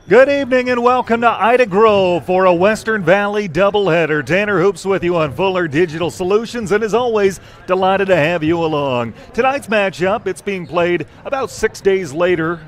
Good evening and welcome to Ida Grove for a Western Valley doubleheader. Tanner Hoops with you on Fuller Digital Solutions, and as always, delighted to have you along. Tonight's matchup, it's being played about 6 days later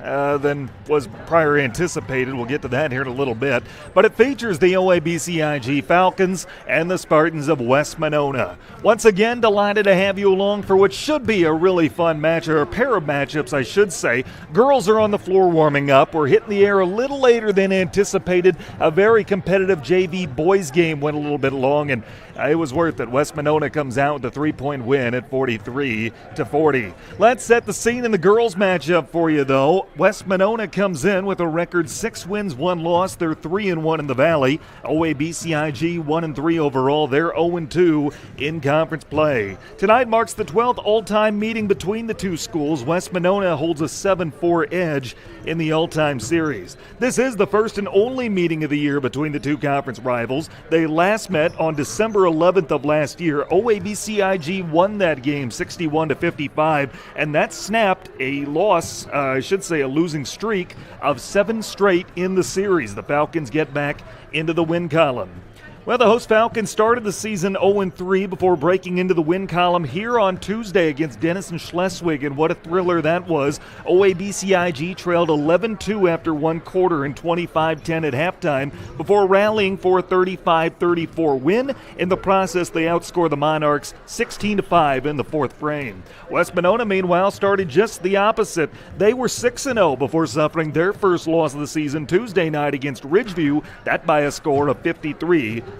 than was prior anticipated. We'll get to that here in a little bit. But it features the OABCIG Falcons and the Spartans of West Monona. Once again, delighted to have you along for what should be a really fun match, or a pair of matchups, I should say. Girls are on the floor warming up. We're hitting the air a little later than anticipated. A very competitive JV boys game went a little bit long, and it was worth it. West Monona comes out with a 3-point win at 43-40. Let's set the scene in the girls matchup for you, though. West Monona comes in with a record 6 wins, 1 loss. They're 3-1 in the Valley. OABCIG 1-3 overall. They're 0-2 in conference play. Tonight marks the 12th all-time meeting between the two schools. West Monona holds a 7-4 edge in the all-time series. This is the first and only meeting of the year between the two conference rivals. They last met on December 11th of last year. OABCIG won that game 61-55, and that snapped a loss, a losing streak of 7 straight in the series. The Falcons get back into the win column. Well, the host Falcons started the season 0-3 before breaking into the win column here on Tuesday against Denison Schleswig, and what a thriller that was. OABCIG trailed 11-2 after one quarter and 25-10 at halftime before rallying for a 35-34 win. In the process, they outscored the Monarchs 16-5 in the fourth frame. West Monona, meanwhile, started just the opposite. They were 6-0 before suffering their first loss of the season Tuesday night against Ridgeview, that by a score of 53-45.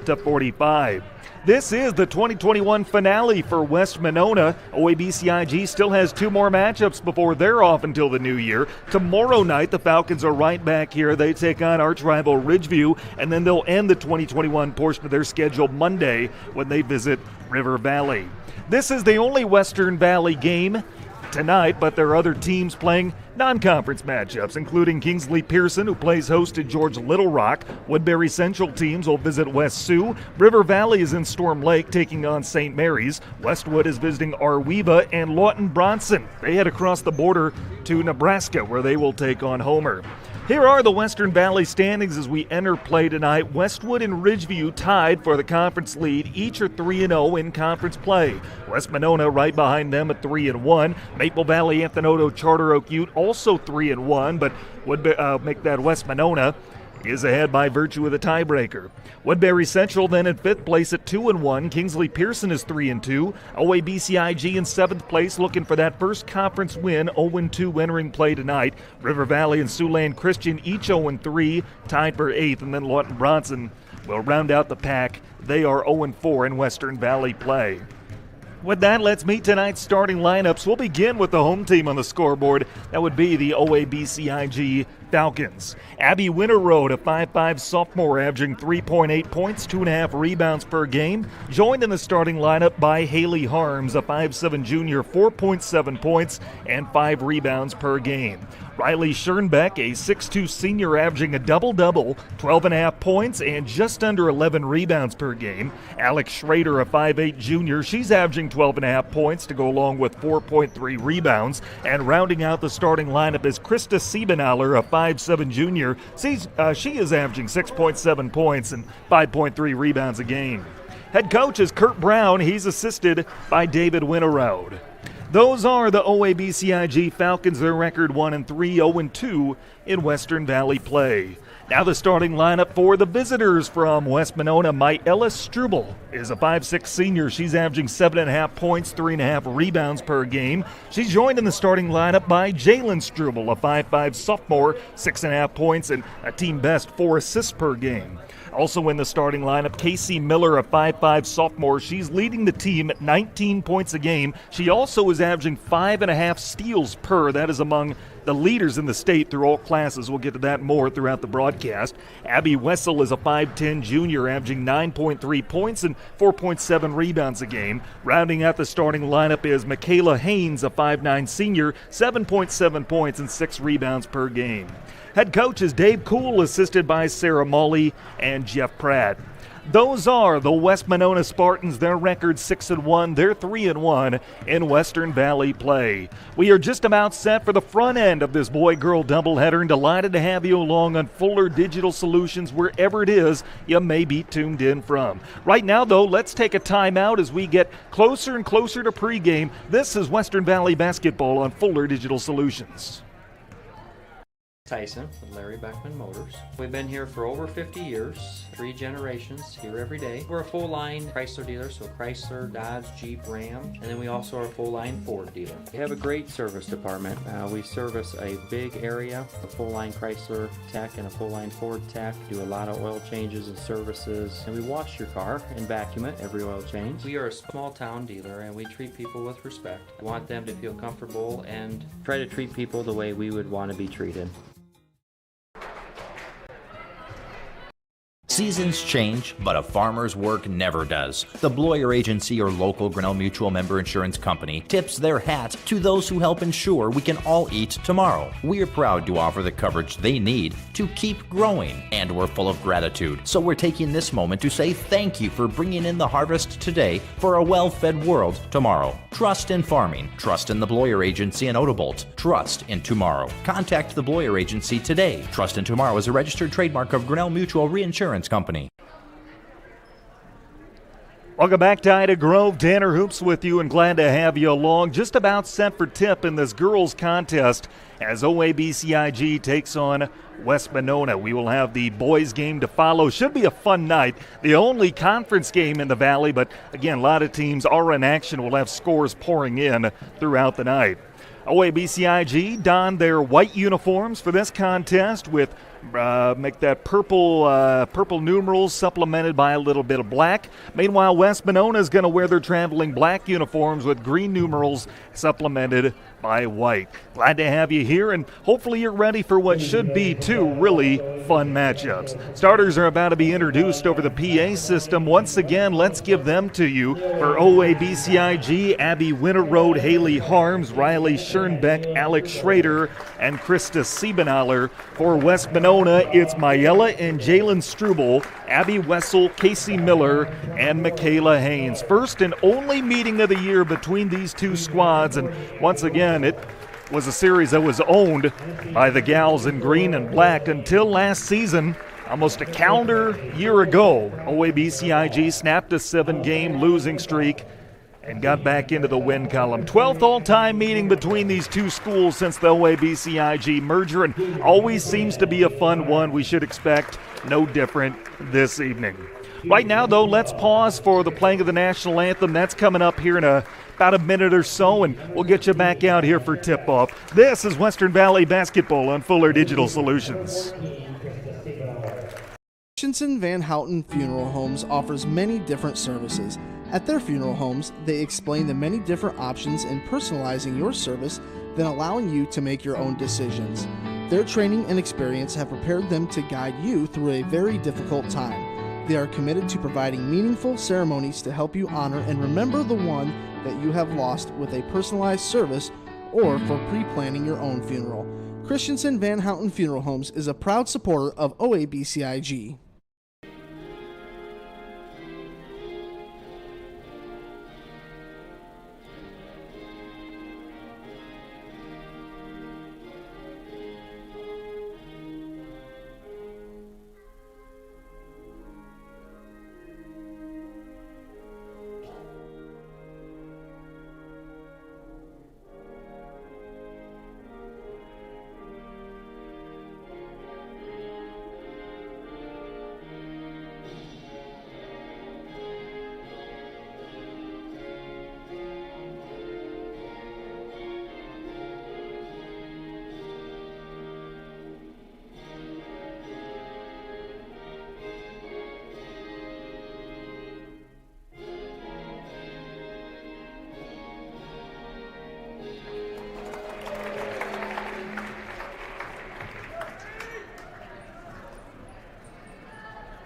This is the 2021 finale for West Monona. OABCIG still has 2 more matchups before they're off until the new year. Tomorrow night, the Falcons are right back here. They take on arch rival Ridgeview, and then they'll end the 2021 portion of their schedule Monday when they visit River Valley. This is the only Western Valley game tonight, but there are other teams playing non-conference matchups, including Kingsley Pearson, who plays host to George Little Rock. Woodbury Central teams will visit West Sioux. River Valley is in Storm Lake taking on St. Mary's. Westwood is visiting Arweva, and Lawton Bronson, they head across the border to Nebraska, where they will take on Homer. Here are the Western Valley standings as we enter play tonight. Westwood and Ridgeview tied for the conference lead. Each are 3-0 in conference play. West Monona right behind them at 3-1. Maple Valley, Anthony Charter Oak Ute also 3-1, but would make that West Monona is ahead by virtue of the tiebreaker. Woodbury Central then in 5th place at 2-1. Kingsley Pearson is 3-2. OABCIG in 7th place looking for that first conference win, 0-2 entering play tonight. River Valley and Siouxland Christian each 0-3, tied for 8th, and then Lawton Bronson will round out the pack. They are 0-4 in Western Valley play. With that, let's meet tonight's starting lineups. We'll begin with the home team on the scoreboard. That would be the OABCIG Falcons. Abby Winterroad, a 5'5 sophomore, averaging 3.8 points, 2.5 rebounds per game. Joined in the starting lineup by Haley Harms, a 5'7 junior, 4.7 points and 5 rebounds per game. Riley Schernbeck, a 6'2 senior, averaging a double-double, 12.5 points and just under 11 rebounds per game. Alex Schrader, a 5'8 junior, she's averaging 12.5 points to go along with 4.3 rebounds. And rounding out the starting lineup is Krista Siebenaller, a 5'7 junior. She is averaging 6.7 points and 5.3 rebounds a game. Head coach is Kurt Brown. He's assisted by David Winterroad. Those are the OABCIG Falcons. Their record 1-3, 0-2 in Western Valley play. Now the starting lineup for the visitors from West Monona. Myella Struble is a 5'6 senior. She's averaging 7.5 points, 3.5 rebounds per game. She's joined in the starting lineup by Jalen Struble, a 5'5 sophomore, 6.5 points and a team best 4 assists per game. Also in the starting lineup, Casey Miller, a 5'5 sophomore. She's leading the team at 19 points a game. She also is averaging 5.5 steals per. That is among the leaders in the state through all classes. We'll get to that more throughout the broadcast. Abby Wessel is a 5'10 junior, averaging 9.3 points and 4.7 rebounds a game. Rounding out the starting lineup is Michaela Haynes, a 5'9 senior, 7.7 points and 6 rebounds per game. Head coach is Dave Kuhl, assisted by Sarah Molly and Jeff Pratt. Those are the West Monona Spartans. Their record 6-1. They're 3-1 in Western Valley play. We are just about set for the front end of this boy-girl doubleheader, and delighted to have you along on Fuller Digital Solutions wherever it is you may be tuned in from. Right now, though, let's take a timeout as we get closer and closer to pregame. This is Western Valley basketball on Fuller Digital Solutions. Tyson with Larry Beckman Motors. We've been here for over 50 years, 3 generations, here every day. We're a full-line Chrysler dealer, so Chrysler, Dodge, Jeep, Ram, and then we also are a full-line Ford dealer. We have a great service department. We service a big area, a full-line Chrysler tech and a full-line Ford tech, do a lot of oil changes and services, and we wash your car and vacuum it every oil change. We are a small-town dealer, and we treat people with respect. We want them to feel comfortable and try to treat people the way we would want to be treated. Seasons change, but a farmer's work never does. The Bloyer Agency, or local Grinnell Mutual member insurance company, tips their hat to those who help ensure we can all eat tomorrow. We are proud to offer the coverage they need to keep growing, and we're full of gratitude. So we're taking this moment to say thank you for bringing in the harvest today for a well-fed world tomorrow. Trust in farming. Trust in the Bloyer Agency in Odobolt. Trust in tomorrow. Contact the Bloyer Agency today. Trust in Tomorrow is a registered trademark of Grinnell Mutual Reinsurance Company. Welcome back to Ida Grove. Tanner Hoops with you, and glad to have you along. Just about set for tip in this girls contest as OABCIG takes on West Monona. We will have the boys game to follow. Should be a fun night. The only conference game in the Valley, but again, a lot of teams are in action. We'll have scores pouring in throughout the night. OABCIG donned their white uniforms for this contest with make that purple numerals supplemented by a little bit of black. Meanwhile, West Monona is going to wear their traveling black uniforms with green numerals supplemented by white. Glad to have you here, and hopefully you're ready for what should be 2 really fun matchups. Starters are about to be introduced over the PA system. Once again, let's give them to you. For OABCIG, Abby Winterroad, Haley Harms, Riley Schernbeck, Alex Schrader, and Krista Siebenaller. For West Monona, it's Mayella and Jalen Struble, Abby Wessel, Casey Miller, and Michaela Haynes. First and only meeting of the year between these two squads, and once again, it was a series that was owned by the gals in green and black until last season. Almost a calendar year ago, OABCIG snapped a 7-game losing streak and got back into the win column. 12th all-time meeting between these two schools since the OABCIG merger, and always seems to be a fun one. We should expect no different this evening. Right now, though, let's pause for the playing of the national anthem. That's coming up here in about a minute or so, and we'll get you back out here for tip-off. This is Western Valley basketball on Fuller Digital Solutions. Christensen Van Houten Funeral Homes offers many different services. At their funeral homes, they explain the many different options in personalizing your service, then allowing you to make your own decisions. Their training and experience have prepared them to guide you through a very difficult time. They are committed to providing meaningful ceremonies to help you honor and remember the one that you have lost with a personalized service or for pre-planning your own funeral. Christensen Van Houten Funeral Homes is a proud supporter of OABCIG.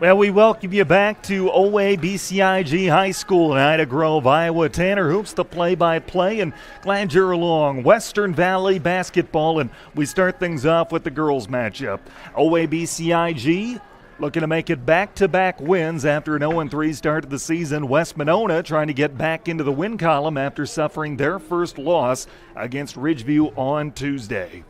Well, we welcome you back to OABCIG High School in Ida Grove, Iowa. Tanner Hoops, the play-by-play, and glad you're along. Western Valley basketball, and we start things off with the girls matchup. OABCIG Looking to make it back-to-back wins after an 0-3 start to the season. West Monona trying to get back into the win column after suffering their first loss against Ridgeview on Tuesday.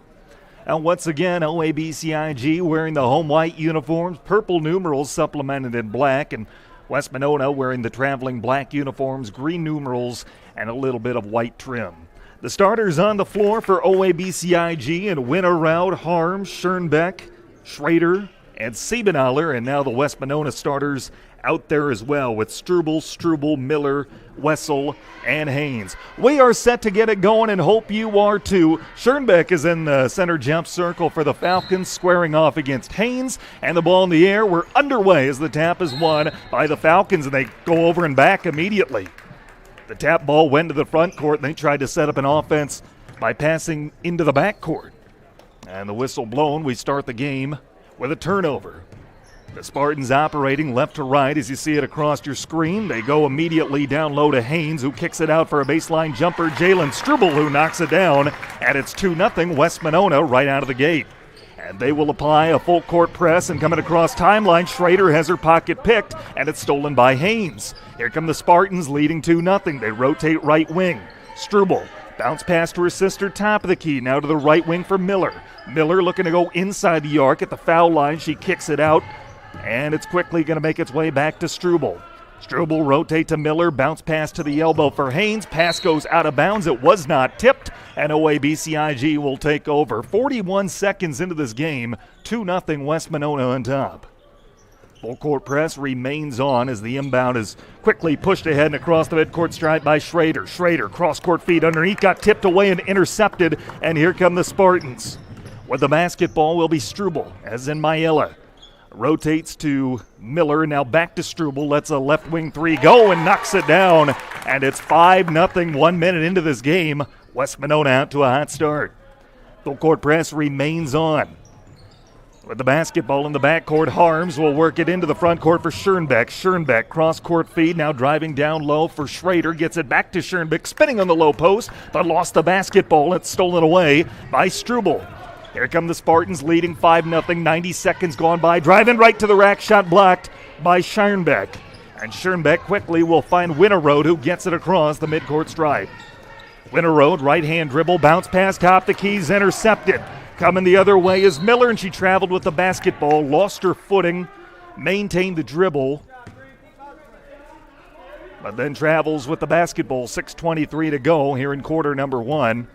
And once again, OABCIG wearing the home white uniforms, purple numerals supplemented in black, and West Monona wearing the traveling black uniforms, green numerals, and a little bit of white trim. The starters on the floor for OABCIG and winner route: Harms, Schernbeck, Schrader, and Siebenaller, and now the West Monona starters out there as well with Struble, Miller, Wessel, and Haynes. We are set to get it going and hope you are too. Schernbeck is in the center jump circle for the Falcons, squaring off against Haynes, and the ball in the air. We're underway as the tap is won by the Falcons, and they go over and back immediately. The tap ball went to the front court, and they tried to set up an offense by passing into the back court. And the whistle blown, we start the game with a turnover. The Spartans operating left to right as you see it across your screen. They go immediately down low to Haynes, who kicks it out for a baseline jumper. Jalen Struble, who knocks it down, and it's 2-0 West Monona right out of the gate. And they will apply a full court press, and coming across timeline, Schrader has her pocket picked, and it's stolen by Haynes. Here come the Spartans leading 2-0. They rotate right wing. Struble, bounce pass to her sister, top of the key, now to the right wing for Miller. Miller looking to go inside the arc at the foul line. She kicks it out, and it's quickly going to make its way back to Struble. Struble rotate to Miller, bounce pass to the elbow for Haynes. Pass goes out of bounds. It was not tipped, and OABCIG will take over. 41 seconds into this game, 2-0 West Monona on top. Full court press remains on as the inbound is quickly pushed ahead and across the midcourt stripe by Schrader. Schrader, cross-court feed underneath, got tipped away and intercepted, and here come the Spartans. With the basketball will be Struble, as in Mayella. Rotates to Miller, now back to Struble, lets a left wing three go and knocks it down, and it's 5-0 1 minute into this game. West Monona out to a hot start. Full court press remains on. With the basketball in the backcourt, Harms will work it into the front court for Schernbeck. Schernbeck, cross-court feed, now driving down low for Schrader. Gets it back to Schernbeck, spinning on the low post, but lost the basketball. It's stolen away by Struble. Here come the Spartans leading 5-0, 90 seconds gone by. Driving right to the rack, shot blocked by Schernbeck. And Schernbeck quickly will find Winterroad, who gets it across the midcourt stripe. Winterroad, right-hand dribble, bounce pass, top the keys, intercepted. Coming the other way is Miller, and she traveled with the basketball, lost her footing, maintained the dribble, but then travels with the basketball. 6:23 to go here in quarter number one.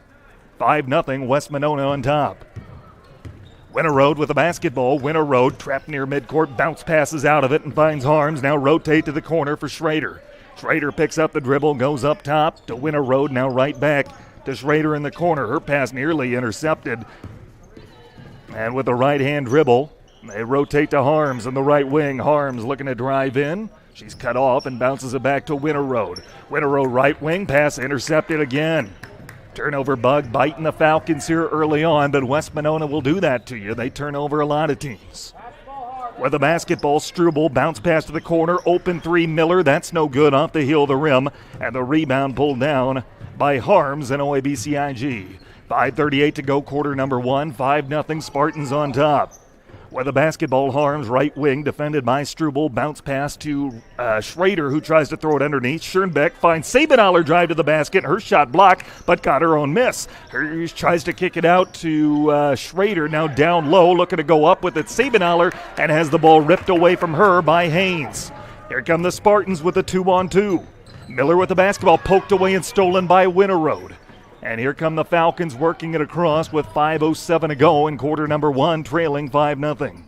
5-0 West Monona on top. Winterroad with the basketball. Winterroad trapped near midcourt, bounce passes out of it and finds Harms. Now rotate to the corner for Schrader. Schrader picks up the dribble, goes up top to Winterroad, now right back to Schrader in the corner. Her pass nearly intercepted. And with the right-hand dribble, they rotate to Harms in the right wing. Harms looking to drive in. She's cut off and bounces it back to Winterroad. Winterroad right wing, pass intercepted again. Turnover bug biting the Falcons here early on, but West Monona will do that to you. They turn over a lot of teams. With the basketball, Struble, bounce pass to the corner, open three, Miller. That's no good, off the heel of the rim, and the rebound pulled down by Harms and OABCIG. 5:38 to go, quarter number one. 5-0 Spartans on top. With the basketball, Harms right wing, defended by Struble. Bounce pass to Schrader, who tries to throw it underneath. Schernbeck finds Siebenaller drive to the basket. Her shot blocked, but got her own miss. Her tries to kick it out to Schrader, now down low, looking to go up with it. Siebenaller, and has the ball ripped away from her by Haynes. Here come the Spartans with a 2-on-2. Miller with the basketball, poked away and stolen by Winterroad. And here come the Falcons working it across with 5:07 to go in quarter number one, trailing 5-0.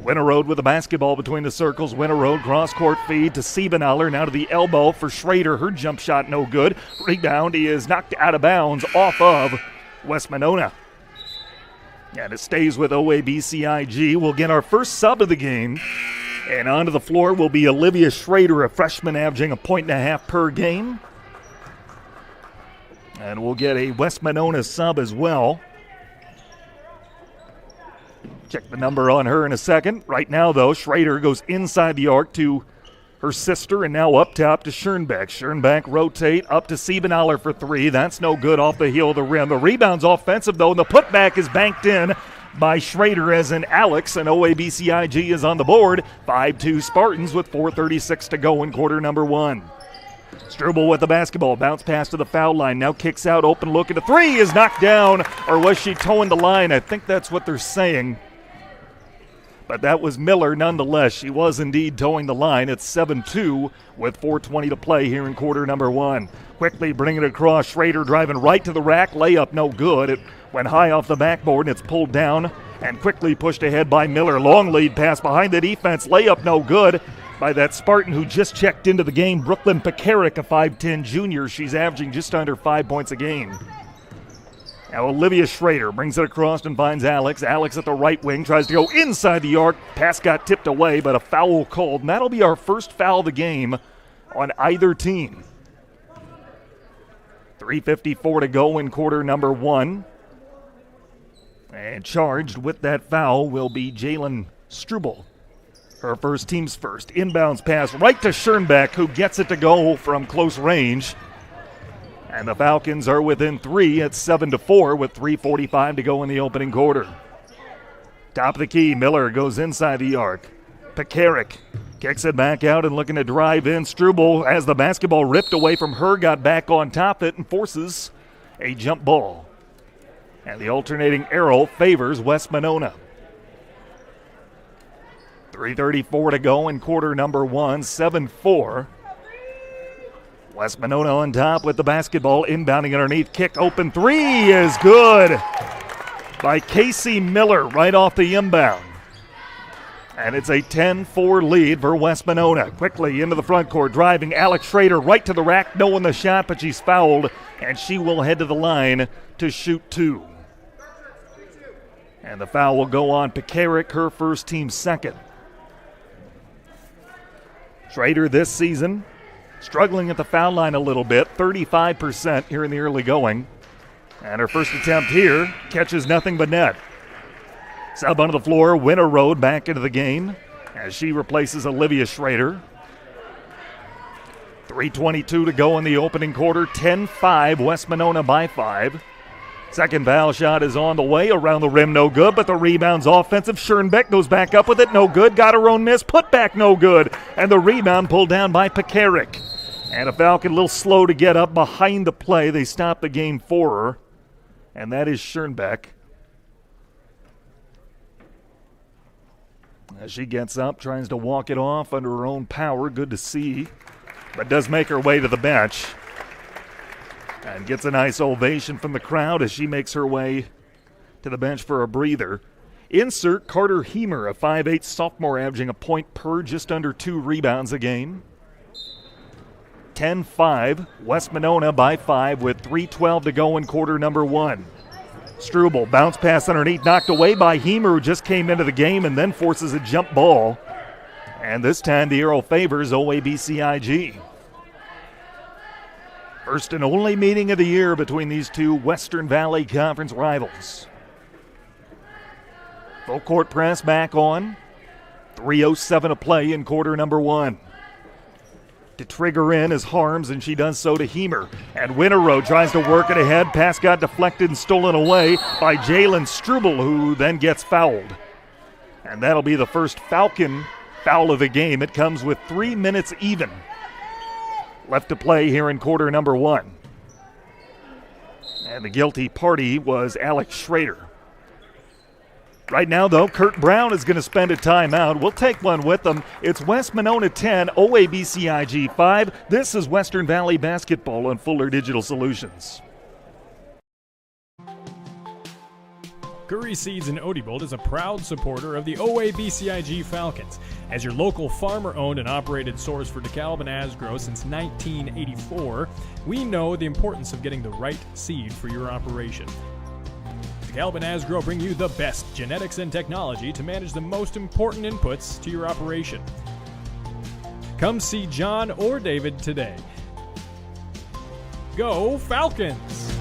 Winterroad with the basketball between the circles. Winterroad cross-court feed to Siebenaller, now to the elbow for Schrader. Her jump shot no good. Rebound, he is knocked out of bounds off of West Monona. And it stays with OABCIG. We'll get our first sub of the game. And onto the floor will be Olivia Schrader, a freshman averaging 1.5 points per game. And we'll get a West Monona sub as well. Check the number on her in a second. Right now, though, Schrader goes inside the arc to her sister, and now up top to Schernbeck. Schernbeck rotate up to Siebenaller for three. That's no good, off the heel of the rim. The rebound's offensive, though, and the putback is banked in by Schrader, as in Alex, and OABCIG is on the board. 5-2 Spartans with 4:36 to go in quarter number 1. Struble with the basketball, bounce pass to the foul line, now kicks out, open look at a three, is knocked down, or was she towing the line? I think that's what they're saying. But that was Miller nonetheless. She was indeed towing the line. It's 7-2 with 4:20 to play here in quarter number 1. Quickly bringing it across, Schrader driving right to the rack, layup no good. It went high off the backboard and it's pulled down and quickly pushed ahead by Miller. Long lead pass behind the defense, layup no good by that Spartan who just checked into the game, Brooklyn Pekarik, a 5'10 junior. She's averaging just under 5 points a game. Now Olivia Schrader brings it across and finds Alex. Alex at the right wing tries to go inside the arc. Pass got tipped away, but a foul called. And that'll be our first foul of the game on either team. 3:54 to go in quarter number 1. And charged with that foul will be Jalen Struble. Her first, team's first. Inbounds pass right to Schoenbeck, who gets it to go from close range. And the Falcons are within 3 at 7-4 with 3:45 to go in the opening quarter. Top of the key, Miller goes inside the arc. Pekarik kicks it back out and looking to drive in. Struble, as the basketball ripped away from her, got back on top of it and forces a jump ball. And the alternating arrow favors West Monona. 3:34 to go in quarter number 1, 7-4. West Monona on top with the basketball, inbounding underneath, kick open, three is good by Casey Miller right off the inbound. And it's a 10-4 lead for West Monona. Quickly into the front court, driving Alex Schrader right to the rack, knowing the shot, but she's fouled, and she will head to the line to shoot 2. And the foul will go on Pekarik, her first, team second. Schrader this season struggling at the foul line a little bit, 35% here in the early going. And her first attempt here catches nothing but net. Sub onto the floor, Winter Road back into the game as she replaces Olivia Schrader. 3:22 to go in the opening quarter, 10-5, West Monona by 5. Second foul shot is on the way, around the rim, no good, but the rebound's offensive. Schoenbeck goes back up with it, no good, got her own miss, put back, no good, and the rebound pulled down by Pekarik. And a Falcon a little slow to get up behind the play. They stop the game for her, and that is Schoenbeck. As she gets up, tries to walk it off under her own power, good to see, but does make her way to the bench. And gets a nice ovation from the crowd as she makes her way to the bench for a breather. Insert Carter Heemer, a 5'8 sophomore, averaging a point per, just under 2 rebounds a game. 10-5, West Monona by 5 with 3:12 to go in quarter number 1. Struble, bounce pass underneath, knocked away by Heemer, who just came into the game and then forces a jump ball. And this time the arrow favors OABCIG. First and only meeting of the year between these two Western Valley Conference rivals. Full court press back on. 3:07 to play in quarter number 1. To trigger in is Harms, and she does so to Heemer. And Winterrow tries to work it ahead. Pass got deflected and stolen away by Jalen Struble, who then gets fouled. And that'll be the first Falcon foul of the game. It comes with 3 minutes even left to play here in quarter number 1. And the guilty party was Alex Schrader. Right now, though, Kurt Brown is going to spend a timeout. We'll take one with them. It's West Monona 10, OABCIG 5. This is Western Valley Basketball on Fuller Digital Solutions. Curry Seeds in Odebolt is a proud supporter of the OABCIG Falcons. As your local farmer-owned and operated source for DeKalb and Asgrow since 1984, we know the importance of getting the right seed for your operation. DeKalb and Asgrow bring you the best genetics and technology to manage the most important inputs to your operation. Come see John or David today. Go Falcons!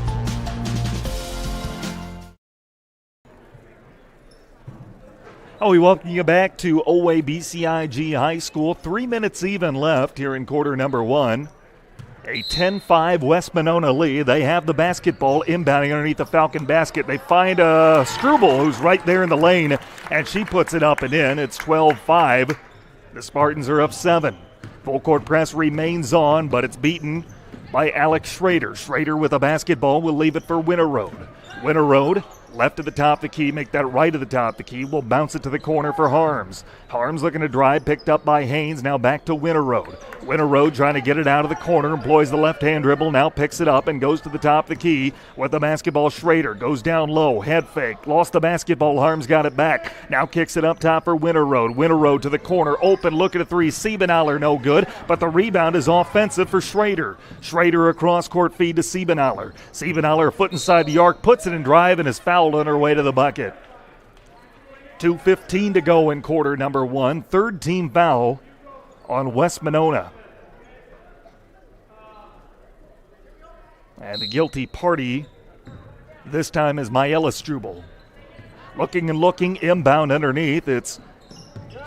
We welcome you back to OABCIG High School. 3 minutes even left here in quarter number 1. A 10-5 West Monona lead. They have the basketball inbounding underneath the Falcon basket. They find Struble, who's right there in the lane, and she puts it up and in. It's 12-5. The Spartans are up 7. Full court press remains on, but it's beaten by Alex Schrader. Schrader with a basketball will leave it for Winter Road. Winter Road, left of the top of the key, make that right of the top of the key. Will bounce it to the corner for Harms. Harms looking to drive, picked up by Haynes. Now back to Winter Road. Winter Road trying to get it out of the corner, employs the left-hand dribble, now picks it up and goes to the top of the key with the basketball. Schrader goes down low, head fake, lost the basketball. Harms got it back. Now kicks it up top for Winter Road. Winter Road to the corner, open, look at a three. Siebenaler no good, but the rebound is offensive for Schrader. Schrader across court feed to Siebenaler. Siebenaler, a foot inside the arc, puts it in drive and is fouled on her way to the bucket. 2:15 to go in quarter number 1. Third team foul on West Monona. And the guilty party this time is Mayella Struble. Looking and looking, inbound underneath. It's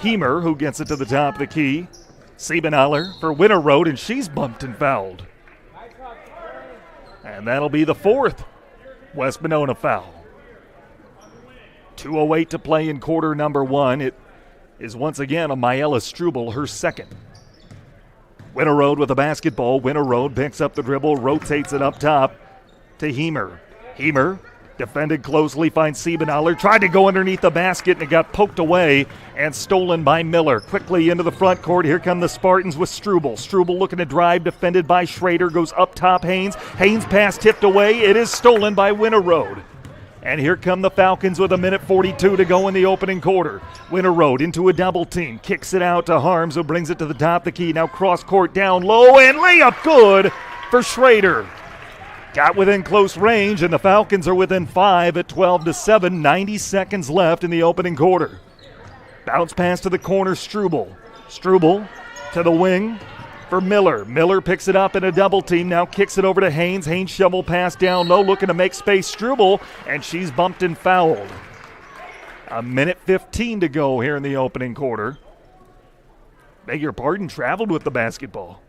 Hemer who gets it to the top of the key. Siebenaler for Winter Road, and she's bumped and fouled. And that'll be the 4th West Monona foul. 2:08 to play in quarter number 1. It is once again a Mayella Struble, her second. Winter Road with a basketball. Winter Road picks up the dribble, rotates it up top to Hemer. Hemer, defended closely, finds Siebenaler. Tried to go underneath the basket, and it got poked away and stolen by Miller. Quickly into the front court. Here come the Spartans with Struble. Struble looking to drive, defended by Schrader. Goes up top, Haynes. Haynes pass tipped away. It is stolen by Winter Road. And here come the Falcons with 1:42 to go in the opening quarter. Winter Road into a double team. Kicks it out to Harms, who brings it to the top of the key. Now cross court down low, and layup good for Schrader. Got within close range, and the Falcons are within 5 at 12-7. 90 seconds left in the opening quarter. Bounce pass to the corner, Struble. Struble to the wing for Miller. Miller picks it up in a double team, now kicks it over to Haynes. Haynes shovel pass down low, looking to make space. Struble, and she's bumped and fouled. 1:15 to go here in the opening quarter. Beg your pardon, traveled with the basketball.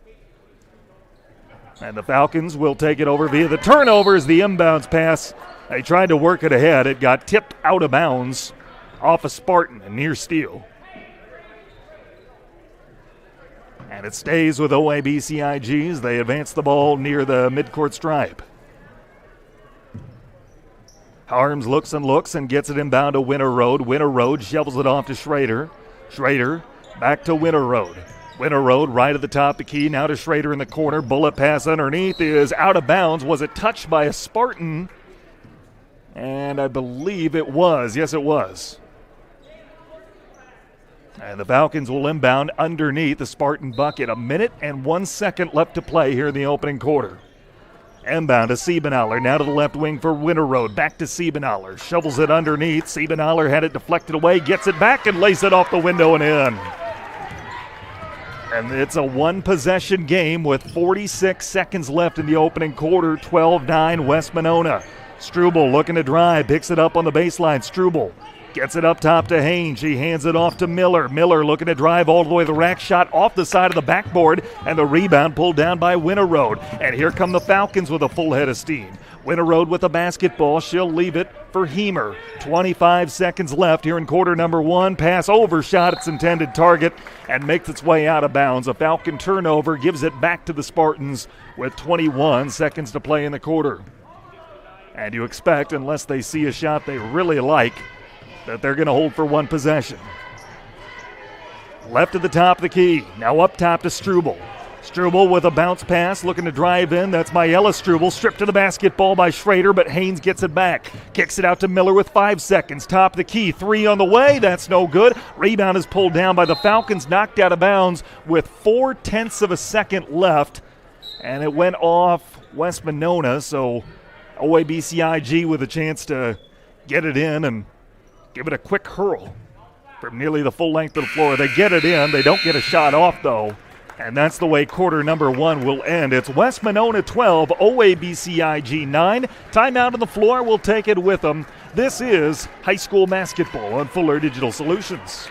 And the Falcons will take it over via the turnover as the inbounds pass. They tried to work it ahead. It got tipped out of bounds off a Spartan, a near steal. And it stays with OABCIG as they advance the ball near the midcourt stripe. Harms looks and gets it inbound to Winter Road. Winter Road shovels it off to Schrader. Schrader back to Winter Road. Winter Road right at the top of the key. Now to Schrader in the corner. Bullet pass underneath is out of bounds. Was it touched by a Spartan? And I believe it was. Yes, it was. And the Falcons will inbound underneath the Spartan bucket. 1:01 left to play here in the opening quarter. Inbound to Siebenaler. Now to the left wing for Winter Road. Back to Siebenaler. Shovels it underneath. Siebenaler had it deflected away. Gets it back and lays it off the window and in. And it's a one-possession game with 46 seconds left in the opening quarter. 12-9 West Monona. Struble looking to drive. Picks it up on the baseline. Struble gets it up top to Haynes. She hands it off to Miller. Miller looking to drive all the way. The rack shot off the side of the backboard, and the rebound pulled down by Winter Road. And here come the Falcons with a full head of steam. Winter Road with the basketball. She'll leave it for Hemer. 25 seconds left here in quarter number 1. Pass overshot its intended target and makes its way out of bounds. A Falcon turnover gives it back to the Spartans with 21 seconds to play in the quarter. And you expect, unless they see a shot they really like, that they're going to hold for one possession. Left at the top of the key. Now up top to Struble. Struble with a bounce pass, looking to drive in. That's Mayella Struble. Stripped to the basketball by Schrader, but Haynes gets it back. Kicks it out to Miller with 5 seconds. Top of the key. 3 on the way. That's no good. Rebound is pulled down by the Falcons. Knocked out of bounds with 0.4 of a second left. And it went off West Monona, so OABCIG with a chance to get it in and give it a quick hurl from nearly the full length of the floor. They get it in. They don't get a shot off, though. And that's the way quarter number 1 will end. It's West Monona 12, OABCIG 9. Timeout on the floor. We'll take it with them. This is high school basketball on Fuller Digital Solutions.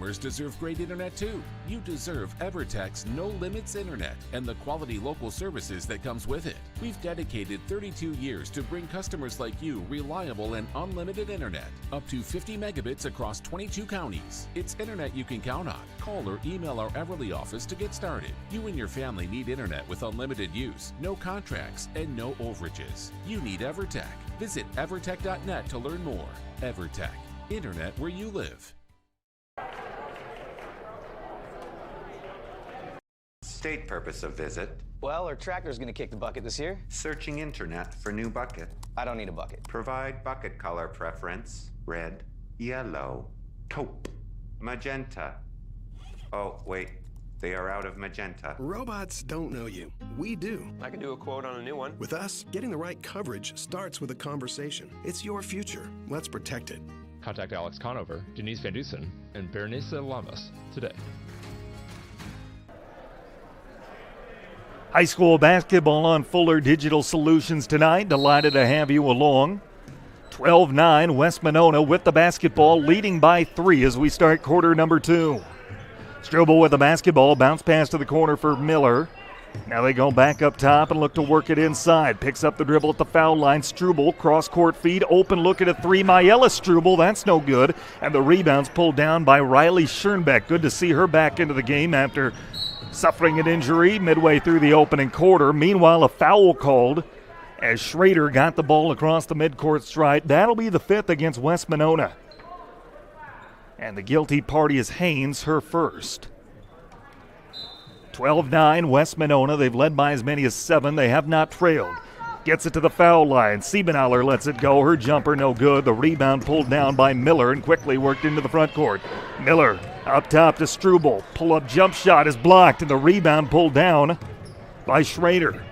Customers deserve great internet too. You deserve EverTech's No Limits Internet and the quality local services that comes with it. We've dedicated 32 years to bring customers like you reliable and unlimited internet, up to 50 megabits across 22 counties. It's internet you can count on. Call or email our Everly office to get started. You and your family need internet with unlimited use, no contracts, and no overages. You need EverTech. Visit evertech.net to learn more. EverTech, internet where you live. State purpose of visit. Well, our tractor's gonna kick the bucket this year. Searching internet for new bucket. I don't need a bucket. Provide bucket color preference. Red, yellow, taupe, magenta. Oh, wait. They are out of magenta. Robots don't know you. We do. I can do a quote on a new one. With us, getting the right coverage starts with a conversation. It's your future. Let's protect it. Contact Alex Conover, Denise Van Dusen, and Berenice Lamas today. High school basketball on Fuller Digital Solutions tonight. Delighted to have you along. 12-9, West Monona with the basketball, leading by 3 as we start quarter number 2. Strobel with the basketball, bounce pass to the corner for Miller. Now they go back up top and look to work it inside. Picks up the dribble at the foul line. Strobel, cross-court feed, open look at a 3. Mayella Strobel, that's no good. And the rebound's pulled down by Riley Schoenbeck. Good to see her back into the game after suffering an injury midway through the opening quarter. Meanwhile, a foul called as Schrader got the ball across the midcourt stripe. That'll be the 5th against West Monona. And the guilty party is Haynes, her first. 12-9, West Monona. They've led by as many as 7. They have not trailed. Gets it to the foul line. Siebenauer lets it go. Her jumper no good. The rebound pulled down by Miller and quickly worked into the front court. Miller up top to Strobel. Pull-up jump shot is blocked and the rebound pulled down by Schrader.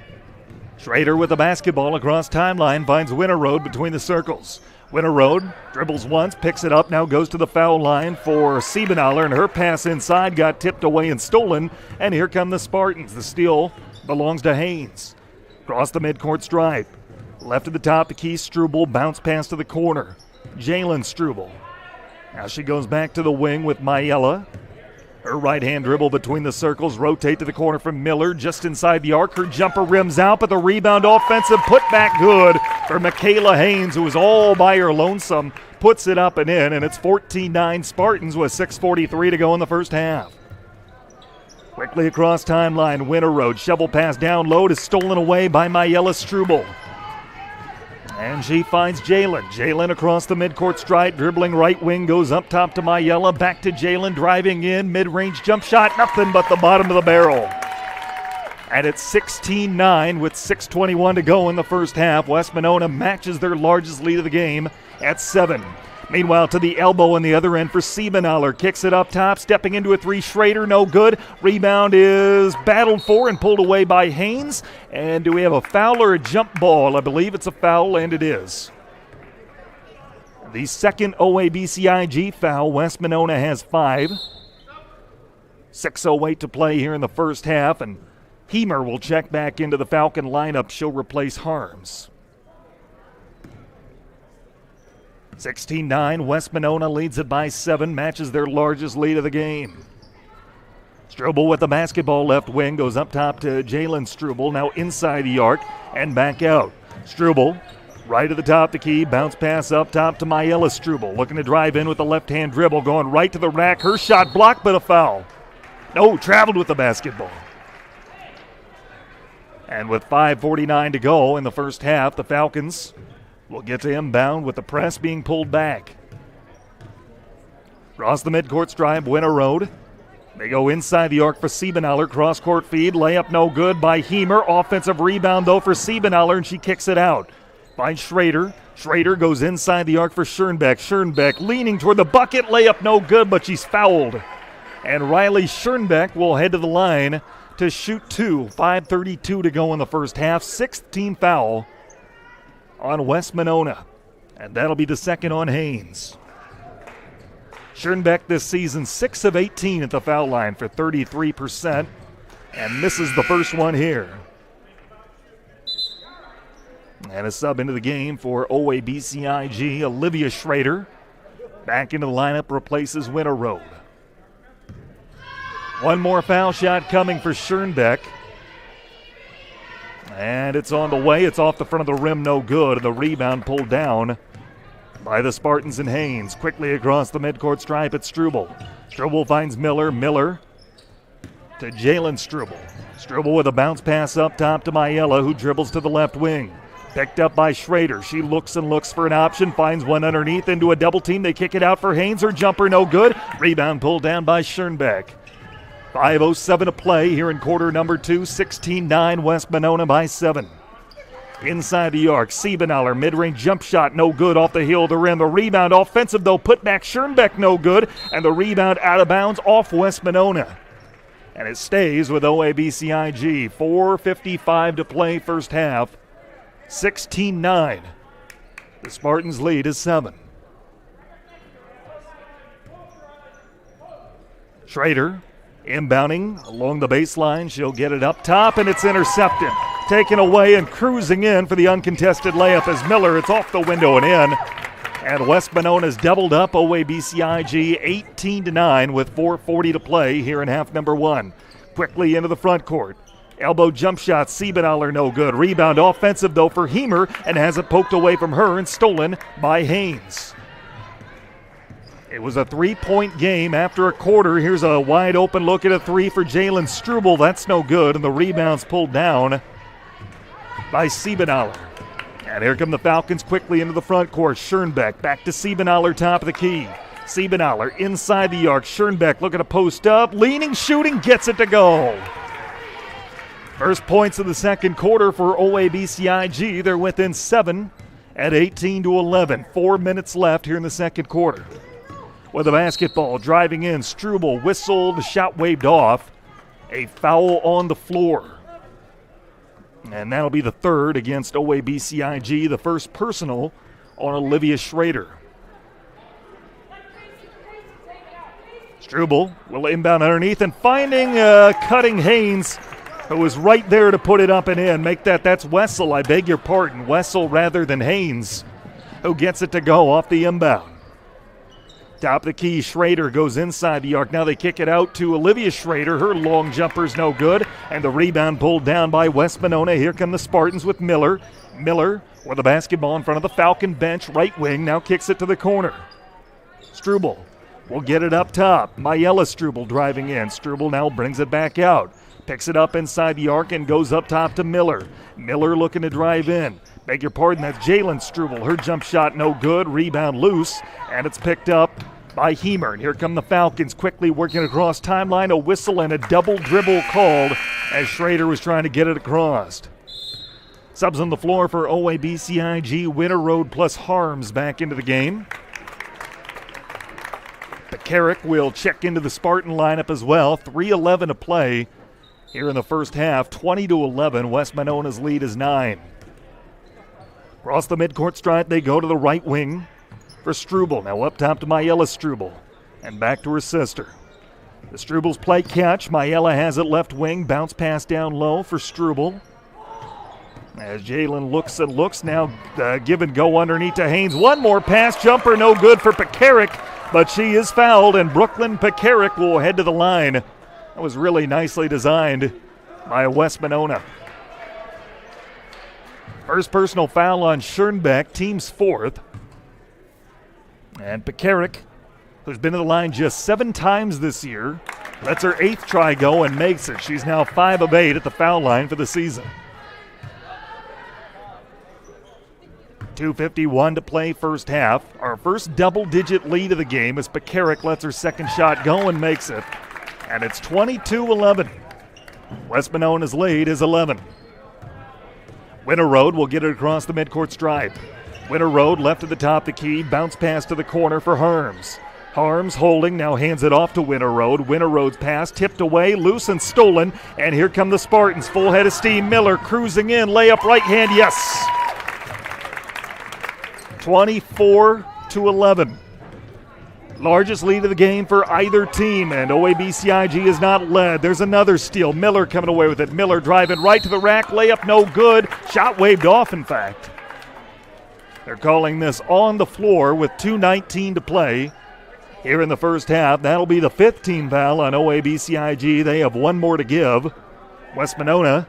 Schrader with the basketball across timeline finds Winterroad between the circles. Winterroad dribbles once, picks it up, now goes to the foul line for Siebenauer, and her pass inside got tipped away and stolen. And here come the Spartans. The steal belongs to Haynes. Across the midcourt stripe. Left at the top to Keith Strobel. Bounce pass to the corner. Jalen Strobel. Now she goes back to the wing with Mayella. Her right-hand dribble between the circles. Rotate to the corner from Miller. Just inside the arc. Her jumper rims out, but the rebound offensive putback good for Michaela Haynes, who was all by her lonesome. Puts it up and in, and it's 14-9 Spartans with 6:43 to go in the first half. Quickly across timeline, Winterroad. Shovel pass down low is stolen away by Mayella Strobel. And she finds Jalen. Jalen across the midcourt stripe, dribbling right wing, goes up top to Mayella. Back to Jalen, driving in, mid-range jump shot, nothing but the bottom of the barrel. And it's 16-9 with 6:21 to go in the first half. West Monona matches their largest lead of the game at 7. Meanwhile, to the elbow on the other end for Siebenauer. Kicks it up top, stepping into a 3. Schrader, no good. Rebound is battled for and pulled away by Haynes. And do we have a foul or a jump ball? I believe it's a foul, and it is. The second OABCIG foul. West Monona has 5. 6:08 to play here in the first half, and Hemer will check back into the Falcon lineup. She'll replace Harms. 16-9, West Monona leads it by 7, matches their largest lead of the game. Strobel with the basketball left wing, goes up top to Jalen Strobel, now inside the arc and back out. Strobel, right at the top of the key, bounce pass up top to Mayella Strobel, looking to drive in with the left-hand dribble, going right to the rack. Her shot blocked, but a foul. No, traveled with the basketball. And with 5:49 to go in the first half, the Falcons will get to inbound with the press being pulled back. Across the midcourt stripe, Winterroad. They go inside the arc for Siebenauer. Cross-court feed, layup no good by Hemer. Offensive rebound, though, for Siebenauer, and she kicks it out. Finds Schrader. Schrader goes inside the arc for Schoenbeck. Schoenbeck leaning toward the bucket. Layup no good, but she's fouled. And Riley Schoenbeck will head to the line to shoot 2. 5:32 to go in the first half. 6th team foul on West Monona, and that'll be the second on Haynes. Schoenbeck this season 6 of 18 at the foul line for 33%, and misses the first one here. And a sub into the game for OABCIG, Olivia Schrader. Back into the lineup, replaces Winterroad. One more foul shot coming for Schoenbeck. And it's on the way. It's off the front of the rim, no good. And the rebound pulled down by the Spartans and Haynes. Quickly across the midcourt stripe, it's Struble. Struble finds Miller. Miller to Jalen Struble. Struble with a bounce pass up top to Mayella, who dribbles to the left wing. Picked up by Schrader. She looks and looks for an option, finds one underneath into a double team. They kick it out for Haynes. Her jumper no good. Rebound pulled down by Schoenbeck. 5:07 to play here in quarter number 2. 16-9, West Monona by 7. Inside the arc, Siebenaller, mid-range jump shot, no good off the heel of the rim. The rebound offensive, though, put back Schoenbeck, no good. And the rebound out of bounds off West Monona. And it stays with OABCIG. 4:55 to play first half. 16-9. The Spartans' lead is 7. Schrader inbounding along the baseline. She'll get it up top, and it's intercepted. Taken away and cruising in for the uncontested layup as Miller. It's off the window and in. And West Monona's doubled up OABCIG 18-9 with 4:40 to play here in half number 1. Quickly into the front court. Elbow jump shot, Siebenaller no good. Rebound offensive though for Hemer, and has it poked away from her and stolen by Haynes. It was a 3-point game after a quarter. Here's a wide open look at a 3 for Jalen Struble. That's no good, and the rebound's pulled down by Siebenaller. And here come the Falcons quickly into the front court. Schoenbeck back to Siebenaller, top of the key. Siebenaller inside the arc. Schoenbeck looking to post up, leaning, shooting, gets it to go. First points of the second quarter for OABCIG. They're within 7 at 18-11. 4 minutes left here in the second quarter. With the basketball driving in, Struble whistled, the shot waved off. A foul on the floor. And that'll be the third against OABCIG, the first personal on Olivia Schrader. Struble will inbound underneath and finding cutting Haynes, who was right there to put it up and in. That's Wessel, I beg your pardon. Wessel rather than Haynes, who gets it to go off the inbound. Top of the key, Schrader goes inside the arc. Now they kick it out to Olivia Schrader. Her long jumper's no good, and the rebound pulled down by West Monona. Here come the Spartans with Miller. Miller with the basketball in front of the Falcon bench, right wing, now kicks it to the corner. Struble will get it up top. Mayella Struble driving in. Struble now brings it back out. Picks it up inside the arc and goes up top to Miller. Miller looking to drive in. Beg your pardon, that's Jalen Struble. Her jump shot no good. Rebound loose, and it's picked up by Hemer. And here come the Falcons quickly working across timeline. A whistle and a double dribble called as Schrader was trying to get it across. Subs on the floor for OABCIG. Winter Road plus Harms back into the game. Pekarik will check into the Spartan lineup as well. 3:11 to play here in the first half. 20-11. West Monona's lead is 9. Across the midcourt stripe, they go to the right wing for Struble. Now up top to Mayella Struble. And back to her sister. The Strubles play catch. Mayella has it left wing. Bounce pass down low for Struble. As Jalen looks and looks, now give and go underneath to Haynes. One more pass, jumper no good for Pekarik, but she is fouled, and Brooklyn Pekarik will head to the line. That was really nicely designed by West Monona. First personal foul on Schoenbeck, team's fourth. And Pekarik, who's been to the line just 7 times this year, lets her 8th try go and makes it. She's now 5 of 8 at the foul line for the season. 2:51 to play first half. Our first double-digit lead of the game as Pekarik lets her second shot go and makes it. And it's 22-11. West Monona's lead is 11. Winter Road will get it across the midcourt stripe. Winter Road left at the top of the key, bounce pass to the corner for Harms. Harms holding, now hands it off to Winter Road. Winter Road's pass tipped away, loose and stolen, and here come the Spartans. Full head of steam, Miller cruising in, layup right hand, yes! 24-11. Largest lead of the game for either team, and OABCIG is not led. There's another steal. Miller coming away with it. Miller driving right to the rack. Layup no good. Shot waved off, in fact. They're calling this on the floor with 2:19 to play here in the first half. That'll be the 5th team foul on OABCIG. They have one more to give. West Monona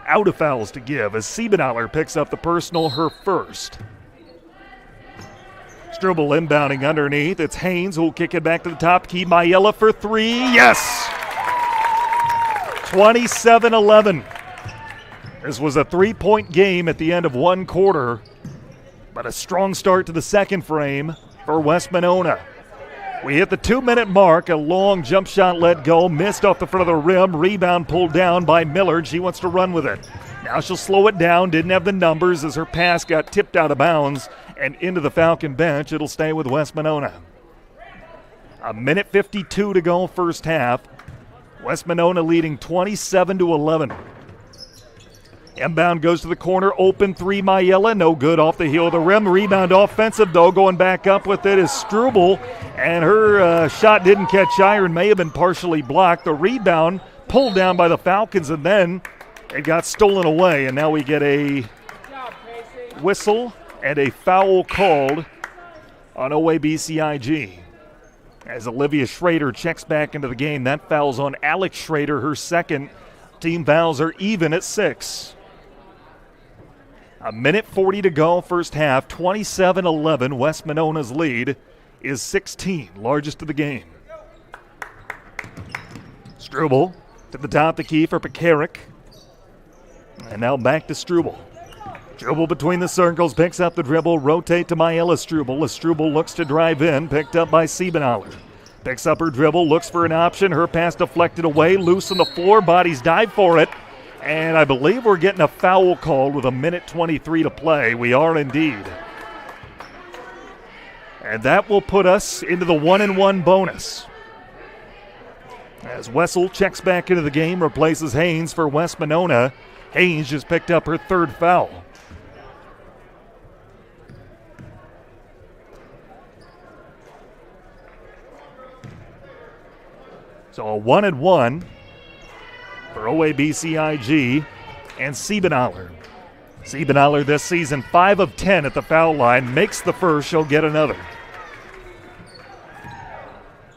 out of fouls to give as Siebenthaler picks up the personal, her first. Struble inbounding underneath. It's Haynes who will kick it back to the top key. Mayella for 3. Yes! 27-11. This was a 3-point game at the end of one quarter, but a strong start to the second frame for West Monona. We hit the 2-minute mark. A long jump shot let go, missed off the front of the rim. Rebound pulled down by Millard. She wants to run with it. Now she'll slow it down. Didn't have the numbers as her pass got tipped out of bounds and into the Falcon bench. It'll stay with West Monona. 1:52 to go first half. West Monona leading 27-11. Inbound goes to the corner, open 3, Mayella, no good off the heel of the rim. Rebound offensive, though, going back up with it is Struble, and her shot didn't catch iron, may have been partially blocked. The rebound pulled down by the Falcons, and then it got stolen away, and now we get a whistle and a foul called on OABCIG. As Olivia Schrader checks back into the game, that foul's on Alex Schrader, her second. Team fouls are even at 6. 1:40 to go first half, 27-11. West Monona's lead is 16, largest of the game. Struble to the top of the key for Pekarik. And now back to Struble. Struble between the circles, picks up the dribble, rotate to Mayella Struble. As Struble looks to drive in, picked up by Siebenthaler. Picks up her dribble, looks for an option. Her pass deflected away, loose on the floor, bodies dive for it. And I believe we're getting a foul called with 1:23 to play. We are indeed. And that will put us into the 1-1 bonus. As Wessel checks back into the game, replaces Haynes for West Monona. Haynes just picked up her 3rd foul. So a 1-1 for OABCIG and Siebenthaler. Siebenthaler this season 5 of 10 at the foul line, makes the first, she'll get another.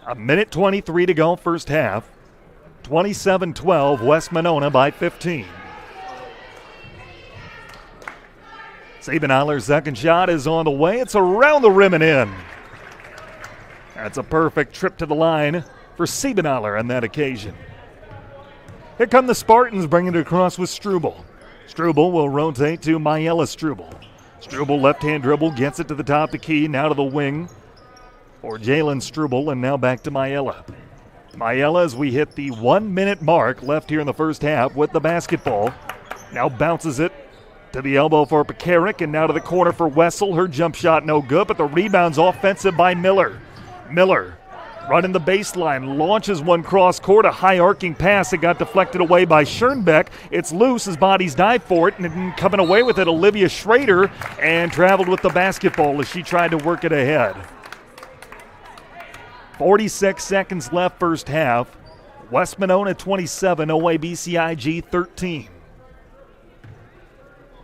1:23 to go first half. 27-12, West Monona by 15. Siebenthaler's second shot is on the way. It's around the rim and in. That's a perfect trip to the line for Siebenthaler on that occasion. Here come the Spartans, bringing it across with Struble. Struble will rotate to Mayella Struble. Struble left-hand dribble, gets it to the top of the key, now to the wing for Jalen Struble, and now back to Mayella. Mayella, as we hit the 1-minute mark left here in the first half with the basketball, now bounces it to the elbow for Pekarik, and now to the corner for Wessel. Her jump shot no good, but the rebound's offensive by Miller. Miller running the baseline, launches one cross court, a high arcing pass that got deflected away by Schoenbeck. It's loose as bodies dive for it, and coming away with it, Olivia Schrader, and traveled with the basketball as she tried to work it ahead. 46 seconds left first half. West Monona 27, OABCIG 13.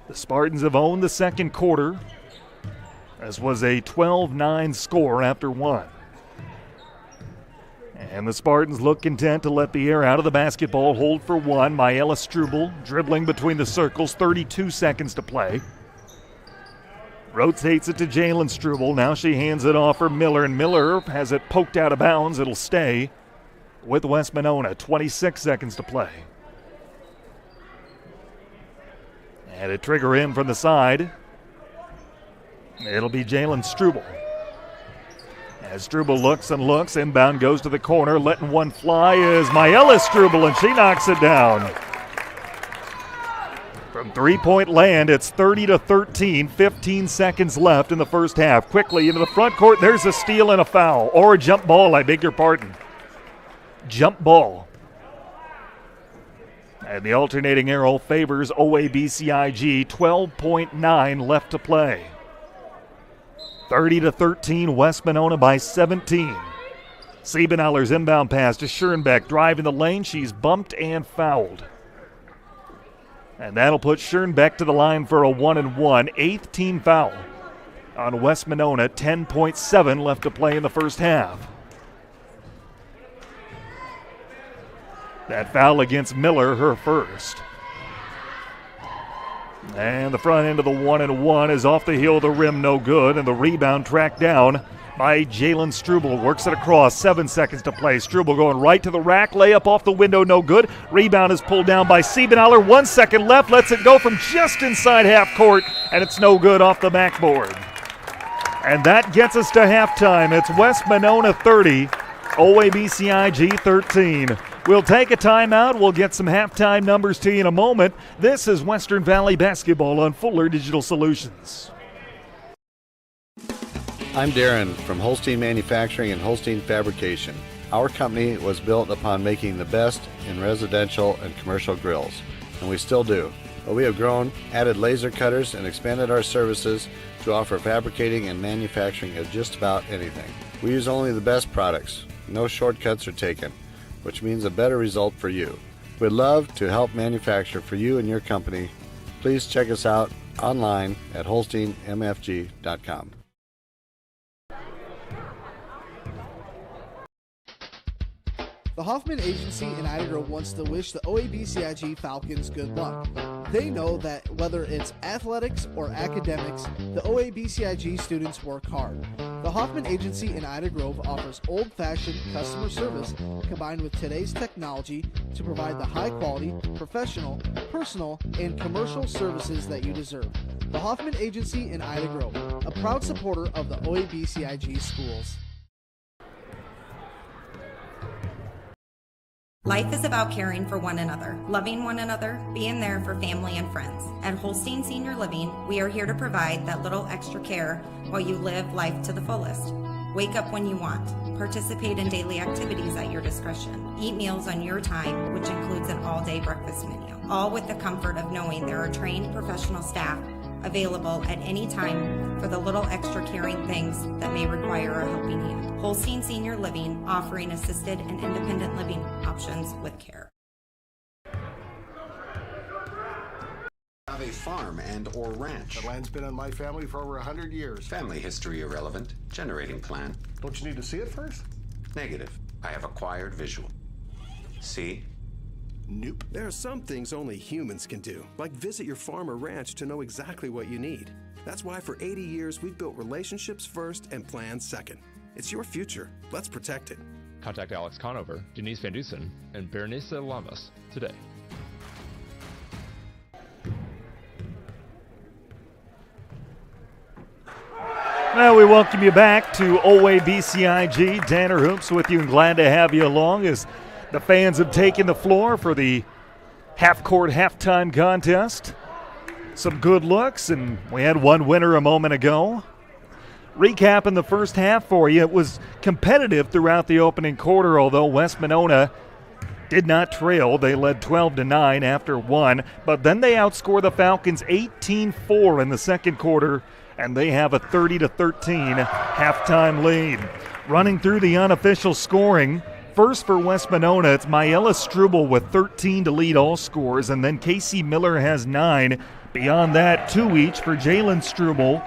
The Spartans have owned the second quarter, as was a 12-9 score after one. And the Spartans look content to let the air out of the basketball, hold for one. Mayella Struble dribbling between the circles, 32 seconds to play. Rotates it to Jalen Struble. Now she hands it off for Miller, and Miller has it poked out of bounds. It'll stay with West Monona, 26 seconds to play. And a trigger in from the side. It'll be Jalen Struble. As Struble looks and looks, inbound goes to the corner, letting one fly is Mayella Struble, and she knocks it down. From three-point land, it's 30-13, 15 seconds left in the first half. Quickly into the front court, there's a steal and a foul, or a jump ball, I beg your pardon. Jump ball. And the alternating arrow favors OABCIG, 12.9 left to play. 30-13, West Monona by 17. Siebenthaler's inbound pass to Schoenbeck, driving the lane. She's bumped and fouled. And that'll put Schoenbeck to the line for a 1-1, 8th team foul on West Monona, 10.7 left to play in the first half. That foul against Miller, her first. And the front end of the 1-and-1 is off the heel of the rim, no good, and the rebound tracked down by Jalen Struble. Works it across, 7 seconds to play. Struble going right to the rack, layup off the window, no good. Rebound is pulled down by Siebenthaler. 1 second left, lets it go from just inside half court, and it's no good off the backboard. And that gets us to halftime. It's West Monona 30, OABCIG 13. We'll take a timeout. We'll get some halftime numbers to you in a moment. This is Western Valley Basketball on Fuller Digital Solutions. I'm Darren from Holstein Manufacturing and Holstein Fabrication. Our company was built upon making the best in residential and commercial grills, and we still do. But we have grown, added laser cutters, and expanded our services to offer fabricating and manufacturing of just about anything. We use only the best products. No shortcuts are taken, which means a better result for you. We'd love to help manufacture for you and your company. Please check us out online at holsteinmfg.com. The Hoffman Agency in Ida Grove wants to wish the OABCIG Falcons good luck. They know that whether it's athletics or academics, the OABCIG students work hard. The Hoffman Agency in Ida Grove offers old-fashioned customer service combined with today's technology to provide the high-quality, professional, personal, and commercial services that you deserve. The Hoffman Agency in Ida Grove, a proud supporter of the OABCIG schools. Life is about caring for one another, loving one another, being there for family and friends. At Holstein Senior Living, we are here to provide that little extra care while you live life to the fullest. Wake up when you want. Participate in daily activities at your discretion. Eat meals on your time, which includes an all-day breakfast menu. All with the comfort of knowing there are trained professional staff available at any time for the little extra caring things that may require a helping hand. Holstein Senior Living, offering assisted and independent living options with care. Have a farm and or ranch. The land's been on my family for over 100 years. Family history irrelevant. Generating plan. Don't you need to see it first? Negative. I have acquired visual. See? Nope. There are some things only humans can do, like visit your farm or ranch to know exactly what you need. That's why for 80 years we've built relationships first and plans second. It's your future. Let's protect it. Contact Alex Conover, Denise Van Dusen, and Berenice Lamas today. Well, we welcome you back to OABCIG. Tanner Hoops with you and glad to have you along as the fans have taken the floor for the half-court halftime contest. Some good looks, and we had one winner a moment ago. Recapping the first half for you, it was competitive throughout the opening quarter, although West Monona did not trail. They led 12-9 after one, but then they outscored the Falcons 18-4 in the second quarter, and they have a 30-13 halftime lead. Running through the unofficial scoring, first for West Monona, it's Mayella Struble with 13 to lead all scores, and then Casey Miller has 9. Beyond that, 2 each for Jalen Struble,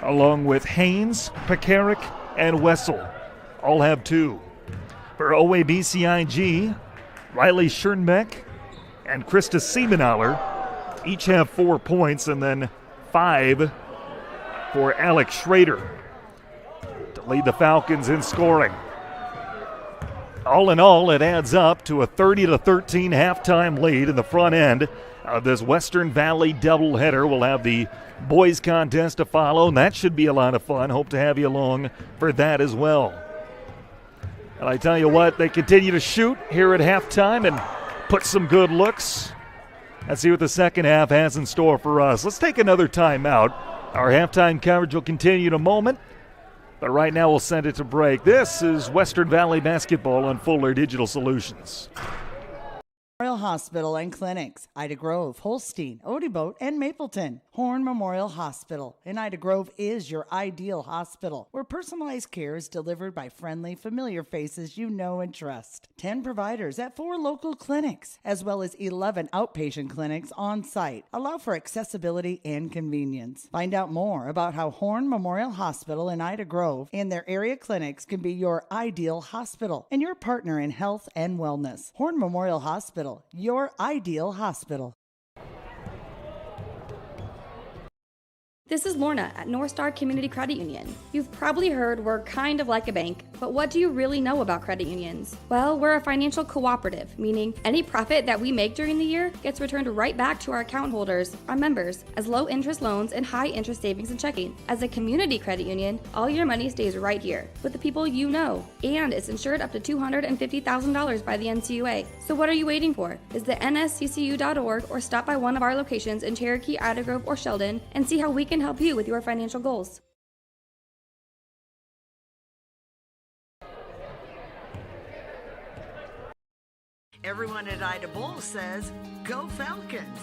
along with Haynes, Pekarik, and Wessel. All have 2. For OABCIG, Riley Schernbeck and Krista Siebenthaler each have 4 points, and then 5 for Alex Schrader to lead the Falcons in scoring. All in all, it adds up to a 30-13 halftime lead in the front end of this Western Valley doubleheader. We'll have the boys contest to follow, and that should be a lot of fun. Hope to have you along for that as well. And I tell you what, they continue to shoot here at halftime and put some good looks. Let's see what the second half has in store for us. Let's take another timeout. Our halftime coverage will continue in a moment, but right now we'll send it to break. This is Western Valley Basketball on Fuller Digital Solutions. Memorial Hospital and Clinics, Ida Grove, Holstein, Odeboat, and Mapleton. Horn Memorial Hospital in Ida Grove is your ideal hospital, where personalized care is delivered by friendly, familiar faces you know and trust. 10 providers at 4 local clinics, as well as 11 outpatient clinics on site, allow for accessibility and convenience. Find out more about how Horn Memorial Hospital in Ida Grove and their area clinics can be your ideal hospital and your partner in health and wellness. Horn Memorial Hospital, your ideal hospital. This is Lorna at North Star Community Credit Union. You've probably heard we're kind of like a bank, but what do you really know about credit unions? Well, we're a financial cooperative, meaning any profit that we make during the year gets returned right back to our account holders, our members, as low interest loans and high interest savings and checking. As a community credit union, all your money stays right here with the people you know, and it's insured up to $250,000 by the NCUA. So what are you waiting for? Visit nsccu.org or stop by one of our locations in Cherokee, Ida Grove, or Sheldon and see how we can help you with your financial goals. Everyone at Ida Bowl says, go Falcons!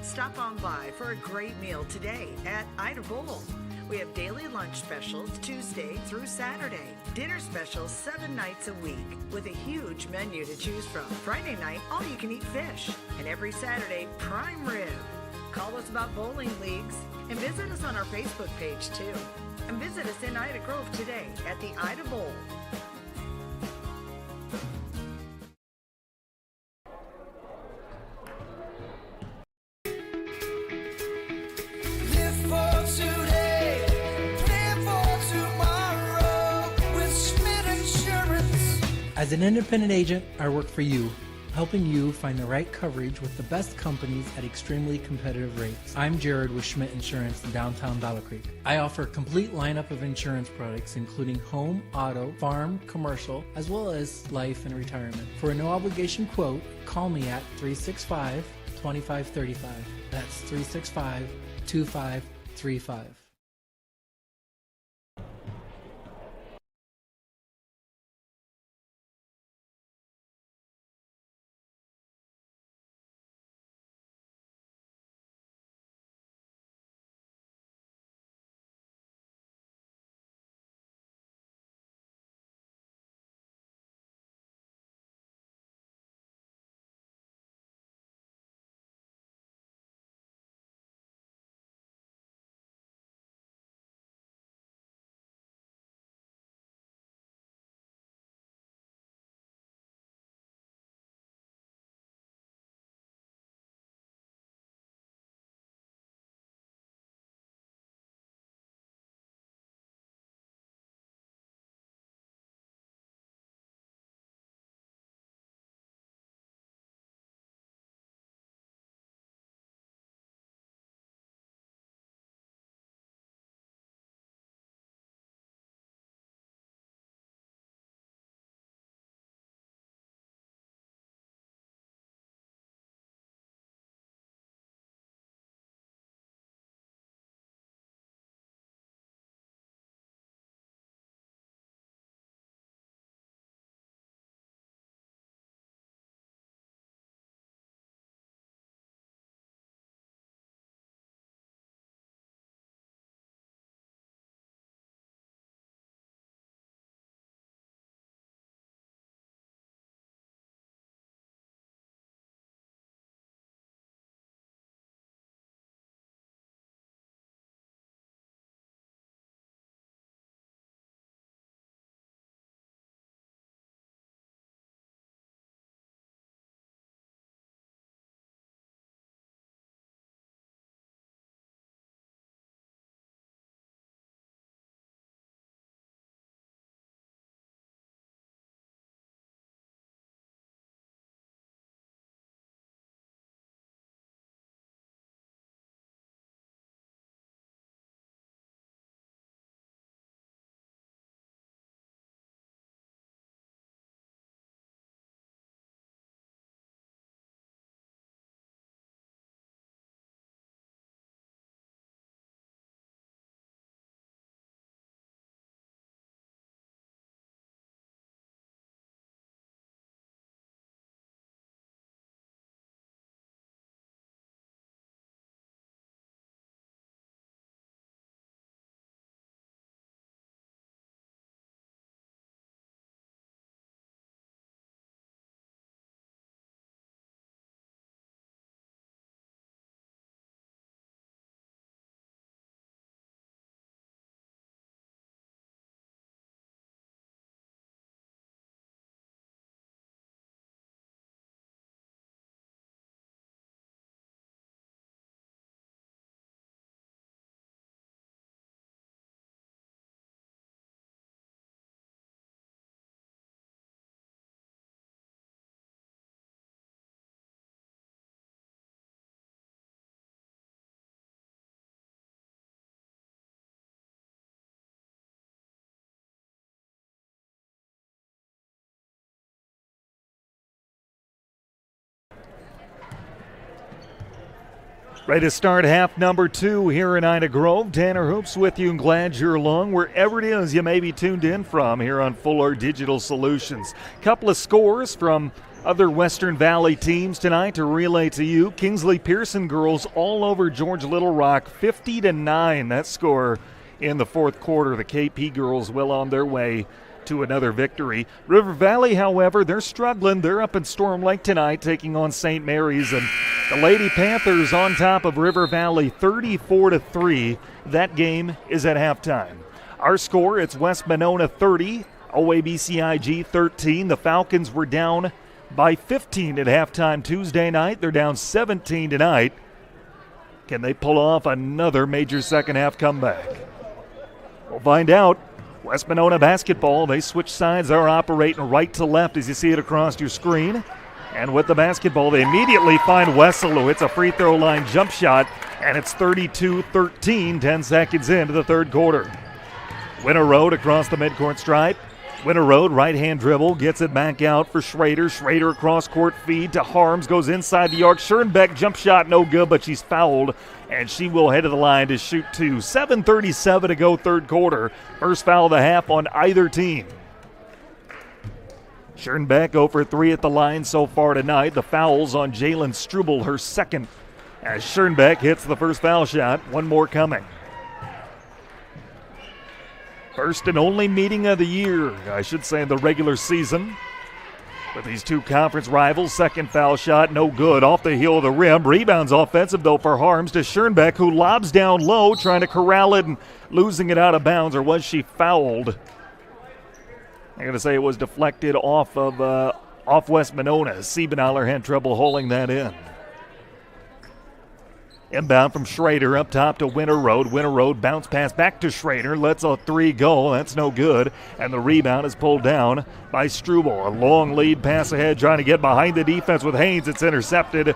Stop on by for a great meal today at Ida Bowl. We have daily lunch specials Tuesday through Saturday. Dinner specials 7 nights a week with a huge menu to choose from. Friday night, all you can eat fish. And every Saturday, prime rib. Call us about bowling leagues and visit us on our Facebook page too. And visit us in Ida Grove today at the Ida Bowl. Live for today, plan for tomorrow with Schmidt Insurance. As an independent agent, I work for you, helping you find the right coverage with the best companies at extremely competitive rates. I'm Jared with Schmidt Insurance in downtown Battle Creek. I offer a complete lineup of insurance products including home, auto, farm, commercial, as well as life and retirement. For a no obligation quote, call me at 365-2535. That's 365-2535. Ready to start half number 2 here in Ida Grove. Tanner Hoops with you, and glad you're along wherever it is you may be tuned in from here on Fuller Digital Solutions. Couple of scores from other Western Valley teams tonight to relay to you. Kingsley Pearson girls all over George Little Rock, 50-9. That score in the fourth quarter. The KP girls well on their way to another victory. River Valley, however, they're struggling. They're up in Storm Lake tonight taking on St. Mary's, and the Lady Panthers on top of River Valley 34-3. That game is at halftime. Our score, it's West Monona 30, OABCIG 13. The Falcons were down by 15 at halftime Tuesday night. They're down 17 tonight. Can they pull off another major second half comeback? We'll find out. West Monona basketball, they switch sides. They're operating right to left as you see it across your screen. And with the basketball, they immediately find Wessel, who hits a free throw line jump shot, and it's 32-13, 10 seconds into the third quarter. Winter Road across the midcourt stripe. Winter Road, right-hand dribble, gets it back out for Schrader. Schrader across court feed to Harms, goes inside the arc. Schoenbeck jump shot no good, but she's fouled, and she will head to the line to shoot two. 7:37 to go third quarter. First foul of the half on either team. Schoenbeck 0 for 3 at the line so far tonight. The foul's on Jalen Struble, her second, as Schoenbeck hits the first foul shot. One more coming. First and only meeting of the year, I should say, in the regular season. With these two conference rivals, second foul shot, no good, off the heel of the rim. Rebounds offensive, though, for Harms to Schoenbeck, who lobs down low, trying to corral it and losing it out of bounds, or was she fouled? I'm going to say it was deflected off West Monona. Siebenaler had trouble holding that in. Inbound from Schrader up top to Winter Road. Winter Road bounce pass back to Schrader. Lets a three go. That's no good. And the rebound is pulled down by Struble. A long lead pass ahead trying to get behind the defense with Haynes. It's intercepted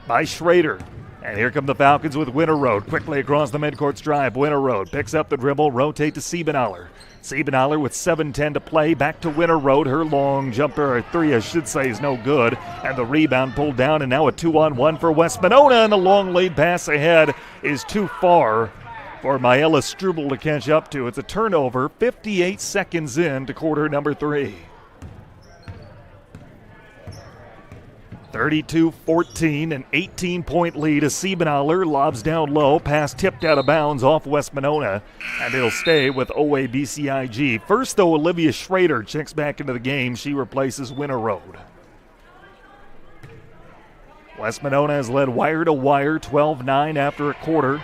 by Schrader. And here come the Falcons with Winter Road. Quickly across the midcourt stripe. Winter Road picks up the dribble. Rotate to Siebenaler. Siebenaler with 7:10 to play. Back to Winter Road. Her long jumper, or three I should say, is no good. And the rebound pulled down, and now a 2-on-1 for West Monona. And the long lead pass ahead is too far for Maela Struble to catch up to. It's a turnover, 58 seconds in to quarter number 3. 32-14, an 18-point lead as Siebenaler lobs down low, pass tipped out of bounds off West Monona, and it'll stay with OABCIG. First, though, Olivia Schrader checks back into the game. She replaces Winter Road. West Monona has led wire to wire, 12-9 after a quarter,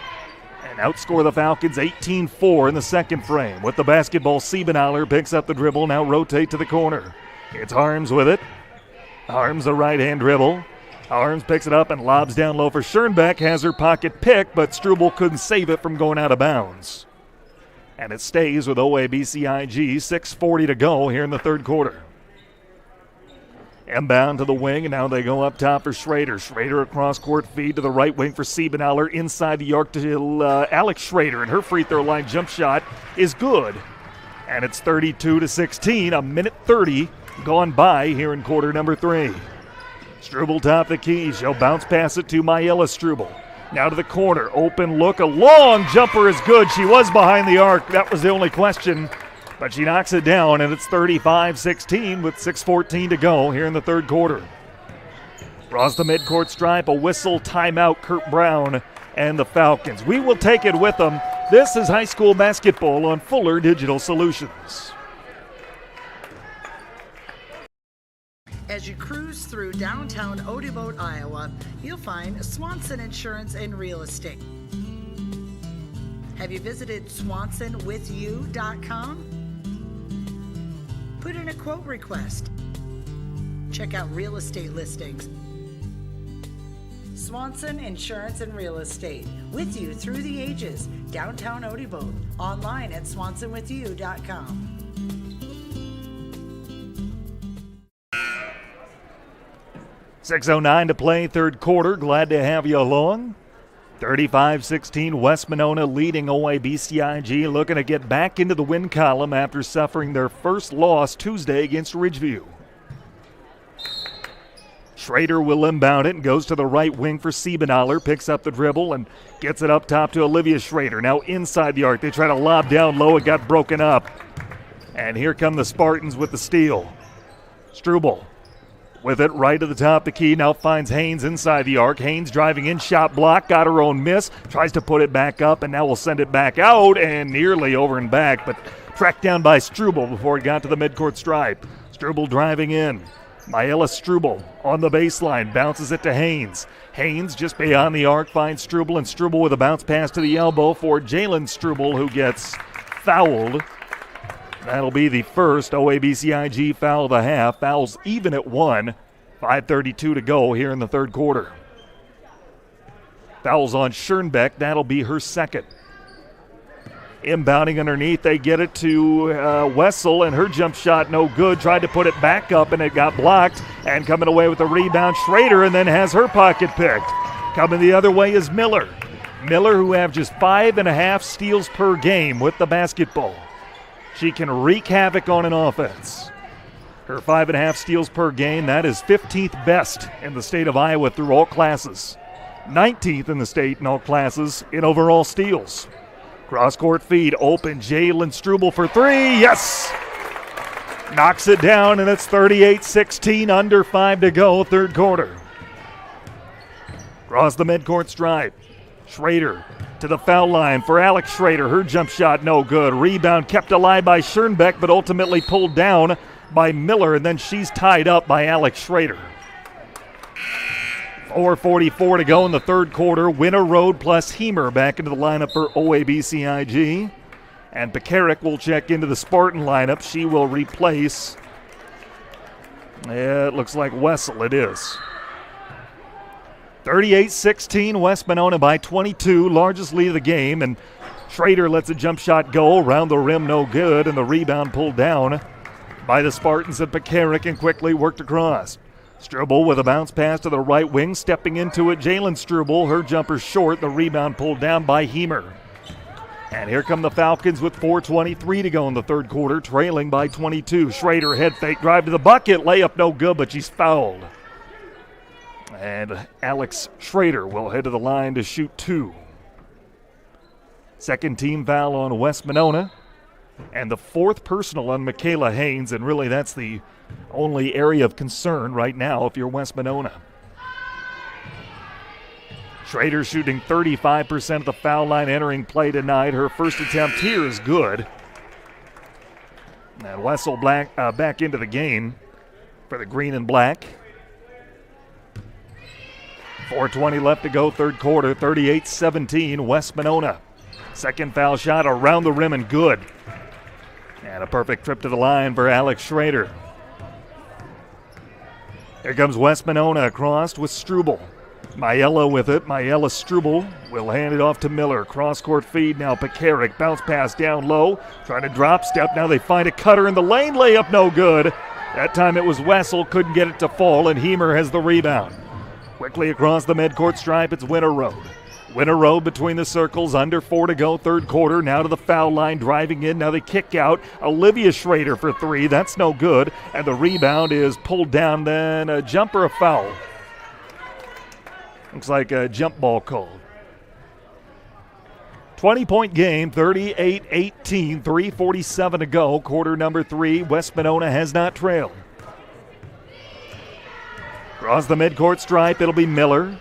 and outscore the Falcons 18-4 in the second frame. With the basketball, Siebenaler picks up the dribble, now rotate to the corner. It's Harms with it. Harms a right-hand dribble. Harms picks it up and lobs down low for Schoenbeck. Has her pocket picked, but Struble couldn't save it from going out of bounds. And it stays with OABCIG. 6:40 to go here in the third quarter. Inbound to the wing, and now they go up top for Schrader. Schrader across court feed to the right wing for Siebenaler. Inside the arc to Alex Schrader, and her free throw line jump shot is good. And it's 32-16, a minute 30 gone by here in quarter number 3. Struble top the key. She'll bounce pass it to Maela Struble. Now to the corner. Open look. A long jumper is good. She was behind the arc. That was the only question. But she knocks it down, and it's 35-16 with 6:14 to go here in the third quarter. Across the midcourt stripe, a whistle, timeout, Kurt Brown and the Falcons. We will take it with them. This is high school basketball on Fuller Digital Solutions. As you cruise through downtown Odebolt, Iowa, you'll find Swanson Insurance and Real Estate. Have you visited swansonwithyou.com? Put in a quote request. Check out real estate listings. Swanson Insurance and Real Estate, with you through the ages. Downtown Odebolt, online at swansonwithyou.com. 6:09 to play, third quarter. Glad to have you along. 35-16, West Monona leading OABCIG, looking to get back into the win column after suffering their first loss Tuesday against Ridgeview. Schrader will inbound it and goes to the right wing for Siebenaller. Picks up the dribble and gets it up top to Olivia Schrader. Now inside the arc. They try to lob down low. It got broken up. And here come the Spartans with the steal. Struble with it right to the top of the key. Now finds Haynes inside the arc. Haynes driving in, shot block, got her own miss. Tries to put it back up, and now will send it back out and nearly over and back, but tracked down by Struble before it got to the midcourt stripe. Struble driving in. Maela Struble on the baseline, bounces it to Haynes. Haynes just beyond the arc finds Struble, and Struble with a bounce pass to the elbow for Jalen Struble, who gets fouled. That'll be the first OABCIG foul of the half. Fouls even at 1. 5:32 to go here in the third quarter. Fouls on Schoenbeck. That'll be her second. Inbounding underneath, they get it to Wessel, and her jump shot no good. Tried to put it back up, and it got blocked. And coming away with the rebound, Schrader, and then has her pocket picked. Coming the other way is Miller. Miller, who averages 5.5 steals per game with the basketball. She can wreak havoc on an offense. Her 5.5 steals per game, that is 15th best in the state of Iowa through all classes. 19th in the state in all classes in overall steals. Cross-court feed, open, Jalen Struble for three, yes! Knocks it down, and it's 38-16, under 5 to go, third quarter. Across the midcourt stripe. Schrader to the foul line for Alex Schrader. Her jump shot no good. Rebound kept alive by Schoenbeck, but ultimately pulled down by Miller, and then she's tied up by Alex Schrader. 4:44 to go in the third quarter. Winter Road plus Hemer back into the lineup for OABCIG. And Pekarik will check into the Spartan lineup. She will replace, it looks like Wessel, it is. 38-16, West Monona by 22, largest lead of the game, and Schrader lets a jump shot go, around the rim no good, and the rebound pulled down by the Spartans at Pekarik and quickly worked across. Struble with a bounce pass to the right wing, stepping into it, Jalen Struble, her jumper short, the rebound pulled down by Hemer. And here come the Falcons with 4:23 to go in the third quarter, trailing by 22. Schrader head fake drive to the bucket, layup no good, but she's fouled. And Alex Schrader will head to the line to shoot two. Second team foul on West Monona. And the fourth personal on Michaela Haynes. And really that's the only area of concern right now if you're West Monona. Schrader shooting 35% of the foul line entering play tonight. Her first attempt here is good. And Wessel back into the game for the green and black. 4:20 left to go, third quarter, 38-17, West Monona. Second foul shot around the rim and good. And a perfect trip to the line for Alex Schrader. Here comes West Monona across with Struble. Maela with it. Maela Struble will hand it off to Miller. Cross-court feed now. Pekarik. Bounce pass down low. Trying to drop step. Now they find a cutter in the lane. Layup no good. That time it was Wessel. Couldn't get it to fall, and Hemer has the rebound. Quickly across the midcourt stripe, it's Winter Road. Winter Road between the circles, under 4 to go, third quarter. Now to the foul line, driving in. Now they kick out. Olivia Schrader for three. That's no good. And the rebound is pulled down, then a jumper, a foul. Looks like a jump ball called. 20-point game, 38-18, 3:47 to go. Quarter number 3, West Monona has not trailed. Across the midcourt stripe, it'll be Miller.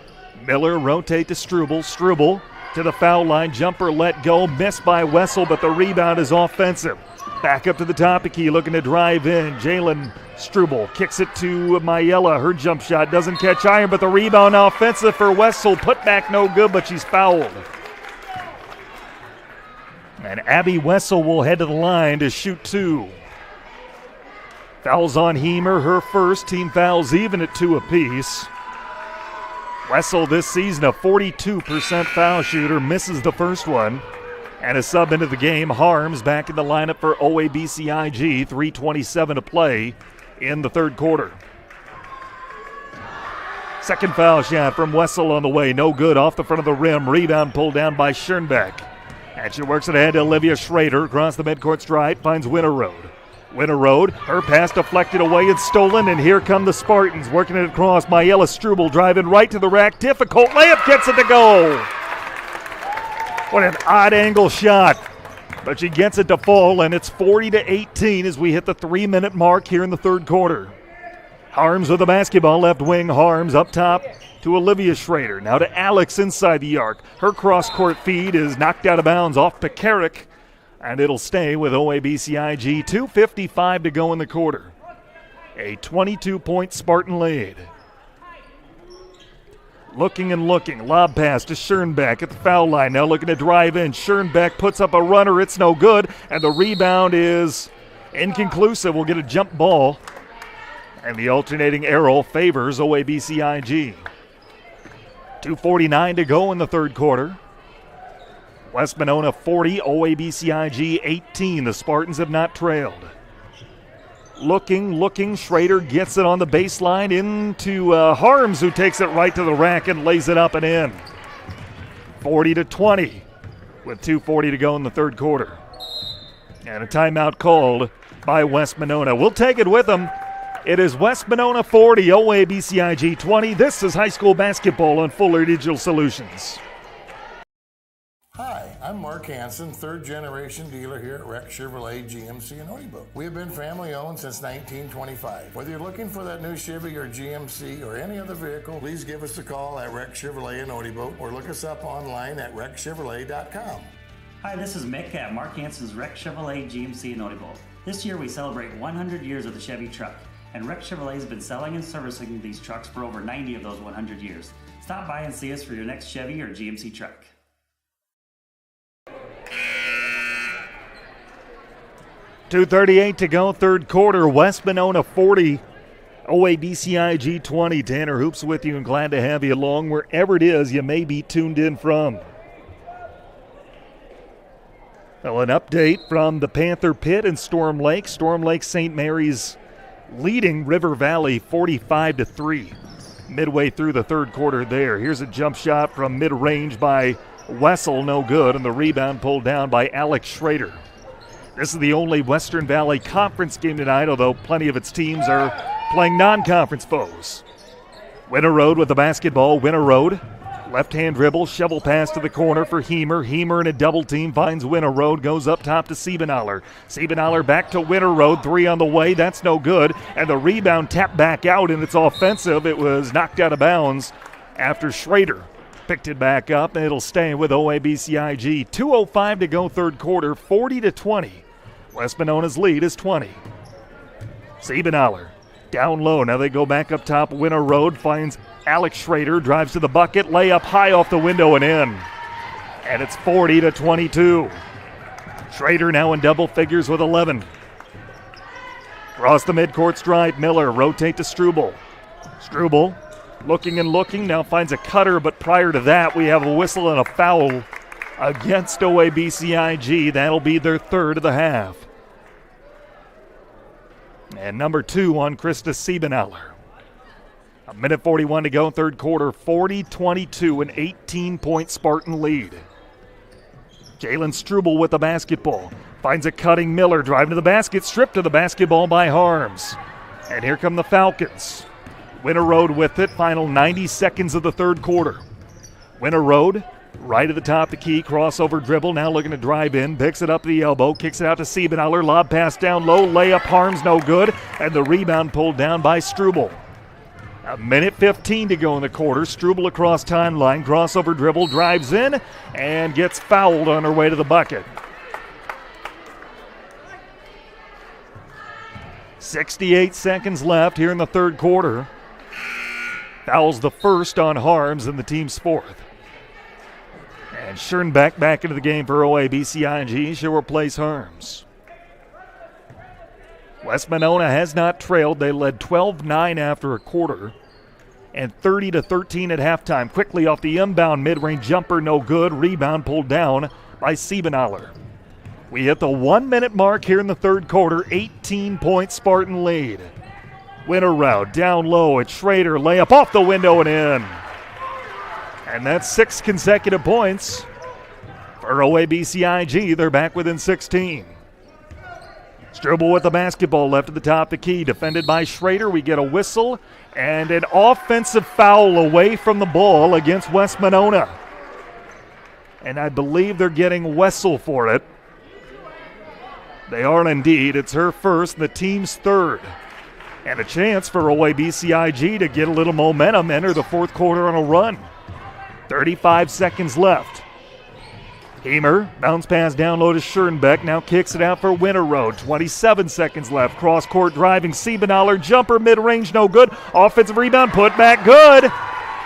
Miller rotate to Struble. Struble to the foul line. Jumper let go. Missed by Wessel, but the rebound is offensive. Back up to the top of key, looking to drive in. Jalen Struble kicks it to Maela. Her jump shot doesn't catch iron, but the rebound offensive for Wessel. Put back no good, but she's fouled. And Abby Wessel will head to the line to shoot two. Fouls on Hemer, her first. Team fouls even at 2 apiece. Wessel this season a 42% foul shooter, misses the first one. And a sub into the game, Harms back in the lineup for OABCIG, 3:27 to play in the third quarter. Second foul shot from Wessel on the way, no good, off the front of the rim. Rebound pulled down by Schoenbeck. And she works it ahead to Olivia Schrader across the midcourt stripe, finds Winter Road. Winter Road, her pass deflected away and stolen, and here come the Spartans working it across. Mayella Struble driving right to the rack. Difficult layup, gets it to go. What an odd angle shot, but she gets it to fall, and it's 40-18 as we hit the 3-minute mark here in the third quarter. Harms with the basketball, left wing. Harms up top to Olivia Schrader. Now to Alex inside the arc. Her cross-court feed is knocked out of bounds off Pekarik, and it'll stay with OABCIG. 2:55 to go in the quarter. A 22-point Spartan lead. Looking and looking. Lob pass to Schoenbeck at the foul line. Now looking to drive in. Schoenbeck puts up a runner. It's no good, and the rebound is inconclusive. We'll get a jump ball, and the alternating arrow favors OABCIG. 2:49 to go in the third quarter. West Monona 40, OABCIG 18. The Spartans have not trailed. Looking, Schrader gets it on the baseline into Harms, who takes it right to the rack and lays it up and in. 40-20 with 2:40 to go in the third quarter. And a timeout called by West Monona. We'll take it with them. It is West Monona 40, OABCIG 20. This is high school basketball on Fuller Digital Solutions. Hi, I'm Mark Hansen, third-generation dealer here at Rex Chevrolet GMC in Odebo. We have been family-owned since 1925. Whether you're looking for that new Chevy or GMC or any other vehicle, please give us a call at Rex Chevrolet in Odebo or look us up online at rexchevrolet.com. Hi, this is Mick at Mark Hansen's Rex Chevrolet GMC in Odebo. This year we celebrate 100 years of the Chevy truck, and Rex Chevrolet has been selling and servicing these trucks for over 90 of those 100 years. Stop by and see us for your next Chevy or GMC truck. 2:38 to go, third quarter. West Monona 40, OABCIG 20. Tanner Hoops with you, and glad to have you along wherever it is you may be tuned in from. Well, an update from the Panther Pit in Storm Lake. Storm Lake St. Mary's leading River Valley 45-3. Midway through the third quarter there. Here's a jump shot from mid-range by Wessel, no good, and the rebound pulled down by Alex Schrader. This is the only Western Valley Conference game tonight, although plenty of its teams are playing non-conference foes. Winter Road with the basketball. Winter Road, left-hand dribble, shovel pass to the corner for Heemer. Heemer in a double team finds Winter Road, goes up top to Siebenaller. Siebenaller back to Winter Road, three on the way, that's no good, and the rebound tapped back out, and it's offensive. It was knocked out of bounds after Schrader picked it back up, and it'll stay with OABCIG. 2:05 to go third quarter, 40-20. West Monona's lead is 20. Siebenaller down low. Now they go back up top. Winter Road finds Alex Schrader, drives to the bucket, layup high off the window and in. And it's 40-22. Schrader now in double figures with 11. Across the midcourt stripe, Miller rotate to Struble. Struble looking and looking, now finds a cutter, but prior to that we have a whistle and a foul against OABCIG. That'll be their third of the half. And number 2 on Krista Siebenaller. A minute 41 to go, third quarter, 40-22, an 18-point Spartan lead. Jalen Struble with the basketball. Finds a cutting Miller, driving to the basket, stripped to the basketball by Harms. And here come the Falcons. Winter Road with it, final 90 seconds of the third quarter. Winter Road, right at the top of the key, crossover dribble, now looking to drive in, picks it up the elbow, kicks it out to Siebenaller, lob pass down low, layup, Harms no good, and the rebound pulled down by Struble. A minute 15 to go in the quarter. Struble across timeline, crossover dribble, drives in, and gets fouled on her way to the bucket. 68 seconds left here in the third quarter. Foul's the first on Harms and the team's fourth. And Schoenbeck back into the game for OABCIG. She'll replace Harms. West Monona has not trailed. They led 12-9 after a quarter and 30-13 at halftime. Quickly off the inbound mid-range jumper, no good. Rebound pulled down by Siebenaller. We hit the 1-minute mark here in the third quarter. 18-point Spartan lead. Winter Route down low at Schrader. Layup off the window and in. And that's 6 consecutive points for OABCIG. They're back within 16. Struble with the basketball left at the top of the key. Defended by Schrader. We get a whistle and an offensive foul away from the ball against West Monona. And I believe they're getting Wessel for it. They are indeed. It's her first, the team's third. And a chance for OABCIG to get a little momentum, enter the fourth quarter on a run. 35 seconds left. Hemer, bounce pass down low to Schoenbeck, now kicks it out for Winter Road. 27 seconds left. Cross court driving. Siebenaler, jumper, mid-range, no good. Offensive rebound, put back, good.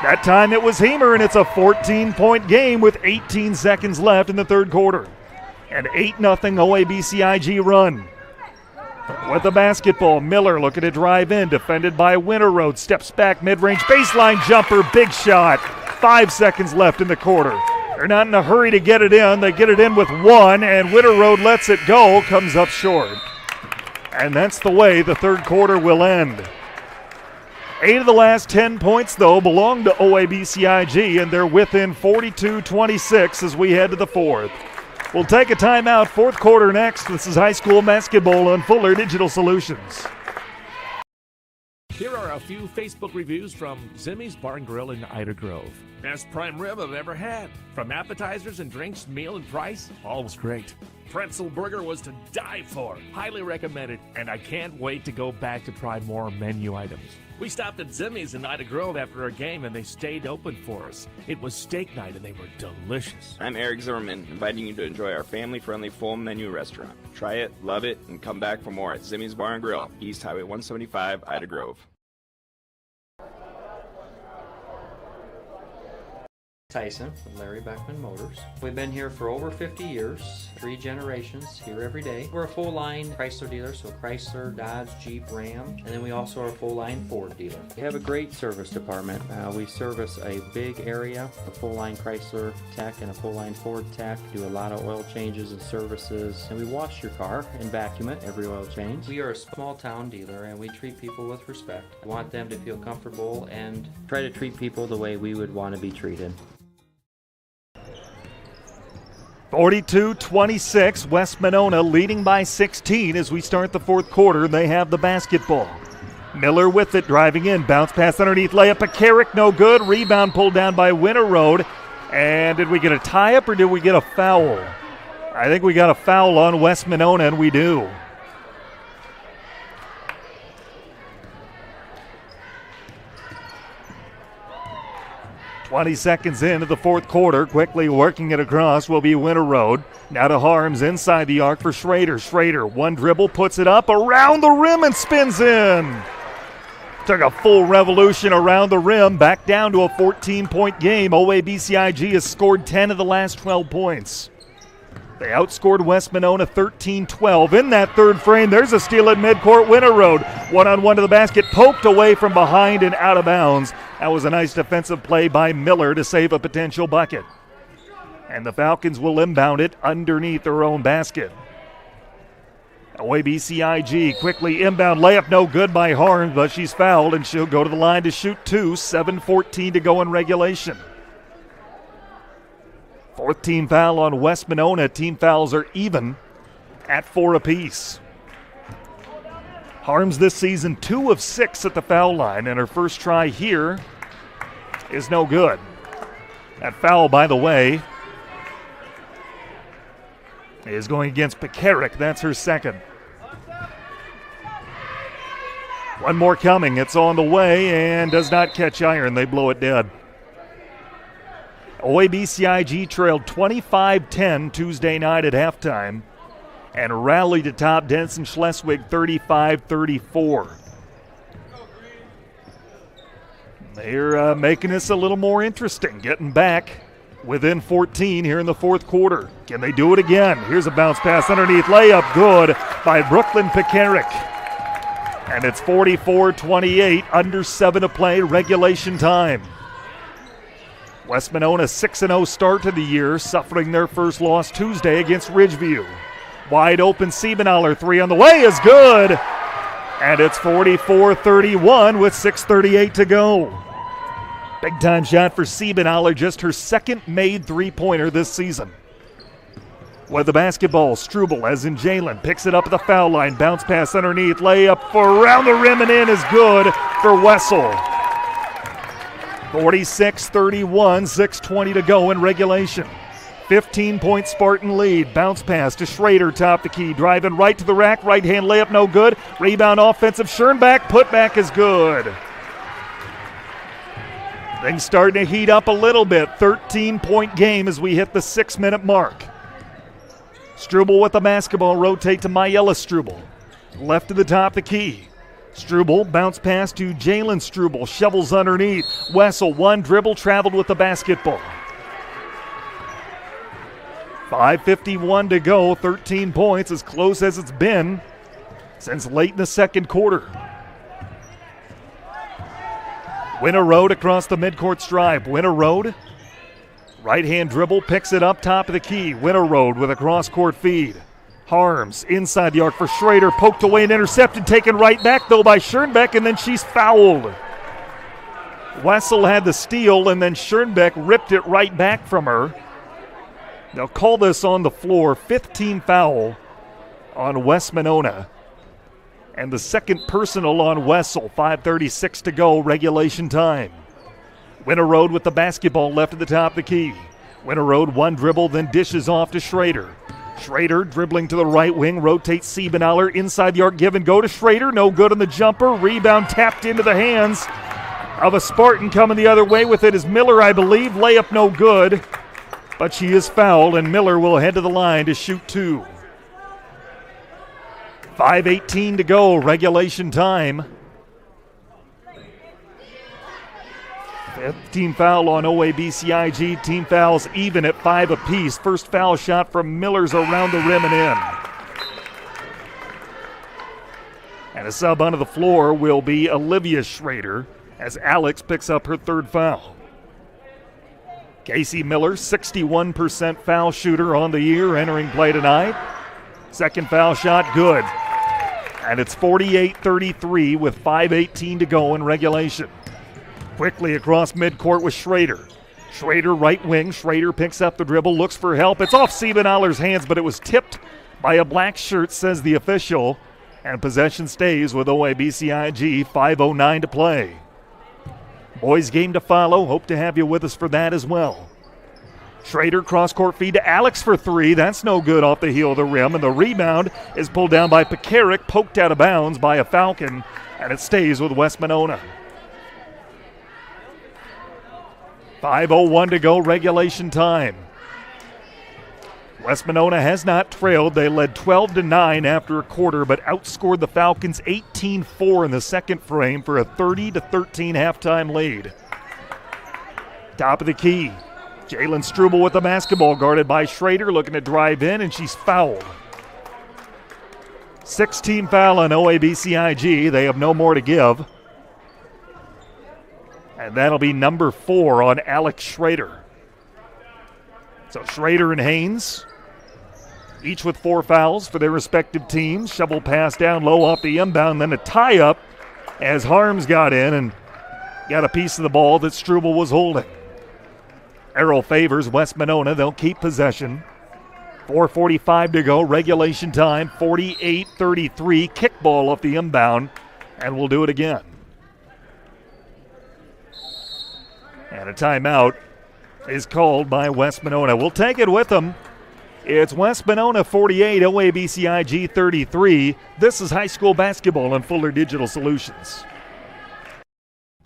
That time it was Hemer, and it's a 14-point game with 18 seconds left in the third quarter. An 8-0 OABCIG run. With the basketball, Miller looking to drive in, defended by Winter Road. Steps back, mid-range, baseline jumper, big shot. 5 seconds left in the quarter. They're not in a hurry to get it in. They get it in with one, and Winter Road lets it go, comes up short. And that's the way the third quarter will end. 8 of the last 10 points, though, belong to OABCIG, and they're within 42-26 as we head to the fourth. We'll take a timeout. Fourth quarter next. This is high school basketball on Fuller Digital Solutions. Here are a few Facebook reviews from Zimmy's Bar and Grill in Ida Grove. Best prime rib I've ever had. From appetizers and drinks, meal and price, all was great. Pretzel burger was to die for. Highly recommended, and I can't wait to go back to try more menu items. We stopped at Zimmy's in Ida Grove after our game, and they stayed open for us. It was steak night, and they were delicious. I'm Eric Zimmerman, inviting you to enjoy our family-friendly full menu restaurant. Try it, love it, and come back for more at Zimmy's Bar and Grill, East Highway 175, Ida Grove. Tyson from Larry Beckman Motors. We've been here for over 50 years, 3 generations, here every day. We're a full-line Chrysler dealer, so Chrysler, Dodge, Jeep, Ram, and then we also are a full-line Ford dealer. We have a great service department. We service a big area, a full-line Chrysler tech and a full-line Ford tech. Do a lot of oil changes and services, and we wash your car and vacuum it every oil change. We are a small-town dealer, and we treat people with respect. We want them to feel comfortable and try to treat people the way we would want to be treated. 42-26, West Monona leading by 16 as we start the fourth quarter. They have the basketball. Miller with it, driving in, bounce pass underneath, layup, Pekaric, no good. Rebound pulled down by Winter Road. And did we get a tie-up or did we get a foul? I think we got a foul on West Monona, and we do. "20 seconds into the fourth quarter, quickly working it across will be Winter Road. Now to Harms inside the arc for Schrader. Schrader, one dribble, puts it up around the rim and spins in. Took a full revolution around the rim, back down to a 14-point game. OABCIG has scored 10 of the last 12 points. They outscored West Monona 13-12. In that third frame, there's a steal at midcourt. Winter Road, one-on-one to the basket, poked away from behind and out of bounds. That was a nice defensive play by Miller to save a potential bucket. And the Falcons will inbound it underneath their own basket. OABCIG quickly inbound layup, no good by Harms, but she's fouled and she'll go to the line to shoot 2. 7:14 to go in regulation. Fourth team foul on West Monona. Team fouls are even at 4 apiece. Harms this season 2 of 6 at the foul line, and her first try here is no good. That foul, by the way, is going against Pekaric. That's her second. One more coming. It's on the way and does not catch iron. They blow it dead. OABCIG trailed 25-10 Tuesday night at halftime and rallied atop Denison Schleswig 35-34. They're making this a little more interesting, getting back within 14 here in the fourth quarter. Can they do it again? Here's a bounce pass underneath, layup good by Brooklyn Pekaric. And it's 44-28, under 7 to play, regulation time. West Monona 6-0 start to the year, suffering their first loss Tuesday against Ridgeview. Wide open, Siebenaler, 3 on the way is good. And it's 44-31 with 6:38 to go. Big time shot for Siebenaler, just her second made three-pointer this season. with the basketball. Struble, as in Jalen, picks it up at the foul line. Bounce pass underneath. Layup for around the rim and in is good for Wessel. 46-31, 6:20 to go in regulation. 15-point Spartan lead. Bounce pass to Schrader, top the key. Driving right to the rack. Right-hand layup, no good. Rebound offensive. Schoenbach, putback is good. Things starting to heat up a little bit. 13-point game as we hit the 6-minute mark. Struble with the basketball. Rotate to Mayella Struble. Left to the top the key. Struble, bounce pass to Jalen Struble. Shovels underneath. Wessel, one dribble, traveled with the basketball. 5:51 to go, 13 points, as close as it's been since late in the second quarter. Winter Road across the midcourt stripe. Winter Road, right-hand dribble, picks it up top of the key. Winter Road with a cross-court feed. Harms inside the arc for Schrader, poked away and intercepted, taken right back though by Schoenbach, and then she's fouled. Wessel had the steal, and then Schoenbach ripped it right back from her. They'll call this on the floor, 15 foul on West Monona. And the second personal on Wessel, 5:36 to go, regulation time. Winter Road with the basketball left at the top of the key. Winter Road, one dribble, then dishes off to Schrader. Schrader dribbling to the right wing, rotates Siebenaller inside the arc, give and go to Schrader, no good on the jumper. Rebound tapped into the hands of a Spartan. Coming the other way with it is Miller, I believe. Layup no good. But she is fouled, and Miller will head to the line to shoot two. 5:18 to go, regulation time. 15 foul on OABCIG. Team fouls even at 5 apiece. First foul shot from Miller's around the rim and in. And a sub onto the floor will be Olivia Schrader as Alex picks up her third foul. Casey Miller, 61% foul shooter on the year, entering play tonight. Second foul shot, good. And it's 48-33 with 5:18 to go in regulation. Quickly across midcourt with Schrader. Schrader right wing. Schrader picks up the dribble, looks for help. It's off Siebenaller's hands, but it was tipped by a black shirt, says the official. And possession stays with OABCIG, 5:09 to play. Boys game to follow. Hope to have you with us for that as well. Schrader cross-court feed to Alex for three. That's no good off the heel of the rim. And the rebound is pulled down by Pekarik, poked out of bounds by a Falcon. And it stays with West Monona. 5:01 to go, regulation time. West Monona has not trailed. They led 12-9 after a quarter, but outscored the Falcons 18-4 in the second frame for a 30-13 halftime lead. Top of the key. Jalen Struble with the basketball, guarded by Schrader, looking to drive in, and she's fouled. 16 foul on OABCIG. They have no more to give. And that'll be number 4 on Alex Schrader. So Schrader and Haynes, each with 4 fouls for their respective teams. Shovel pass down low off the inbound, then a tie-up as Harms got in and got a piece of the ball that Struble was holding. Arrow favors West Monona. They'll keep possession. 4:45 to go, regulation time, 48-33. Kickball off the inbound, and we'll do it again. And a timeout is called by West Monona. We'll take it with them. It's West Monona 48, OABCIG 33. This is high school basketball on Fuller Digital Solutions.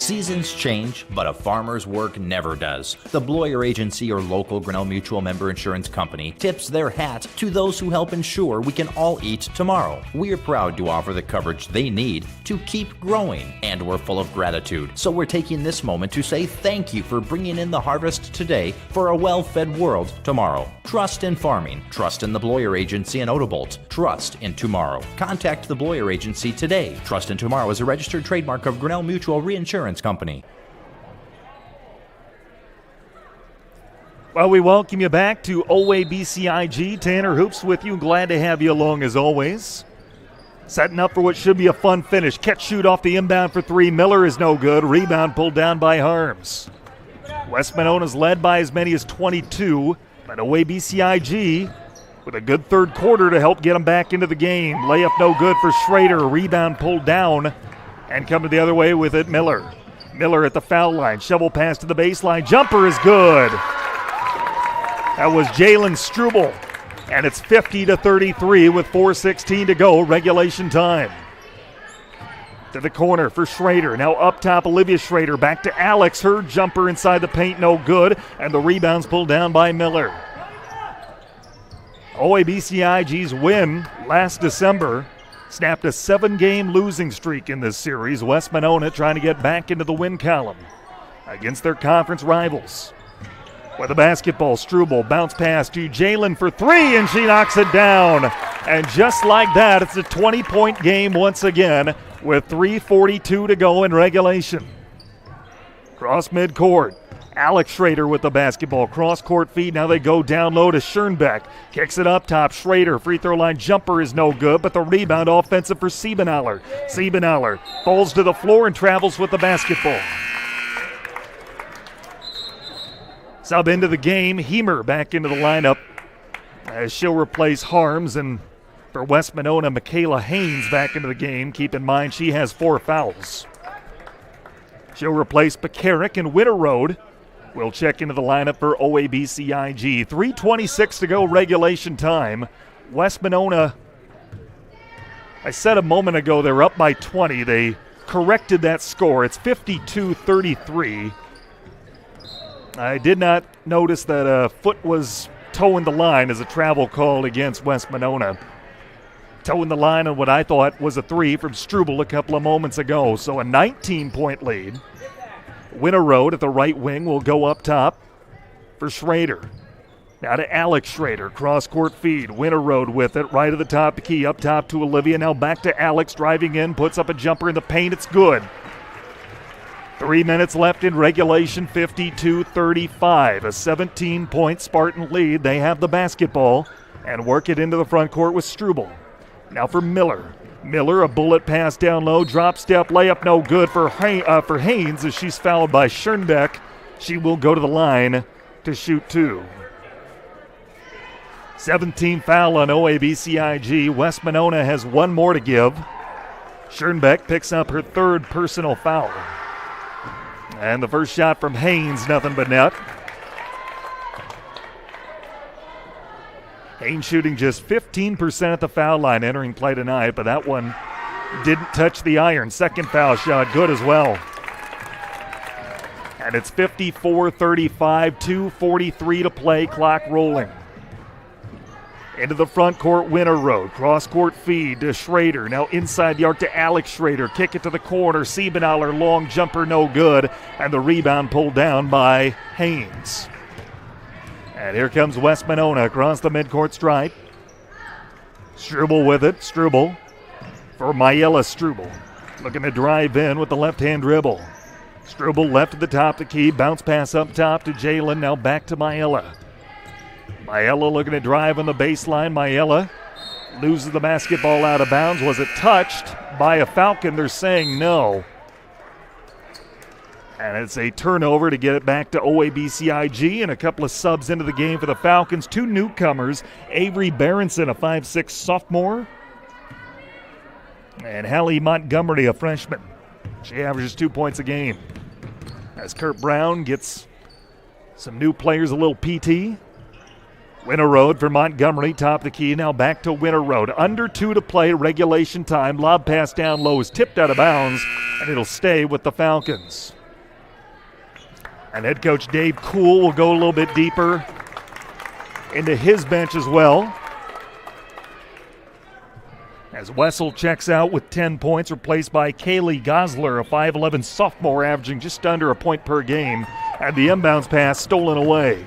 Seasons change, but a farmer's work never does. The Bloyer Agency, your local Grinnell Mutual member insurance company, tips their hat to those who help ensure we can all eat tomorrow. We are proud to offer the coverage they need to keep growing, and we're full of gratitude. So we're taking this moment to say thank you for bringing in the harvest today for a well-fed world tomorrow. Trust in farming. Trust in the Bloyer Agency in Odobolt. Trust in tomorrow. Contact the Bloyer Agency today. Trust in Tomorrow is a registered trademark of Grinnell Mutual Reinsurance Company. Well, we welcome you back to OABCIG. Tanner Hoops with you. Glad to have you along as always. Setting up for what should be a fun finish. Catch shoot off the inbound for 3. Miller is no good. Rebound pulled down by Harms. West Monona's led by as many as 22, but OABCIG with a good third quarter to help get them back into the game. Layup no good for Schrader. Rebound pulled down and coming the other way with it, Miller. Miller at the foul line. Shovel pass to the baseline. Jumper is good. That was Jalen Struble. And it's 50-33 with 4:16 to go, regulation time. To the corner for Schrader. Now up top, Olivia Schrader. Back to Alex. Her jumper inside the paint, no good. And the rebound's pulled down by Miller. OABCIG's win last December snapped a 7-game losing streak in this series. West Monona trying to get back into the win column against their conference rivals. With the basketball, Struble bounce pass to Jalen for three, and she knocks it down. And just like that, it's a 20-point game once again with 3:42 to go in regulation. Cross midcourt. Alex Schrader with the basketball. Cross-court feed. Now they go down low to Schoenbeck. Kicks it up top. Schrader. Free throw line jumper is no good, but the rebound offensive for Siebenaller. Siebenaller falls to the floor and travels with the basketball. Sub into the game. Heemer back into the lineup as she'll replace Harms. And for West Monona, Michaela Haynes back into the game. Keep in mind she has 4 fouls. She'll replace Pekarik, and Winterroad will check into the lineup for OABCIG. 3:26 to go regulation time. West Monona, I said a moment ago they're up by 20. They corrected that score. It's 52-33. I did not notice that a foot was toeing the line as a travel called against West Monona. Toeing the line on what I thought was a 3 from Struble a couple of moments ago. So a 19-point lead. Winterroad at the right wing will go up top for Schrader. Now to Alex Schrader. Cross-court feed. Winterroad with it. Right at the top of the key. Up top to Olivia. Now back to Alex. Driving in. Puts up a jumper in the paint. It's good. 3 minutes left in regulation, 52-35. A 17-point Spartan lead. They have the basketball and work it into the front court with Struble. Now for Miller. Miller, a bullet pass down low, drop step, layup no good for Haynes as she's fouled by Schoenbeck. She will go to the line to shoot 2. 17 foul on OABCIG. West Monona has 1 more to give. Schoenbeck picks up her 3rd personal foul. And the first shot from Haynes, nothing but net. Haynes shooting just 15% at the foul line entering play tonight, but that one didn't touch the iron. Second foul shot, good as well. And it's 54-35, 2:43 to play, clock rolling. Into the front court, Winterroad. Cross-court feed to Schrader. Now inside the arc to Alex Schrader. Kick it to the corner. Siebenaller, long jumper, no good. And the rebound pulled down by Haynes. And here comes West Monona across the midcourt stripe. Struble with it. Struble for Mayella Struble. Looking to drive in with the left-hand dribble. Struble left at the top of the key. Bounce pass up top to Jalen. Now back to Mayella. Mayella looking to drive on the baseline. Mayella loses the basketball out of bounds. Was it touched by a Falcon? They're saying no. And it's a turnover to get it back to OABCIG, and a couple of subs into the game for the Falcons. 2 newcomers, Avery Berenson, a 5'6 sophomore, and Hallie Montgomery, a freshman. She averages 2 points a game. As Kurt Brown gets some new players a little PT. Winterroad for Montgomery, top of the key. Now back to Winterroad. Under 2 to play, regulation time. Lob pass down low is tipped out of bounds, and it'll stay with the Falcons. And head coach Dave Kuhl will go a little bit deeper into his bench as well. As Wessel checks out with 10 points, replaced by Kaylee Gosler, a 5'11 sophomore averaging just under a point per game. And the inbounds pass stolen away.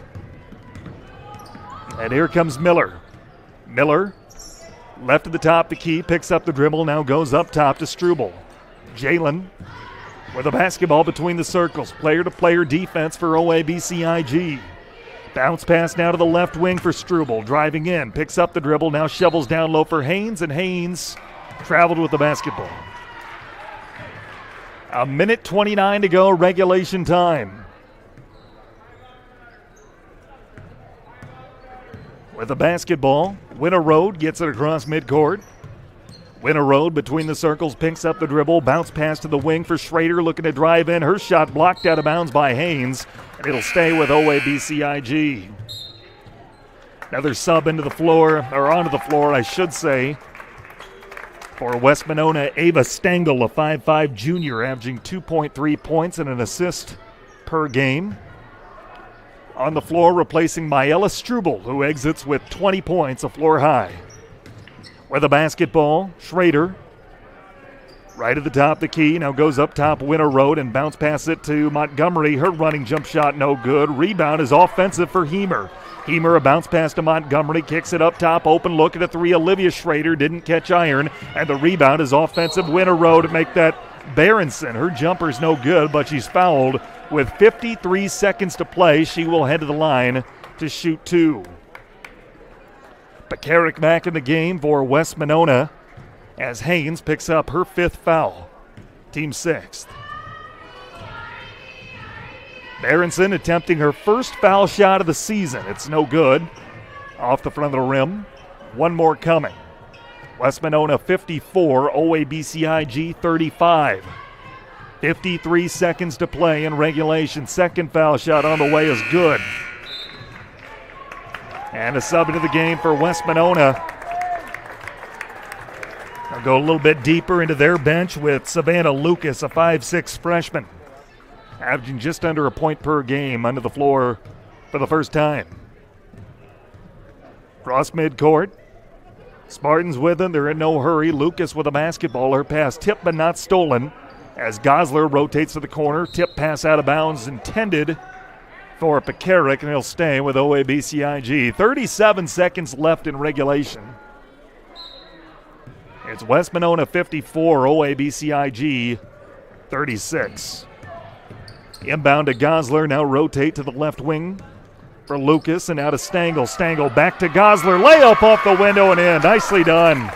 And here comes Miller. Miller, left at the top of the key, picks up the dribble, now goes up top to Struble. Jalen with a basketball between the circles. Player-to-player defense for OABCIG. Bounce pass now to the left wing for Struble. Driving in, picks up the dribble, now shovels down low for Haynes, and Haynes traveled with the basketball. 1:29 to go, regulation time. with the basketball. Winter Road gets it across midcourt. Winter Road between the circles picks up the dribble. Bounce pass to the wing for Schrader, looking to drive in. Her shot blocked out of bounds by Haynes, and it'll stay with OABCIG. Another sub into the floor, or onto the floor, I should say, for West Monona. Ava Stengel, a 5'5 junior, averaging 2.3 points and an assist per game. On the floor, replacing Myella Struble, who exits with 20 points, a floor high. With the basketball, Schrader, right at the top of the key, now goes up top Winter Road and bounce pass it to Montgomery. Her running jump shot no good. Rebound is offensive for Hemer. Hemer, a bounce pass to Montgomery, kicks it up top, open look at a three. Olivia Schrader didn't catch iron, and the rebound is offensive. Winter Road to make that Berenson. Her jumper's no good, but she's fouled with 53 seconds to play. She will head to the line to shoot two. Pekarik back in the game for West Monona as Haynes picks up her fifth foul, team sixth. Berenson attempting her first foul shot of the season. It's no good. Off the front of the rim. One more coming. West Monona 54, OABCIG 35. 53 seconds to play in regulation. Second foul shot on the way is good. And a sub into the game for West Monona. I'll go a little bit deeper into their bench with Savannah Lucas, a 5'6 freshman, averaging just under a point per game under the floor for the first time. Cross midcourt. Spartans with them. They're in no hurry. Lucas with a basketball. Her pass tipped but not stolen as Gosler rotates to the corner. Tip pass out of bounds intended for Pekarik, and he'll stay with OABCIG. 37 seconds left in regulation. It's West Monona 54, OABCIG 36. Inbound to Gosler, now rotate to the left wing for Lucas, and out to Stengel. Stengel back to Gosler, layup off the window and in. Nicely done.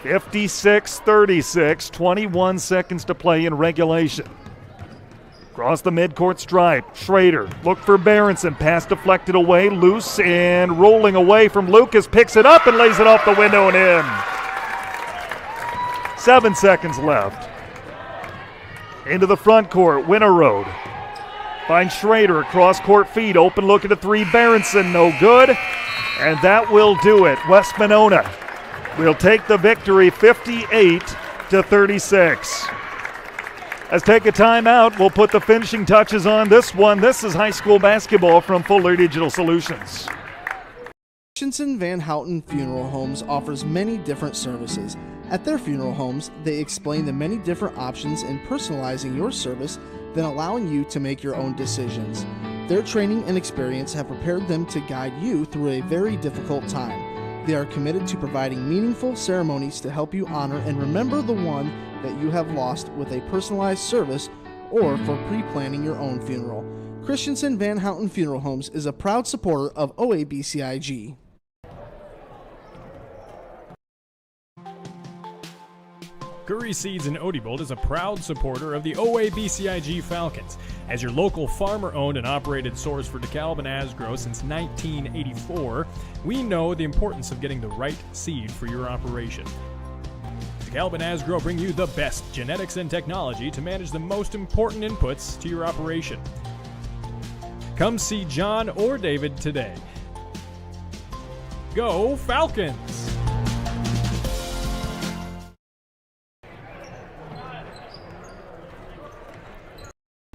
56-36, 21 seconds to play in regulation. Across the midcourt stripe, Schrader look for Berenson, pass deflected away, loose and rolling away from Lucas, picks it up and lays it off the window and in. 7 seconds left. Into the front court, Winter Road. Finds Schrader across court feed, open look at a three, Berenson, no good. And that will do it. West Monona will take the victory 58-36. Let's take a timeout. We'll put the finishing touches on this one. This is high school basketball from Fuller Digital Solutions. Christensen Van Houten Funeral Homes offers many different services. At their funeral homes, they explain the many different options in personalizing your service, then allowing you to make your own decisions. Their training and experience have prepared them to guide you through a very difficult time. They are committed to providing meaningful ceremonies to help you honor and remember the one that you have lost with a personalized service or for pre-planning your own funeral. Christensen Van Houten Funeral Homes is a proud supporter of OABCIG. Curry Seeds in Odebolt is a proud supporter of the OABCIG Falcons. As your local farmer-owned and operated source for DeKalb and Asgrow since 1984, we know the importance of getting the right seed for your operation. DeKalb and Asgrow bring you the best genetics and technology to manage the most important inputs to your operation. Come see John or David today. Go Falcons!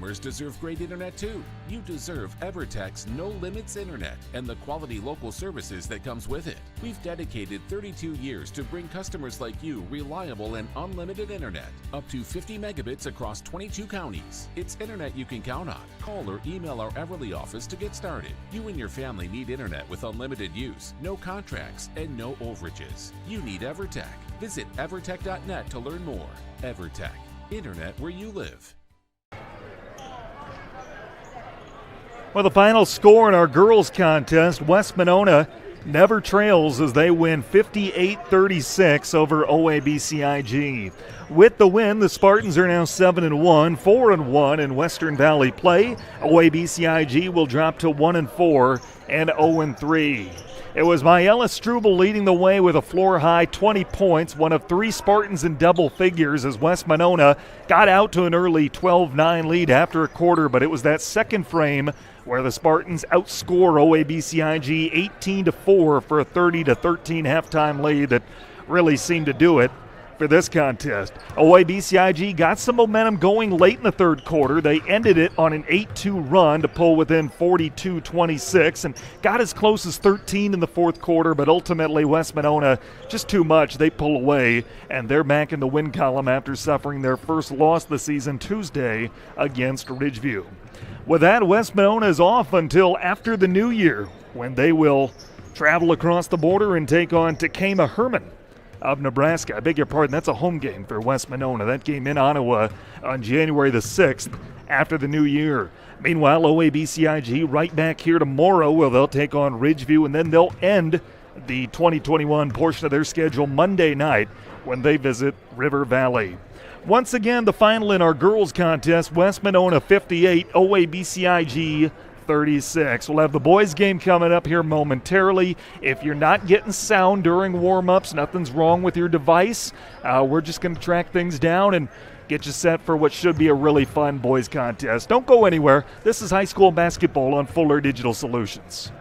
Customers deserve great internet too. You deserve EverTech's No Limits Internet and the quality local services that comes with it. We've dedicated 32 years to bring customers like you reliable and unlimited internet, up to 50 megabits across 22 counties. It's internet you can count on. Call or email our Everly office to get started. You and your family need internet with unlimited use, no contracts, and no overages. You need EverTech. Visit evertech.net to learn more. EverTech, internet where you live. Well, the final score in our girls contest, West Monona never trails as they win 58-36 over OABCIG. With the win, the Spartans are now 7-1, 4-1 in Western Valley play. OABCIG will drop to 1-4 and 0-3. It was Myella Struble leading the way with a floor-high 20 points, one of 3 Spartans in double figures as West Monona got out to an early 12-9 lead after a quarter, but it was that second frame where the Spartans outscore OABCIG 18-4 for a 30-13 halftime lead that really seemed to do it for this contest. OABCIG got some momentum going late in the third quarter. They ended it on an 8-2 run to pull within 42-26 and got as close as 13 in the fourth quarter, but ultimately West Monona just too much. They pull away, and they're back in the win column after suffering their first loss of the season Tuesday against Ridgeview. With that, West Monona is off until after the new year, when they will travel across the border and take on Takema Herman of Nebraska. I beg your pardon, that's a home game for West Monona. That game in Ottawa on January the 6th after the new year. Meanwhile, OABCIG right back here tomorrow where they'll take on Ridgeview, and then they'll end the 2021 portion of their schedule Monday night when they visit River Valley. Once again, the final in our girls contest, West Monona 58, OABCIG 36. We'll have the boys game coming up here momentarily. If you're not getting sound during warm-ups, nothing's wrong with your device. We're just going to track things down and get you set for what should be a really fun boys contest. Don't go anywhere. This is high school basketball on Fuller Digital Solutions.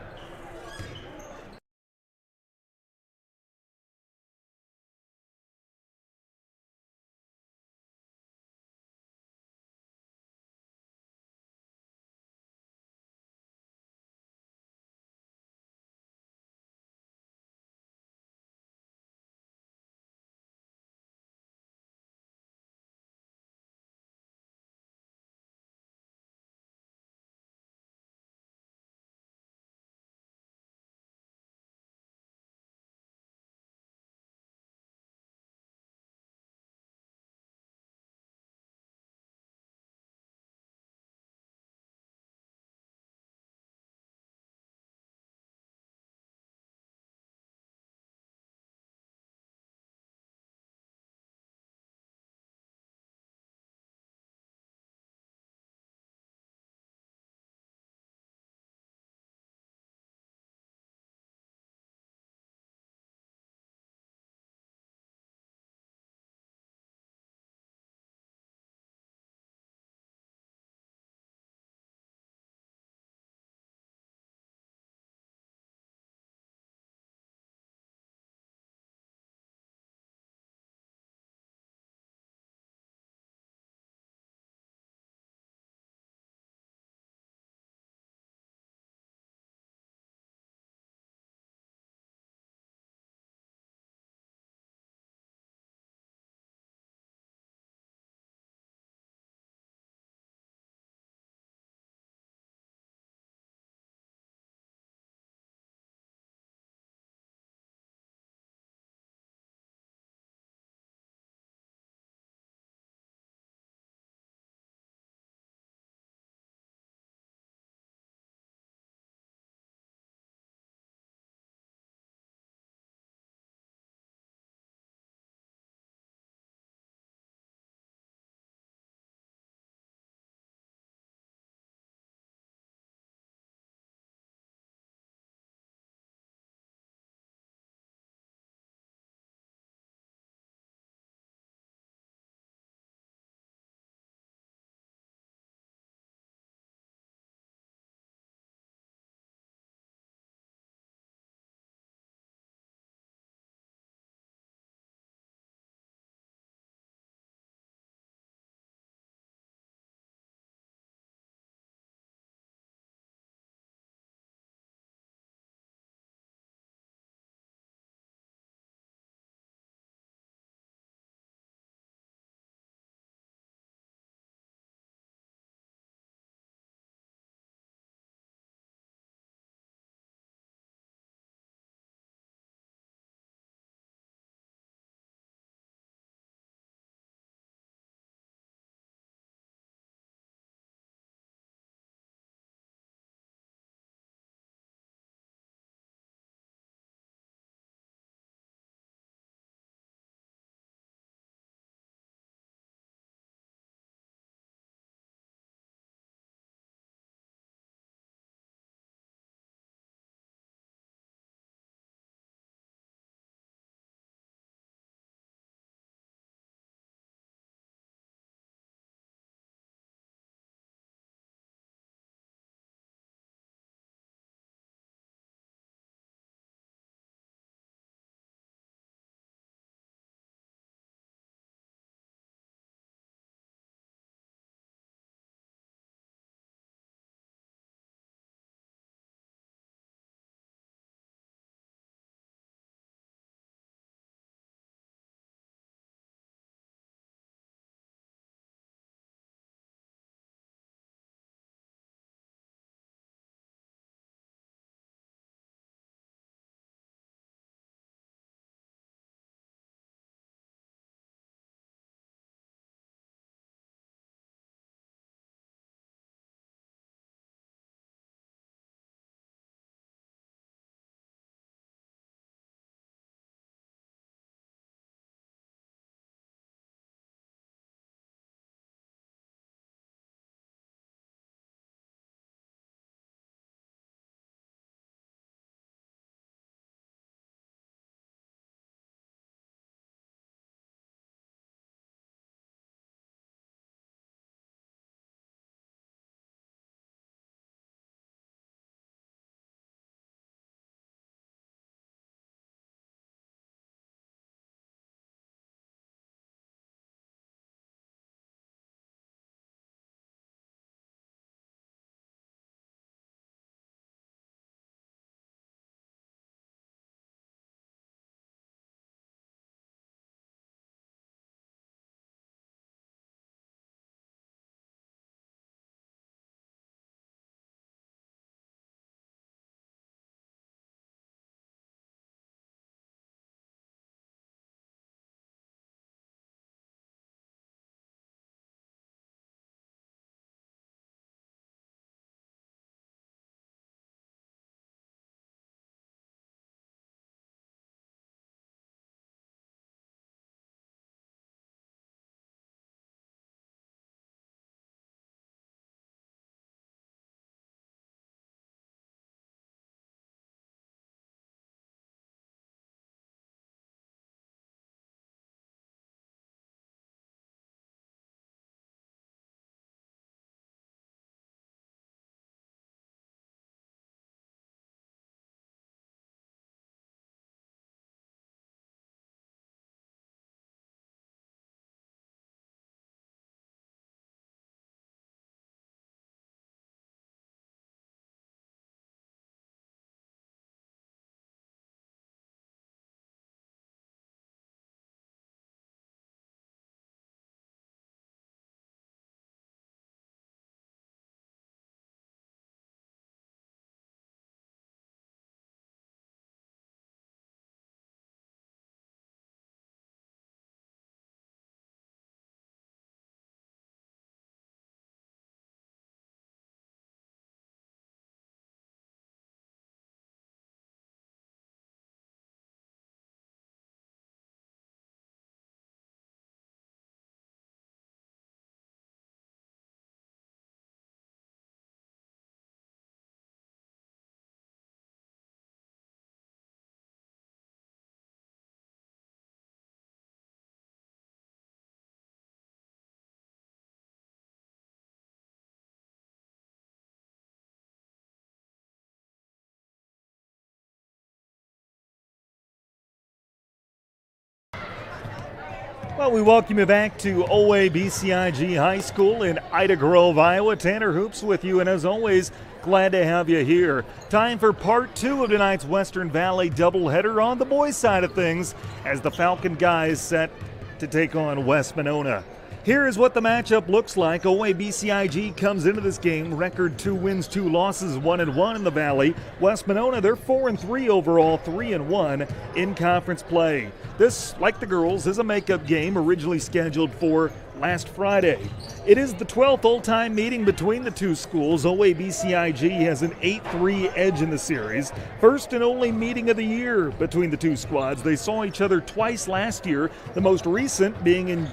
Well, we welcome you back to OABCIG High School in Ida Grove, Iowa. Tanner Hoops with you, and as always, glad to have you here. Time for part 2 of tonight's Western Valley doubleheader on the boys' side of things as the Falcon guys set to take on West Monona. Here is what the matchup looks like. OABCIG comes into this game, record 2 wins, 2 losses, 1-1 in the Valley. West Monona, they're 4-3 overall, 3-1 in conference play. This, like the girls, is a makeup game originally scheduled for last Friday. It is the 12th all-time meeting between the two schools. OABCIG has an 8-3 edge in the series. First and only meeting of the year between the two squads. They saw each other twice last year, the most recent being in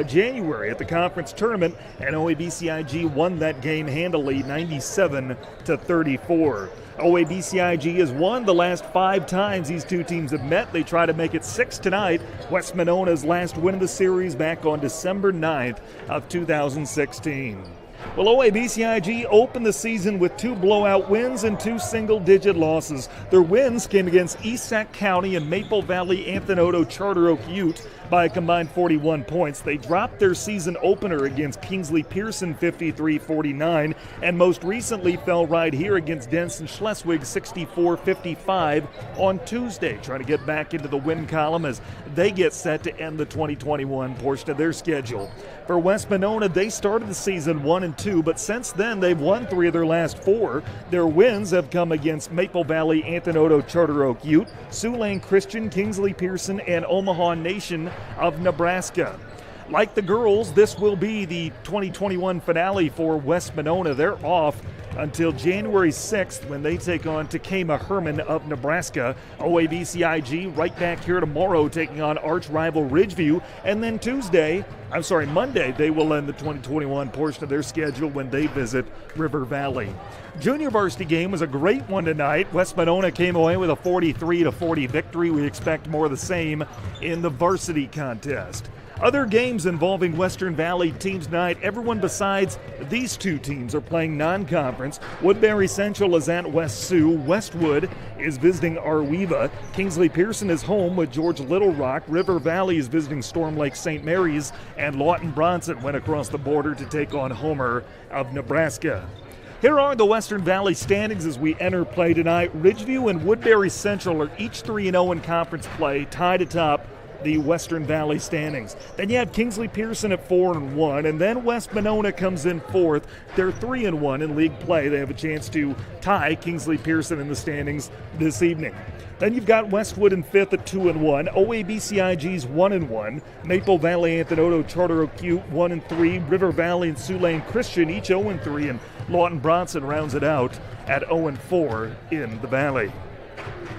January at the conference tournament, and OABCIG won that game handily, 97-34. OABCIG has won the last 5 times these two teams have met. They try to make it 6 tonight. West Monona's last win of the series back on December 9th of 2016. Well, OABCIG opened the season with 2 blowout wins and 2 single-digit losses. Their wins came against East Sac County and Maple Valley Anthony Charter Oak Ute by a combined 41 points. They dropped their season opener against Kingsley Pearson 53-49, and most recently fell right here against Denson Schleswig 64-55 on Tuesday, trying to get back into the win column as they get set to end the 2021 portion of their schedule. For West Monona, they started the season 1-2, but since then they've won 3 of their last 4. Their wins have come against Maple Valley Anthony Charter Oak Ute, Siouxland Christian, Kingsley Pearson, and Omaha Nation of Nebraska. Like the girls, this will be the 2021 finale for West Monona. They're off until January 6th when they take on Takema Herman of Nebraska. OABCIG right back here tomorrow taking on arch rival Ridgeview, and then Monday, they will end the 2021 portion of their schedule when they visit River Valley. Junior varsity game was a great one tonight. West Monona came away with a 43-40 victory. We expect more of the same in the varsity contest. Other games involving Western Valley teams tonight, everyone besides these two teams are playing non-conference. Woodbury Central is at West Sioux. Westwood is visiting Arweva. Kingsley Pearson is home with George Little Rock. River Valley is visiting Storm Lake St. Mary's. And Lawton Bronson went across the border to take on Homer of Nebraska. Here are the Western Valley standings as we enter play tonight. Ridgeview and Woodbury Central are each 3-0 in conference play, tied atop the Western Valley standings. Then you have Kingsley Pearson at 4-1, and then West Monona comes in 4th. They're 3-1 in league play. They have a chance to tie Kingsley Pearson in the standings this evening. Then you've got Westwood in 5th at 2-1. OABCIG's 1-1. Maple Valley Anthony Charter Oak Ute 1-3. River Valley and Siouxland Christian each 0-3, and Lawton Bronson rounds it out at 0-4 in the Valley.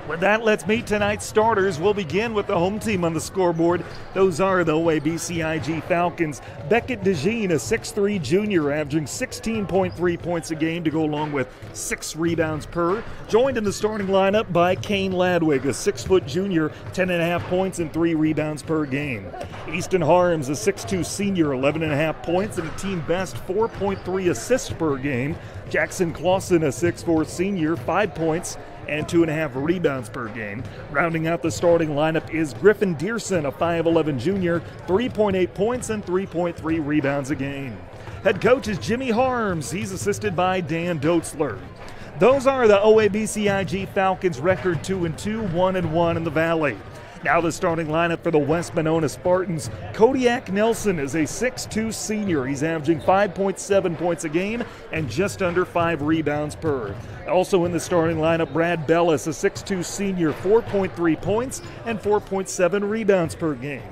With that, let's meet tonight's starters. We'll begin with the home team on the scoreboard. Those are the OABCIG Falcons. Beckett DeJean, a 6'3 junior, averaging 16.3 points a game to go along with 6 rebounds per. Joined in the starting lineup by Kane Ladwig, a 6' junior, 10.5 points and 3 rebounds per game. Easton Harms, a 6'2 senior, 11.5 points and a team best 4.3 assists per game. Jackson Clausen, a 6'4 senior, 5 points and 2.5 rebounds per game. Rounding out the starting lineup is Griffin Dearson, a 5'11 junior, 3.8 points and 3.3 rebounds a game. Head coach is Jimmy Harms. He's assisted by Dan Doetzler. Those are the OABCIG Falcons' record 2-2, 1-1 in the Valley. Now the starting lineup for the West Monona Spartans. Kodiak Nelson is a 6'2 senior. He's averaging 5.7 points a game and just under 5 rebounds per. Also in the starting lineup, Brad Bellis, a 6'2 senior, 4.3 points and 4.7 rebounds per game.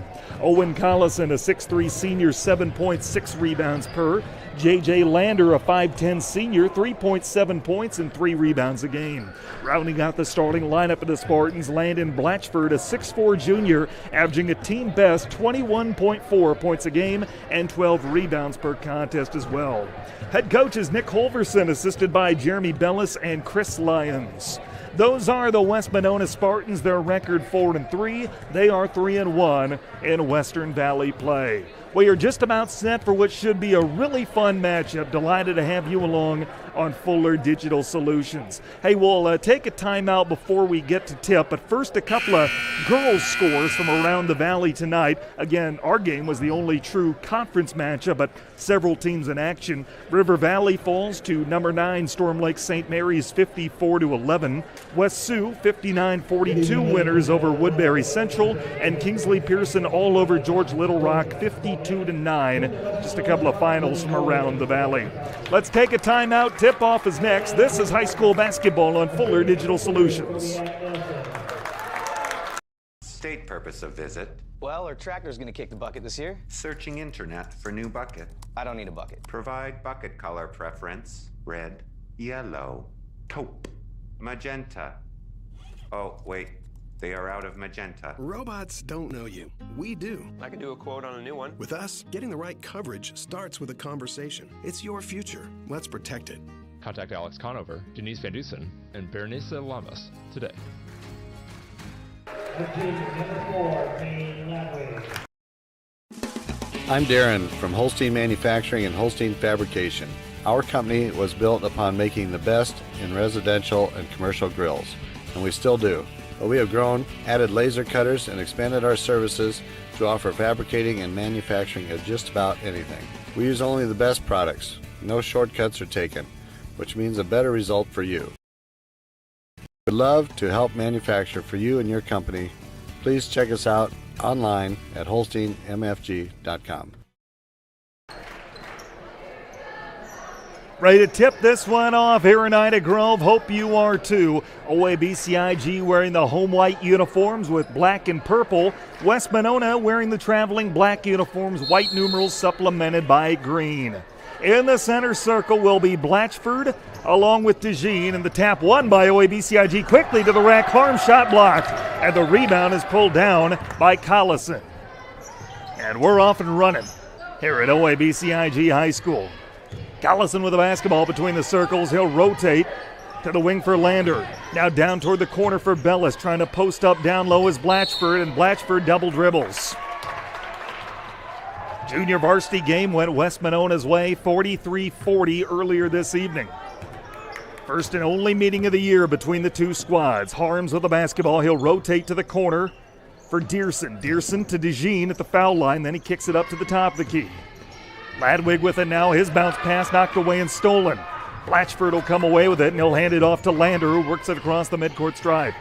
Owen Collison, a 6'3 senior, 7.6 rebounds per. J.J. Lander, a 5'10 senior, 3.7 points and 3 rebounds a game. Rounding out the starting lineup of the Spartans, Landon Blatchford, a 6'4 junior, averaging a team best 21.4 points a game and 12 rebounds per contest as well. Head coach is Nick Holverson, assisted by Jeremy Bellis and Chris Lyons. Those are the West Monona Spartans. Their record 4-3. They are 3-1 in Western Valley play. We are just about set for what should be a really fun matchup. Delighted to have you along on Fuller Digital Solutions. Hey, we'll take a timeout before we get to tip, but first a couple of girls' scores from around the Valley tonight. Again, our game was the only true conference matchup, but several teams in action. River Valley falls to number 9 Storm Lake St. Mary's 54-11. West Sioux 59-42 winners over Woodbury Central, and Kingsley Pearson all over George Little Rock 52-9. Just a couple of finals from around the Valley. Let's take a timeout. Tip-off is next. This is high school basketball on Fuller Digital Solutions. State purpose of visit. Well, our tractor's gonna kick the bucket this year. Searching internet for new bucket. I don't need a bucket. Provide bucket color preference. Red, yellow, taupe, magenta. Oh, wait. They are out of magenta. Robots don't know you. We do. I can do a quote on a new one. With us, getting the right coverage starts with a conversation. It's your future. Let's protect it. Contact Alex Conover, Denise Van Dusen, and Berenice Lamas today. I'm Darren from Holstein Manufacturing and Holstein Fabrication. Our company was built upon making the best in residential and commercial grills, and we still do. But we have grown, added laser cutters, and expanded our services to offer fabricating and manufacturing of just about anything. We use only the best products. No shortcuts are taken, which means a better result for you. We'd love to help manufacture for you and your company. Please check us out online at holsteinmfg.com. Ready to tip this one off here in Ida Grove. Hope you are too. OABCIG wearing the home white uniforms with black and purple. West Monona wearing the traveling black uniforms, white numerals supplemented by green. In the center circle will be Blatchford along with DeJean, and the tap won by OABCIG quickly to the rack. Harm shot blocked, and the rebound is pulled down by Collison. And we're off and running here at OABCIG High School. Collison with the basketball between the circles. He'll rotate to the wing for Lander. Now down toward the corner for Bellis. Trying to post up down low is Blatchford, and Blatchford double dribbles. Junior varsity game went West Monona's way 43-40 earlier this evening. First and only meeting of the year between the two squads. Harms with the basketball. He'll rotate to the corner for Dearson. Dearson to DeJean at the foul line. Then he kicks it up to the top of the key. Ladwig with it now. His bounce pass knocked away and stolen. Blatchford will come away with it, and he'll hand it off to Lander, who works it across the midcourt stripe.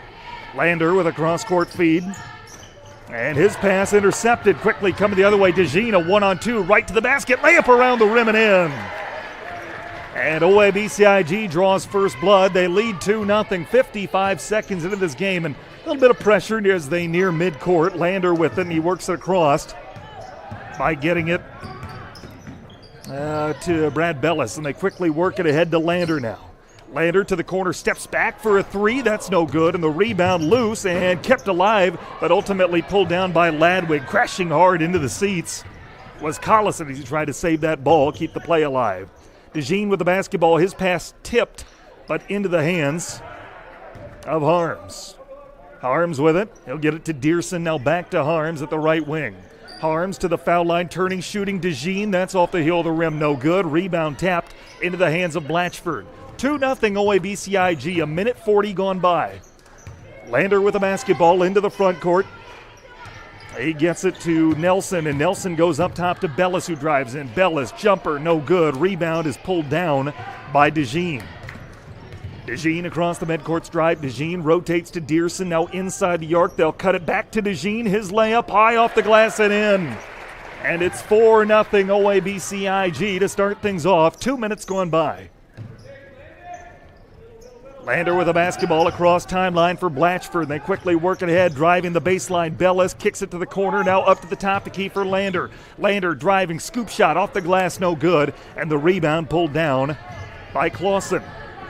Lander with a cross-court feed. And his pass intercepted. Quickly coming the other way. DeJean, a 1-on-2, right to the basket. Layup around the rim and in. And OABCIG draws first blood. They lead 2-0, 55 seconds into this game. And a little bit of pressure as they near midcourt. Lander with it, and he works it across by getting it to Brad Bellis, and they quickly work it ahead to Lander now. Lander to the corner, steps back for a three. That's no good, and the rebound loose and kept alive, but ultimately pulled down by Ladwig. Crashing hard into the seats was Collison as he tried to save that ball, keep the play alive. DeJean with the basketball. His pass tipped, but into the hands of Harms. Harms with it. He'll get it to Dearson. Now back to Harms at the right wing. Harms to the foul line, turning, shooting. DeJean, that's off the heel of the rim, no good. Rebound tapped into the hands of Blatchford. 2-0 OABCIG, a minute 40 gone by. Lander with the basketball into the front court. He gets it to Nelson, and Nelson goes up top to Bellis, who drives in. Bellis, jumper, no good. Rebound is pulled down by DeJean. DeJean across the midcourt stripe. DeJean rotates to Dearson, now inside the arc. They'll cut it back to DeJean. His layup high off the glass and in. And it's 4-0 OABCIG to start things off. 2 minutes gone by. Lander with a basketball across timeline for Blatchford. They quickly work it ahead, driving the baseline. Bellis kicks it to the corner, now up to the top, the key for Lander. Lander driving, scoop shot off the glass, no good. And the rebound pulled down by Clausen.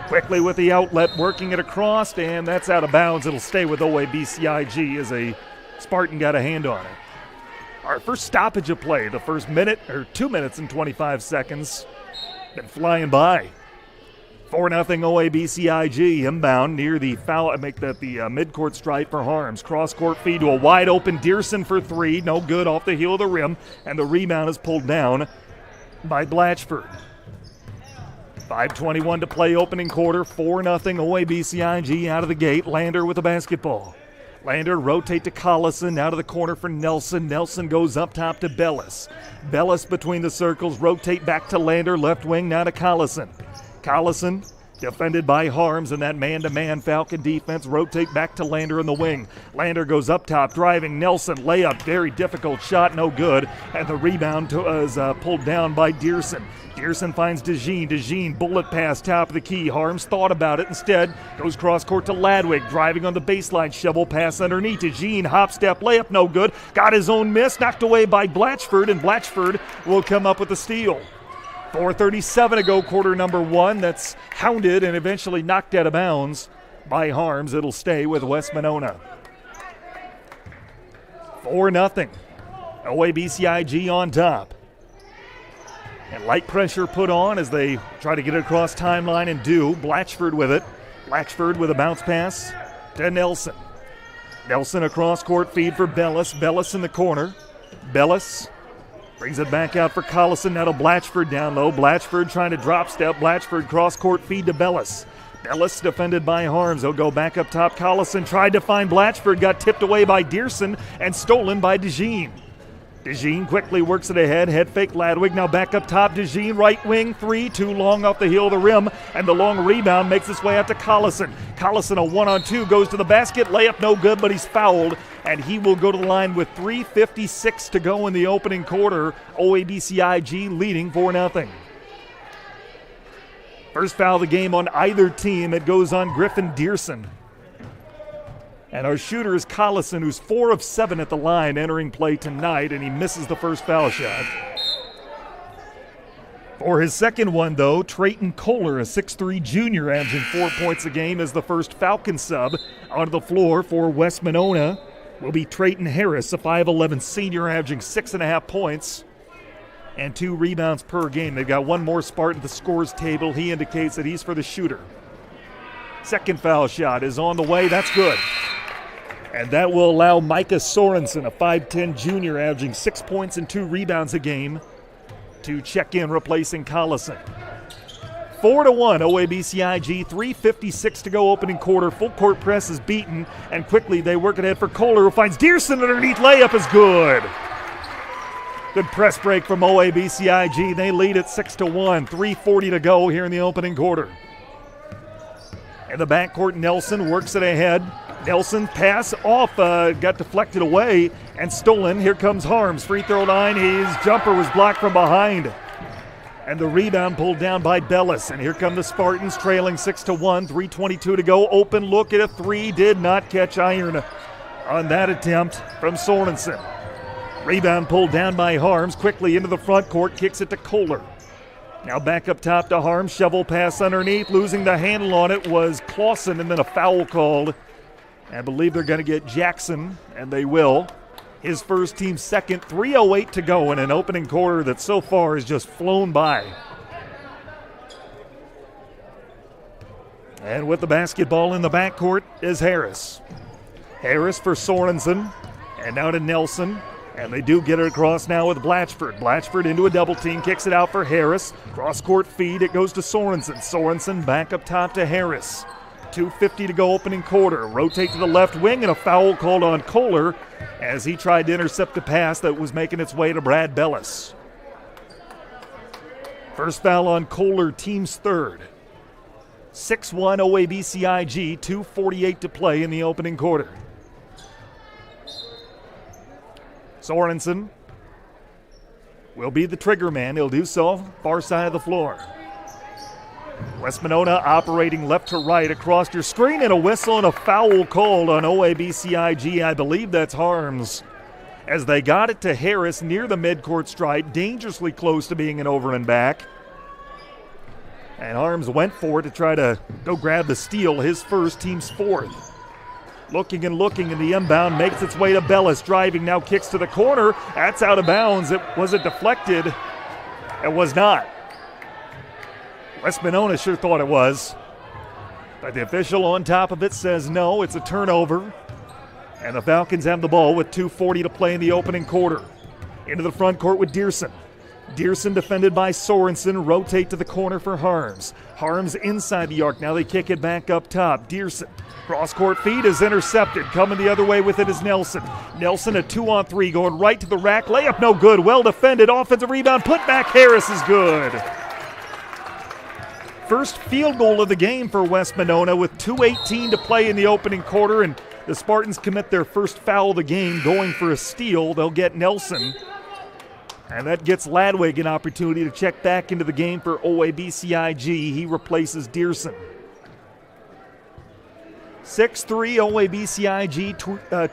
Quickly with the outlet, working it across, and that's out of bounds. It'll stay with OABCIG as a Spartan got a hand on it. Our first stoppage of play, the first minute, or 2 minutes and 25 seconds. Been flying by. 4-0 OABCIG, inbound near the foul, make that the midcourt stripe for Harms. Cross-court feed to a wide-open Dearson for three, no good, off the heel of the rim, and the rebound is pulled down by Blatchford. 5:21 to play opening quarter, 4-0 OABCIG out of the gate. Lander with the basketball. Lander rotate to Collison, out of the corner for Nelson. Nelson goes up top to Bellis. Bellis between the circles, rotate back to Lander, left wing, now to Collison. Collison defended by Harms, and that man-to-man Falcon defense rotate back to Lander in the wing. Lander goes up top, driving Nelson, layup, very difficult shot, no good, and the rebound is pulled down by Dearson. Dearson finds DeJean. DeJean, bullet pass, top of the key. Harms thought about it. Instead, goes cross-court to Ladwig, driving on the baseline. Shovel pass underneath. DeJean, hop, step, layup, no good. Got his own miss, knocked away by Blatchford, and Blatchford will come up with the steal. 4:37 to go, quarter number one. That's hounded and eventually knocked out of bounds by Harms. It'll stay with West Monona. 4-0. OABCIG on top. And light pressure put on as they try to get it across timeline and do. Blatchford with it. Blatchford with a bounce pass to Nelson. Nelson across court feed for Bellis. Bellis in the corner. Bellis brings it back out for Collison. Now to Blatchford down low. Blatchford trying to drop step. Blatchford cross court feed to Bellis. Bellis defended by Harms. He'll go back up top. Collison tried to find Blatchford. Got tipped away by Dearson and stolen by DeJean. DeJean quickly works it ahead. Head fake Ladwig. Now back up top. DeJean right wing three. Too long off the heel of the rim. And the long rebound makes its way out to Collison. Collison, a 1-on-2, goes to the basket. Layup no good, but he's fouled. And he will go to the line with 3:56 to go in the opening quarter. OABCIG leading 4-0. First foul of the game on either team. It goes on Griffin Dearson. And our shooter is Collison, who's 4 of 7 at the line entering play tonight, and he misses the first foul shot. For his second one, though, Trayton Kohler, a 6'3 junior, averaging 4 points a game, is the first Falcon sub. Onto the floor for West Monona will be Trayton Harris, a 5'11 senior, averaging 6.5 points and 2 rebounds per game. They've got one more Spartan at the scores table. He indicates that he's for the shooter. Second foul shot is on the way. That's good. And that will allow Micah Sorensen, a 5'10 junior, averaging 6 points and 2 rebounds a game, to check in, replacing Collison. 4-1, OABCIG, 3:56 to go, opening quarter. Full court press is beaten, and quickly they work it ahead for Kohler, who finds Dearson underneath. Layup is good. Good press break from OABCIG. They lead at 6-1, 3:40 to go here in the opening quarter. In the backcourt, Nelson works it ahead. Nelson pass off, got deflected away and stolen. Here comes Harms, free throw line. His jumper was blocked from behind. And the rebound pulled down by Bellis. And here come the Spartans trailing 6-1, 3:22 to go. Open look at a three, did not catch iron on that attempt from Sorensen. Rebound pulled down by Harms, quickly into the front court, kicks it to Kohler. Now back up top to Harms, shovel pass underneath. Losing the handle on it was Clausen, and then a foul called. I believe they're going to get Jackson, and they will. His first, team second, 3:08 to go in an opening quarter that so far has just flown by. And with the basketball in the backcourt is Harris. Harris for Sorensen, and now to Nelson. And they do get it across now with Blatchford. Blatchford into a double team, kicks it out for Harris. Cross-court feed, it goes to Sorensen. Sorensen back up top to Harris. 2:50 to go, opening quarter. Rotate to the left wing, and a foul called on Kohler as he tried to intercept a pass that was making its way to Brad Bellis. First foul on Kohler, team's third. 6-1 OABCIG, 2:48 to play in the opening quarter. Sorensen will be the trigger man. He'll do so far side of the floor. West Monona operating left to right across your screen, and a whistle and a foul called on OABCIG. I believe that's Harms, as they got it to Harris near the midcourt stripe, dangerously close to being an over and back. And Harms went for it to try to go grab the steal, his first, team's fourth. Looking, and the inbound makes its way to Bellis, driving, now kicks to the corner. That's out of bounds. Was it deflected? It was not. West Monona sure thought it was, but the official on top of it says no, it's a turnover. And the Falcons have the ball with 2:40 to play in the opening quarter. Into the front court with Dearson. Dearson defended by Sorensen. Rotate to the corner for Harms. Harms inside the arc. Now they kick it back up top. Dearson. Cross-court feed is intercepted. Coming the other way with it is Nelson. Nelson a 2-on-3 going right to the rack. Layup no good. Well defended. Offensive rebound. Put back Harris is good. First field goal of the game for West Monona with 2:18 to play in the opening quarter, and the Spartans commit their first foul of the game going for a steal. They'll get Nelson. And that gets Ladwig an opportunity to check back into the game for OABCIG. He replaces Dearson. 6-3 OABCIG,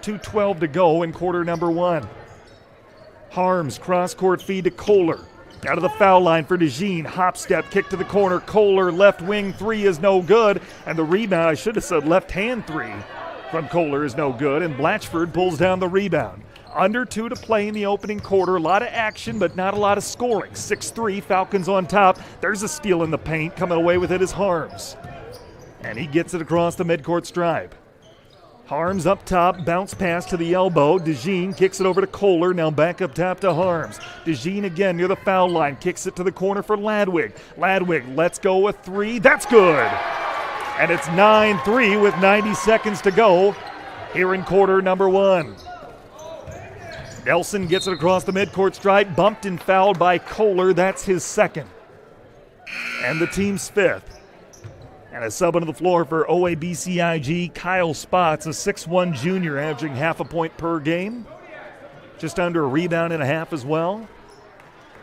2:12 to go in quarter number one. Harms, cross-court feed to Kohler. Out of the foul line for DeJean. Hop step, kick to the corner. Kohler, left wing three is no good. And the rebound, I should have said left hand three from Kohler is no good. And Blatchford pulls down the rebound. Under 2 to play in the opening quarter. A lot of action, but not a lot of scoring. 6-3, Falcons on top. There's a steal in the paint. Coming away with it is Harms. And he gets it across the midcourt stripe. Harms up top, bounce pass to the elbow. DeJean kicks it over to Kohler, now back up top to Harms. DeJean again near the foul line, kicks it to the corner for Ladwig. Ladwig lets go a three, that's good! And it's 9-3 with 90 seconds to go here in quarter number one. Nelson gets it across the midcourt stripe, bumped and fouled by Kohler, that's his second. And the team's fifth. And a sub onto the floor for OABCIG, Kyle Spots, a 6'1 junior, averaging half a point per game. Just under a rebound and a half as well.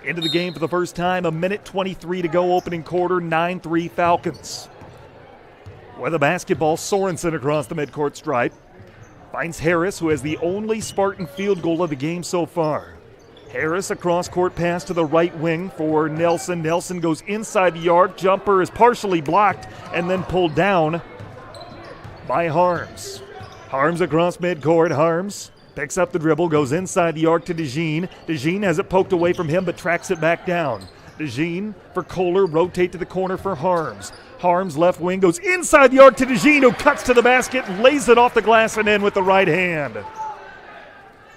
Into the game for the first time, a minute 23 to go, opening quarter, 9-3 Falcons. With a basketball, Sorensen across the midcourt stripe. Finds Harris, who has the only Spartan field goal of the game so far. Harris, a cross-court pass to the right wing for Nelson. Nelson goes inside the arc. Jumper is partially blocked and then pulled down by Harms. Harms across midcourt. Harms picks up the dribble, goes inside the arc to DeJean. DeJean has it poked away from him but tracks it back down. DeJean for Kohler, rotate to the corner for Harms. Harms left wing goes inside the arc to DeJean, who cuts to the basket, lays it off the glass and in with the right hand.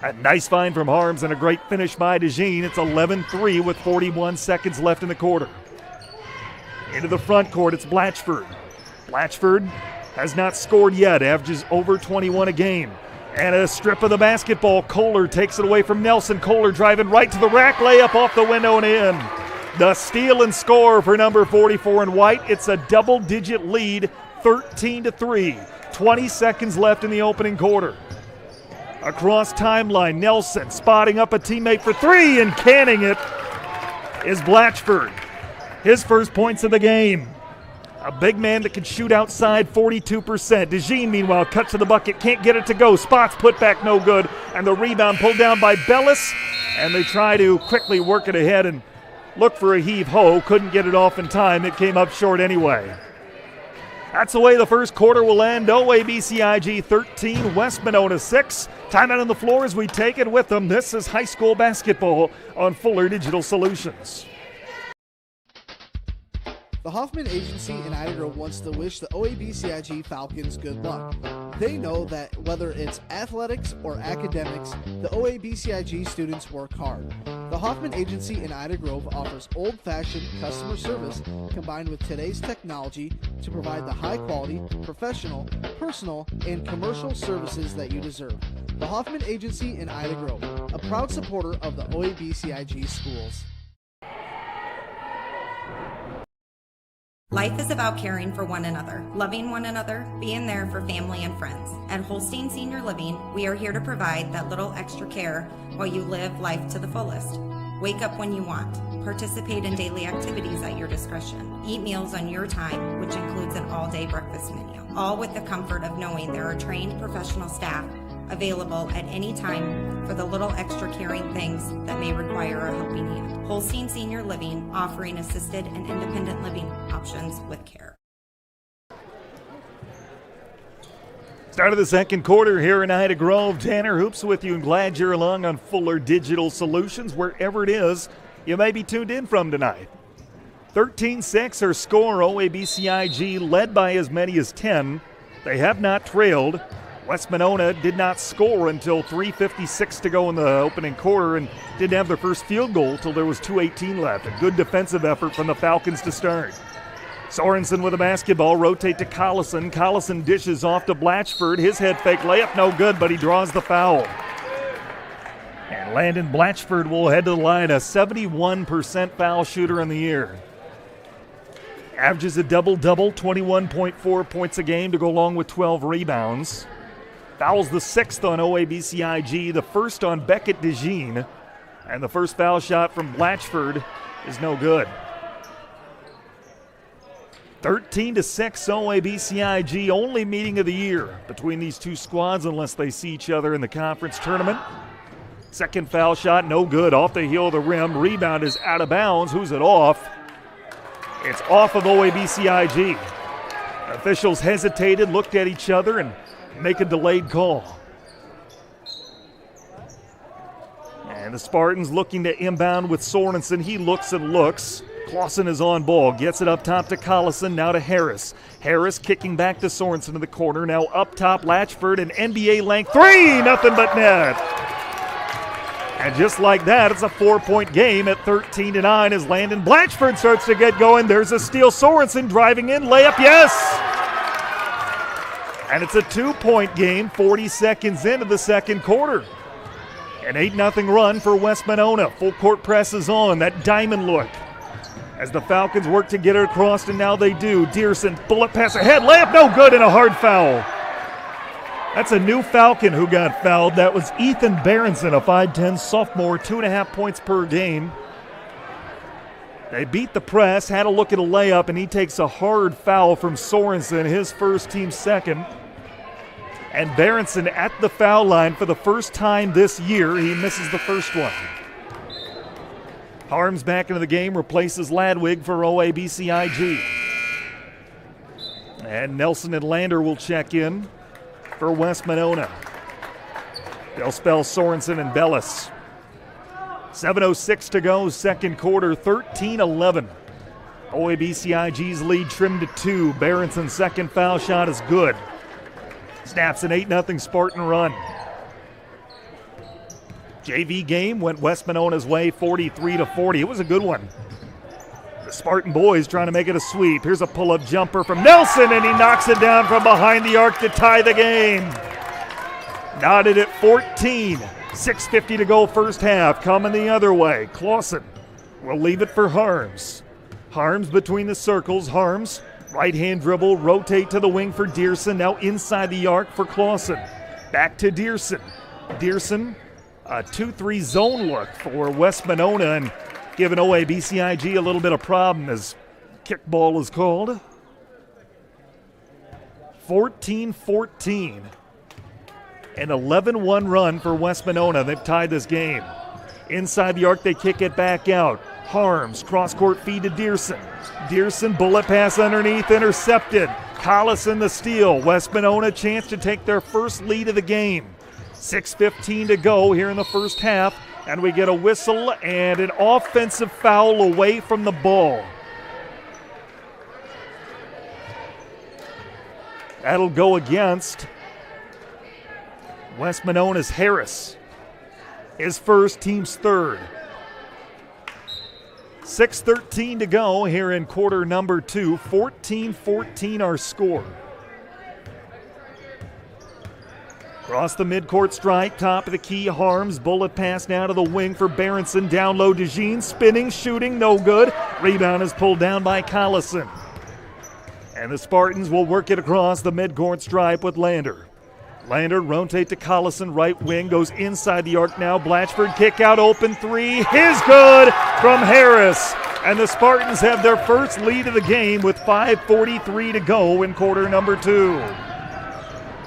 A nice find from Harms and a great finish by DeJean. It's 11-3 with 41 seconds left in the quarter. Into the front court, it's Blatchford. Blatchford has not scored yet, averages over 21 a game. And a strip of the basketball. Kohler takes it away from Nelson. Kohler driving right to the rack, layup off the window and in. The steal and score for number 44 in white. It's a double-digit lead, 13-3. 20 seconds left in the opening quarter. Across timeline, Nelson spotting up a teammate for three and canning it is Blatchford. His first points of the game. A big man that can shoot outside 42%. DeJean, meanwhile, cuts to the bucket, can't get it to go. Spots put back no good, and the rebound pulled down by Bellis, and they try to quickly work it ahead and look for a heave-ho. Couldn't get it off in time. It came up short anyway. That's the way the first quarter will end. OABCIG 13, West Monona 6. Timeout on the floor as we take it with them. This is high school basketball on Fuller Digital Solutions. The Hoffman Agency in Ida Grove wants to wish the OABCIG Falcons good luck. They know that whether it's athletics or academics, the OABCIG students work hard. The Hoffman Agency in Ida Grove offers old-fashioned customer service combined with today's technology to provide the high-quality, professional, personal, and commercial services that you deserve. The Hoffman Agency in Ida Grove, a proud supporter of the OABCIG schools. Life is about caring for one another, loving one another, being there for family and friends. At Holstein Senior Living, we are here to provide that little extra care while you live life to the fullest. Wake up when you want. Participate in daily activities at your discretion. Eat meals on your time, which includes an all-day breakfast menu. All with the comfort of knowing there are trained professional staff available at any time for the little extra caring things that may require a helping hand. Holstein Senior Living, offering assisted and independent living options with care. Start of the second quarter here in Ida Grove. Tanner Hoops with you, and glad you're along on Fuller Digital Solutions, wherever it is you may be tuned in from tonight. 13-6 our score. OABCIG led by as many as 10. They have not trailed West Monona did not score until 3:56 to go in the opening quarter and didn't have their first field goal till there was 2:18 left. A good defensive effort from the Falcons to start. Sorensen with a basketball, rotate to Collison. Collison dishes off to Blatchford. His head fake layup, no good, but he draws the foul. And Landon Blatchford will head to the line, a 71% foul shooter in the year. Averages a double-double, 21.4 points a game to go along with 12 rebounds. Fouls the 6th on OABCIG, the first on Beckett DeJean, and the first foul shot from Blatchford is no good. 13-6 OABCIG, only meeting of the year between these two squads unless they see each other in the conference tournament. Second foul shot, no good, off the heel of the rim. Rebound is out of bounds. Who's it off? It's off of OABCIG. Officials hesitated, looked at each other, and make a delayed call. And the Spartans looking to inbound with Sorensen. He looks and looks. Clausen is on ball, gets it up top to Collison, now to Harris. Harris kicking back to Sorensen in the corner, now up top, Latchford, an NBA length three, nothing but net. And just like that, it's a 4-point game at 13-9 as Landon Blatchford starts to get going. There's a steal, Sorensen driving in, layup, yes! And it's a 2-point game, 40 seconds into the second quarter. An 8-0 run for West Monona. Full court press is on, that diamond look. As the Falcons work to get it across, and now they do. Dearson, bullet pass ahead, layup no good, and a hard foul. That's a new Falcon who got fouled. That was Ethan Berenson, a 5'10 sophomore, 2.5 points per game. They beat the press, had a look at a layup, and he takes a hard foul from Sorensen, his first, team second. And Berenson at the foul line for the first time this year. He misses the first one. Harms back into the game, replaces Ladwig for OABCIG. And Nelson and Lander will check in for West Monona. They'll spell Sorensen and Bellis. 7:06 to go, second quarter, 13-11. OABCIG's lead trimmed to 2. Berenson's second foul shot is good. Snaps an 8-0 Spartan run. JV game went West Monona's way, 43-40. It was a good one. The Spartan boys trying to make it a sweep. Here's a pull-up jumper from Nelson, and he knocks it down from behind the arc to tie the game. Knotted at 14. 6:50 to go first half. Coming the other way. Clausen will leave it for Harms. Harms between the circles. Harms, right-hand dribble, rotate to the wing for Dearson. Now inside the arc for Clausen. Back to Dearson. Dearson, a 2-3 zone look for West Monona and giving OABCIG a little bit of problem as kickball is called. 14-14. An 11-1 run for West Monona. They've tied this game. Inside the arc, they kick it back out. Harms, cross-court feed to Dearson. Dearson, bullet pass underneath, intercepted. Collison the steal. West Monona chance to take their first lead of the game. 6:15 to go here in the first half, and we get a whistle and an offensive foul away from the ball. That'll go against West Monona's Harris. His first, team's third. 6:13 to go here in quarter number 2. 14-14 our score. Across the midcourt strike, top of the key, Harms. Bullet pass now to the wing for Berenson. Down low, DeJean, spinning, shooting, no good. Rebound is pulled down by Collison. And the Spartans will work it across the midcourt stripe with Lander. Lander rotate to Collison, right wing, goes inside the arc now. Blatchford kick out, open three, is good from Harris. And the Spartans have their first lead of the game with 5:43 to go in quarter number 2.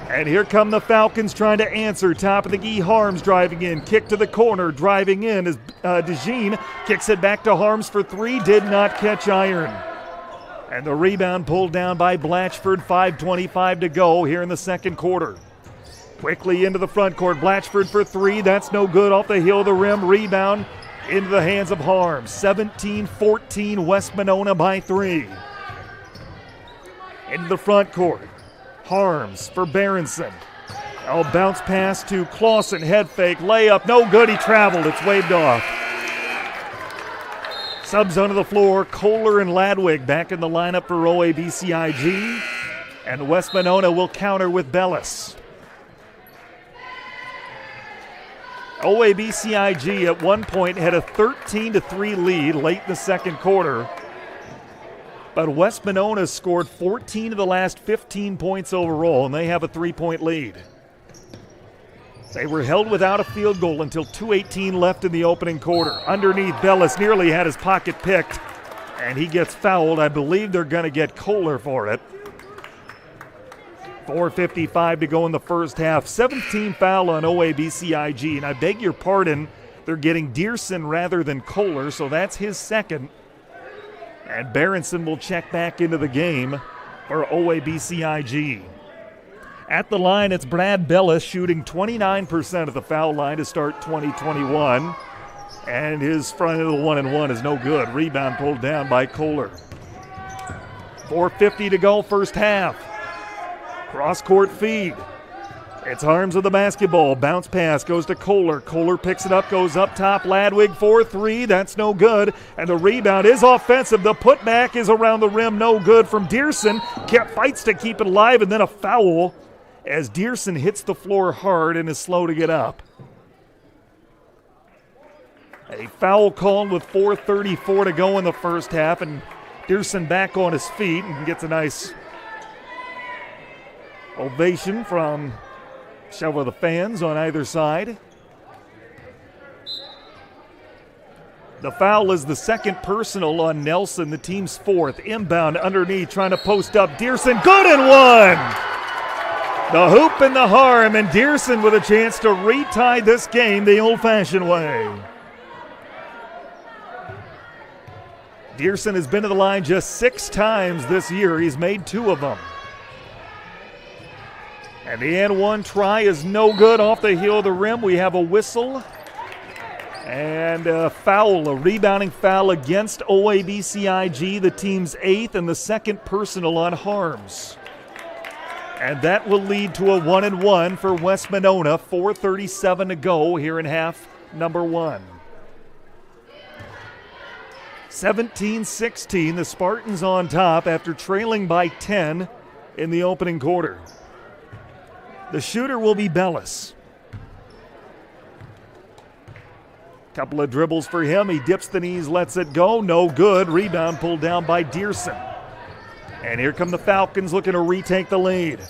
And here come the Falcons trying to answer. Top of the key, Harms driving in. Kick to the corner, driving in as DeJean kicks it back to Harms for 3. Did not catch iron. And the rebound pulled down by Blatchford. 5:25 to go here in the second quarter. Quickly into the front court. Blatchford for 3. That's no good. Off the heel of the rim. Rebound into the hands of Harms. 17-14 West Monona by 3. Into the front court. Harms for Berenson. Oh, bounce pass to Clausen, head fake, layup, no good, he traveled, it's waved off. Subs onto the floor, Kohler and Ladwig back in the lineup for OABCIG, and West Monona will counter with Bellis. OABCIG at one point had a 13-3 lead late in the second quarter, but West Monona scored 14 of the last 15 points overall, and they have a 3-point lead. They were held without a field goal until 2:18 left in the opening quarter. Underneath, Bellis nearly had his pocket picked, and he gets fouled. I believe they're going to get Kohler for it. 4:55 to go in the first half. 17 foul on OABCIG, and I beg your pardon, they're getting Dearson rather than Kohler, so that's his second. And Berenson will check back into the game for OABCIG. At the line, it's Brad Bellis shooting 29% of the foul line to start 2021. And his front of the 1-and-1 is no good. Rebound pulled down by Kohler. 4:50 to go, first half. Cross-court feed. It's Harms with the basketball. Bounce pass goes to Kohler. Kohler picks it up, goes up top. Ladwig 4-3. That's no good. And the rebound is offensive. The putback is around the rim. No good from Dearson. Fights to keep it alive, and then a foul as Dearson hits the floor hard and is slow to get up. A foul called with 4:34 to go in the first half, and Dearson back on his feet and gets a nice ovation from several of the fans on either side. The foul is the second personal on Nelson, the team's fourth. Inbound underneath, trying to post up. Dearson, good and one! The hoop and the harm, and Dearson with a chance to retie this game the old-fashioned way. Dearson has been to the line just 6 times this year. He's made 2 of them. And the and one try is no good off the heel of the rim. We have a whistle and a foul, a rebounding foul against OABCIG, the team's 8th, and the second personal on Harms. And that will lead to a 1-and-1 for West Monona. 4:37 to go here in half number 1. 17-16, the Spartans on top after trailing by 10 in the opening quarter. The shooter will be Bellis. Couple of dribbles for him. He dips the knees, lets it go. No good. Rebound pulled down by Dearson. And here come the Falcons looking to retake the lead.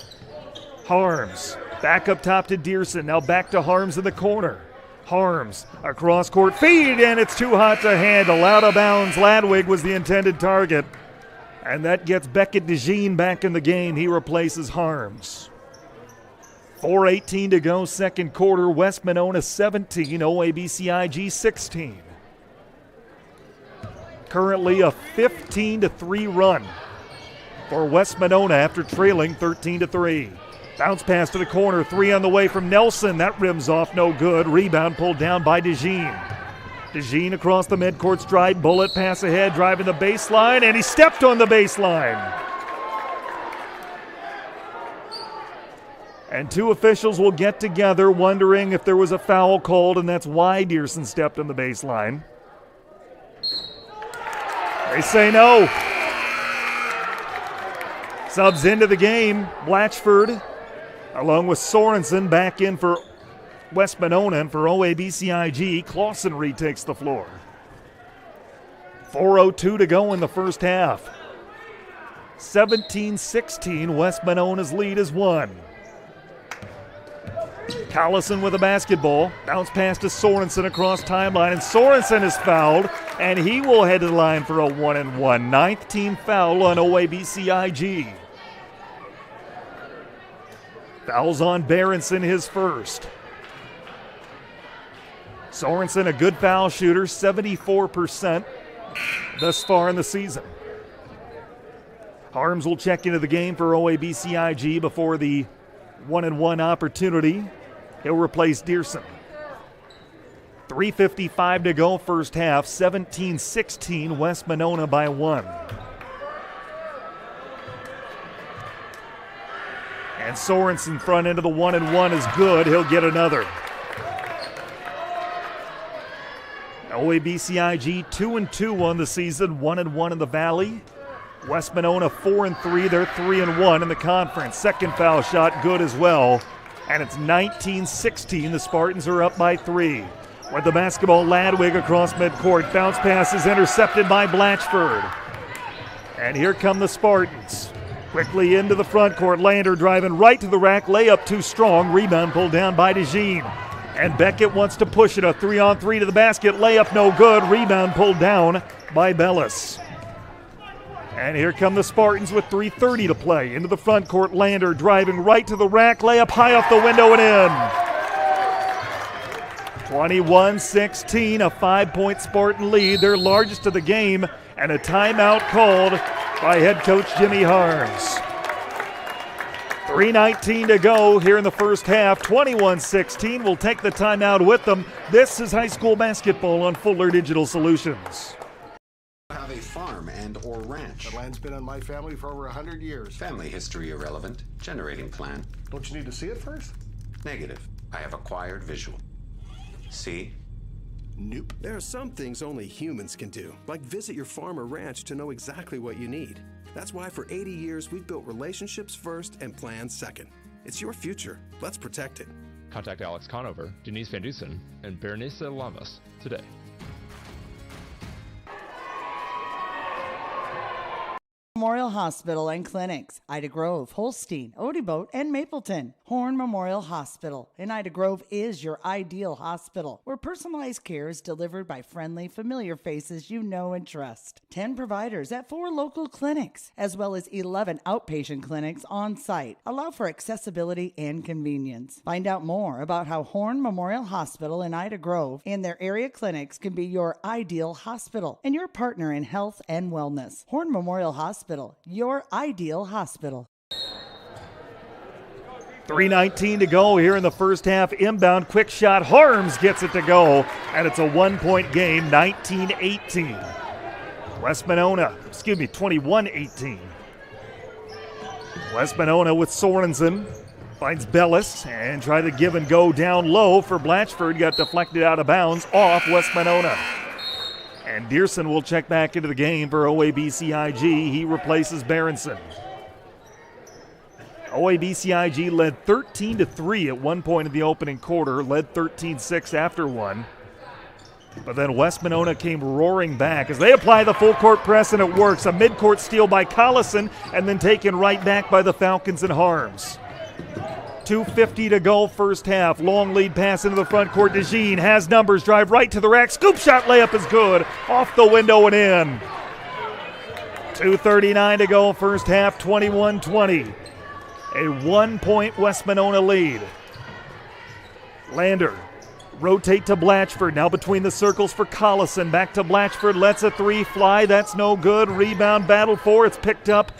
Harms back up top to Dearson. Now back to Harms in the corner. Harms, a cross-court feed, and it's too hot to handle. Out of bounds. Ladwig was the intended target. And that gets Beckett DeJean back in the game. He replaces Harms. 4:18 to go, second quarter. West Monona 17, OABCIG 16. Currently a 15-3 run for West Monona after trailing 13-3. Bounce pass to the corner, 3 on the way from Nelson. That rims off, no good. Rebound pulled down by DeJean. DeJean across the midcourt stride, bullet pass ahead, driving the baseline, and he stepped on the baseline. And 2 officials will get together wondering if there was a foul called, and that's why Dearson stepped on the baseline. They say no. Subs into the game, Blatchford, along with Sorensen, back in for West Monona, and for OABCIG, Clausen retakes the floor. 4:02 to go in the first half. 17-16, West Monona's lead is 1. Collison with a basketball. Bounce pass to Sorensen across timeline, and Sorensen is fouled, and he will head to the line for a 1-and-1. 9th team foul on OABCIG. Fouls on Berenson, his first. Sorensen, a good foul shooter, 74% thus far in the season. Harms will check into the game for OABCIG before the 1-and-1 opportunity. He'll replace Dearson. 3:55 to go, first half. 17-16, West Monona by 1. And Sorensen front into the 1-1 is good. He'll get another. OABCIG 2-2 on the season, 1-1 in the Valley. West Monona 4-3. They're 3-1 in the conference. Second foul shot good as well. And it's 19-16. The Spartans are up by 3. With the basketball, Ladwig across midcourt. Bounce pass is intercepted by Blatchford. And here come the Spartans. Quickly into the front court. Lander driving right to the rack. Layup too strong. Rebound pulled down by DeJean. And Beckett wants to push it. A 3-on-3 to the basket. Layup no good. Rebound pulled down by Bellis. And here come the Spartans with 3:30 to play. Into the front court. Lander driving right to the rack. Layup high off the window and in. 21-16, a 5-point Spartan lead, their largest of the game, and a timeout called by head coach Jimmy Harms. 3:19 to go here in the first half. 21-16. We'll take the timeout with them. This is high school basketball on Fuller Digital Solutions. Have a farm and or ranch. The land's been in my family for over 100 years. Family history irrelevant. Generating plan. Don't you need to see it first? Negative. I have acquired visual. See? Nope. There are some things only humans can do, like visit your farm or ranch to know exactly what you need. That's why for 80 years we've built relationships first and plans second. It's your future. Let's protect it. Contact Alex Conover, Denise Van Dusen, and Berenice Lamas today. Memorial Hospital and Clinics, Ida Grove, Holstein, Odeboat, and Mapleton. Horn Memorial Hospital in Ida Grove is your ideal hospital, where personalized care is delivered by friendly, familiar faces you know and trust. 10 providers at 4 local clinics, as well as 11 outpatient clinics on site, allow for accessibility and convenience. Find out more about how Horn Memorial Hospital in Ida Grove and their area clinics can be your ideal hospital and your partner in health and wellness. Horn Memorial Hospital, your ideal hospital. 3:19 to go here in the first half. Inbound, quick shot. Harms gets it to go, and it's a 1-point game, 19-18. West Monona, 21-18. West Monona with Sorensen. Finds Bellis and try to give and go down low for Blatchford. Got deflected out of bounds off West Monona. And Dearson will check back into the game for OABCIG. He replaces Berenson. OABCIG led 13-3 at one point in the opening quarter, led 13-6 after one. But then West Monona came roaring back as they apply the full court press, and it works. A midcourt steal by Collison and then taken right back by the Falcons and Harms. 2:50 to go first half. Long lead pass into the front court. DeJean has numbers, drive right to the rack. Scoop shot layup is good. Off the window and in. 2:39 to go first half, 21-20. A 1-point West Monona lead. Lander, rotate to Blatchford, now between the circles for Collison. Back to Blatchford, lets a 3 fly, that's no good. Rebound battle for, it's picked up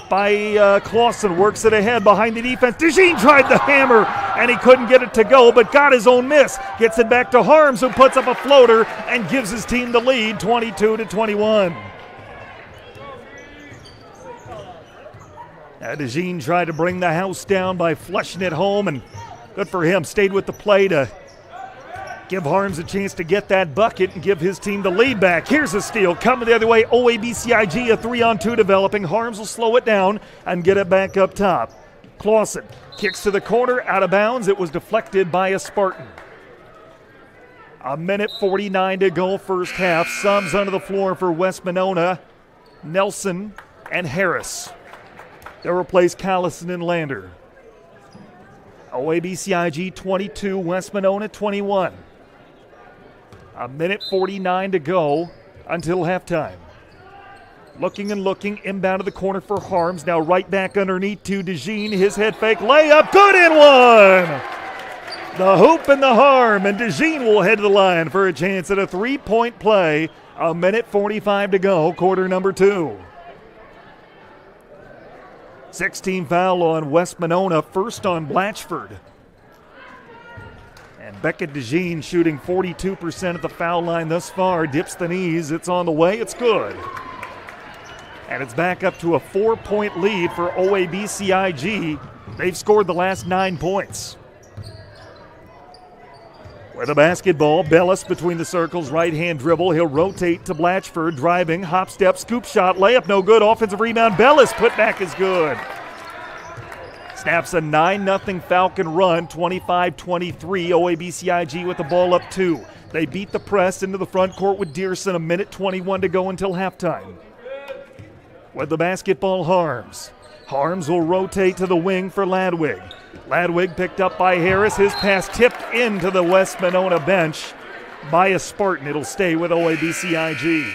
by Clausen, works it ahead behind the defense. DeJean tried the hammer, and he couldn't get it to go, but got his own miss. Gets it back to Harms, who puts up a floater and gives his team the lead, 22-21. DeJean tried to bring the house down by flushing it home, and good for him. Stayed with the play to give Harms a chance to get that bucket and give his team the lead back. Here's a steal coming the other way. OABCIG, a 3-on-2 developing. Harms will slow it down and get it back up top. Clausen kicks to the corner, out of bounds. It was deflected by a Spartan. 1:49 to go first half. Subs under the floor for West Monona. Nelson and Harris. They'll replace Collison and Lander. OABCIG 22, West Monona 21. 1:49 to go until halftime. Looking and looking, inbound to the corner for Harms. Now right back underneath to DeJean. His head fake layup, good and one! The hoop and the harm, and DeJean will head to the line for a chance at a 3-point play. 1:45 to go, quarter number 2. 16 foul on West Monona, first on Blatchford. And Beckett DeJean shooting 42% at the foul line thus far. Dips the knees, it's on the way, it's good. And it's back up to a 4-point lead for OABCIG They've scored the last 9 points. With a basketball, Bellis between the circles, right-hand dribble. He'll rotate to Blatchford, driving, hop step, scoop shot, layup, no good. Offensive rebound, Bellis, put back is good. Snaps a 9-0 Falcon run, 25-23. OABCIG with the ball up 2. They beat the press into the front court with Dearson. 1:21 to go until halftime. With the basketball, Harms. Harms will rotate to the wing for Ladwig. Ladwig picked up by Harris. His pass tipped into the West Monona bench by a Spartan. It'll stay with OABCIG.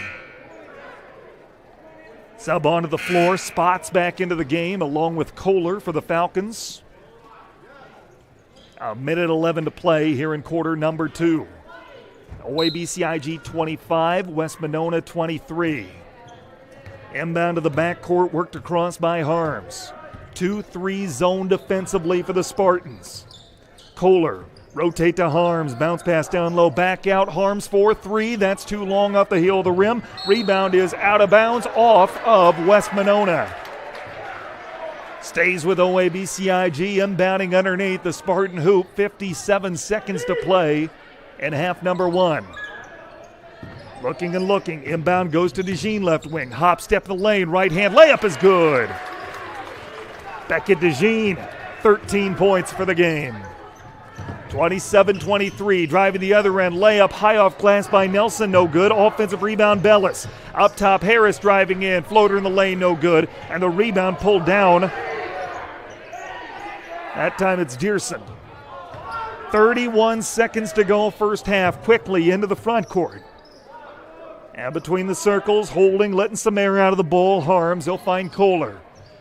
Sub onto the floor. Spots back into the game along with Kohler for the Falcons. 1:11 to play here in quarter number 2. OABCIG 25, West Monona 23. Inbound to the backcourt, worked across by Harms. 2-3 zone defensively for the Spartans. Kohler, rotate to Harms, bounce pass down low, back out, Harms 4-3, that's too long off the heel of the rim. Rebound is out of bounds, off of West Monona. Stays with OABCIG, inbounding underneath the Spartan hoop, 57 seconds to play in half number 1. Looking and looking. Inbound goes to DeJean, left wing. Hop, step the lane. Right hand layup is good. Beckett DeJean, 13 points for the game. 27-23. Driving the other end. Layup high off glass by Nelson. No good. Offensive rebound, Bellis. Up top, Harris driving in. Floater in the lane. No good. And the rebound pulled down. That time it's Dearson. 31 seconds to go first half. Quickly into the front court. And between the circles, holding, letting some air out of the ball. Harms, he'll find Kohler.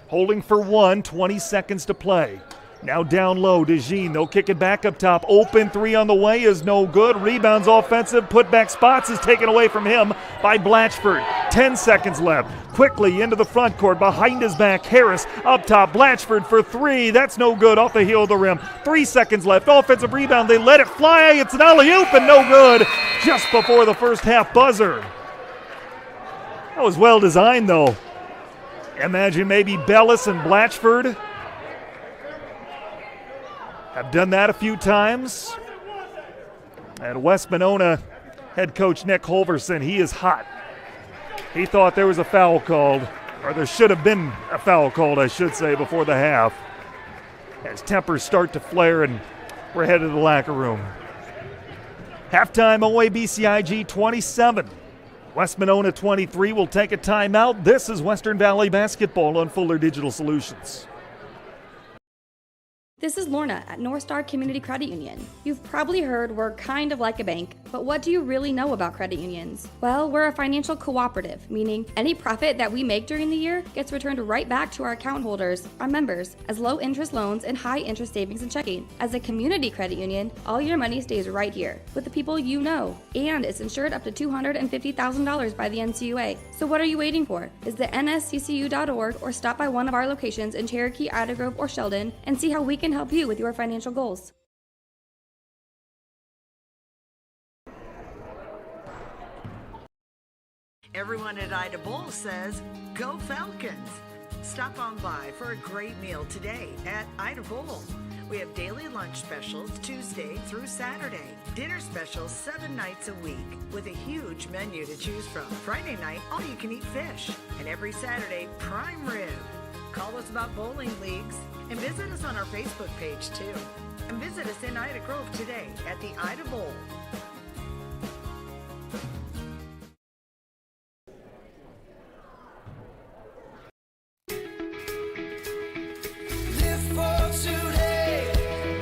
Holding for 1, 20 seconds to play. Now down low, DeJean, they'll kick it back up top. Open 3 on the way is no good. Rebounds offensive, put back spots is taken away from him by Blatchford. 10 seconds left. Quickly into the front court, behind his back, Harris up top. Blatchford for 3, that's no good, off the heel of the rim. 3 seconds left, offensive rebound, they let it fly. It's an alley-oop and no good. Just before the first half buzzer. That was well designed, though. Imagine maybe Bellis and Blatchford have done that a few times. And West Monona head coach Nick Holverson, he is hot. He thought there was a foul called, or there should have been a foul called, I should say, before the half. As tempers start to flare and we're headed to the locker room. Halftime, OABCIG 27. West Monona 23 will take a timeout. This is Western Valley Basketball on Fuller Digital Solutions. This is Lorna at North Star Community Credit Union. You've probably heard we're kind of like a bank, but what do you really know about credit unions? Well, we're a financial cooperative, meaning any profit that we make during the year gets returned right back to our account holders, our members, as low interest loans and high interest savings and checking. As a community credit union, all your money stays right here with the people you know, and it's insured up to $250,000 by the NCUA. So what are you waiting for? Visit nsccu.org or stop by one of our locations in Cherokee, Ida Grove, or Sheldon and see how we can help you with your financial goals. Everyone at Ida Bowl says, go Falcons! Stop on by for a great meal today at Ida Bowl. We have daily lunch specials Tuesday through Saturday. Dinner specials 7 nights a week with a huge menu to choose from. Friday night, all-you-can-eat fish. And every Saturday, prime rib. Call us about bowling leagues and visit us on our Facebook page too. And visit us in Ida Grove today at the Ida Bowl. Live for today,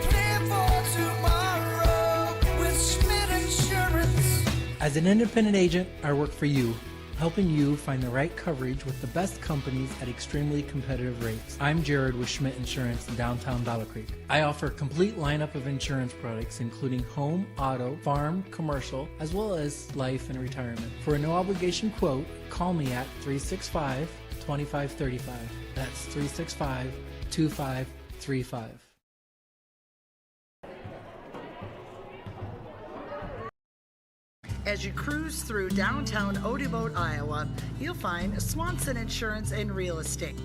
plan for tomorrow with Schmidt Insurance. As an independent agent, I work for you, helping you find the right coverage with the best companies at extremely competitive rates. I'm Jared with Schmidt Insurance in downtown Battle Creek. I offer a complete lineup of insurance products including home, auto, farm, commercial, as well as life and retirement. For a no obligation quote, call me at 365-2535. That's 365-2535. As you cruise through downtown Odeboat, Iowa, you'll find Swanson Insurance and Real Estate.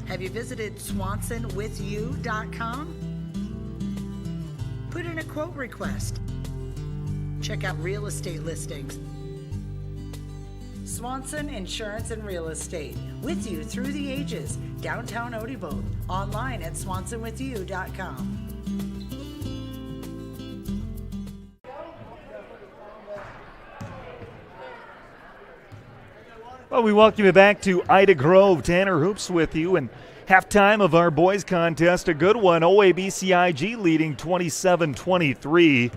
Have you visited SwansonWithYou.com? Put in a quote request. Check out real estate listings. Swanson Insurance and Real Estate, with you through the ages. Downtown Odebolt. Online at SwansonWithYou.com. Well, we welcome you back to Ida Grove. Tanner Hoops with you, and halftime of our boys contest, a good one. OABCIG leading 27-23.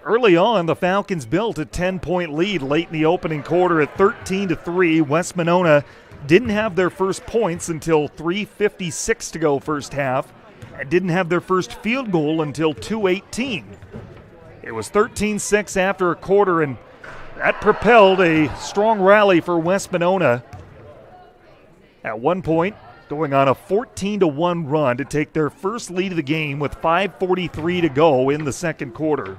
Early on, the Falcons built a 10-point lead late in the opening quarter at 13-3. West Monona didn't have their first points until 3:56 to go first half, and didn't have their first field goal until 2:18. It was 13-6 after a quarter, and that propelled a strong rally for West Monona. At one point, going on a 14-1 run to take their first lead of the game with 5:43 to go in the second quarter.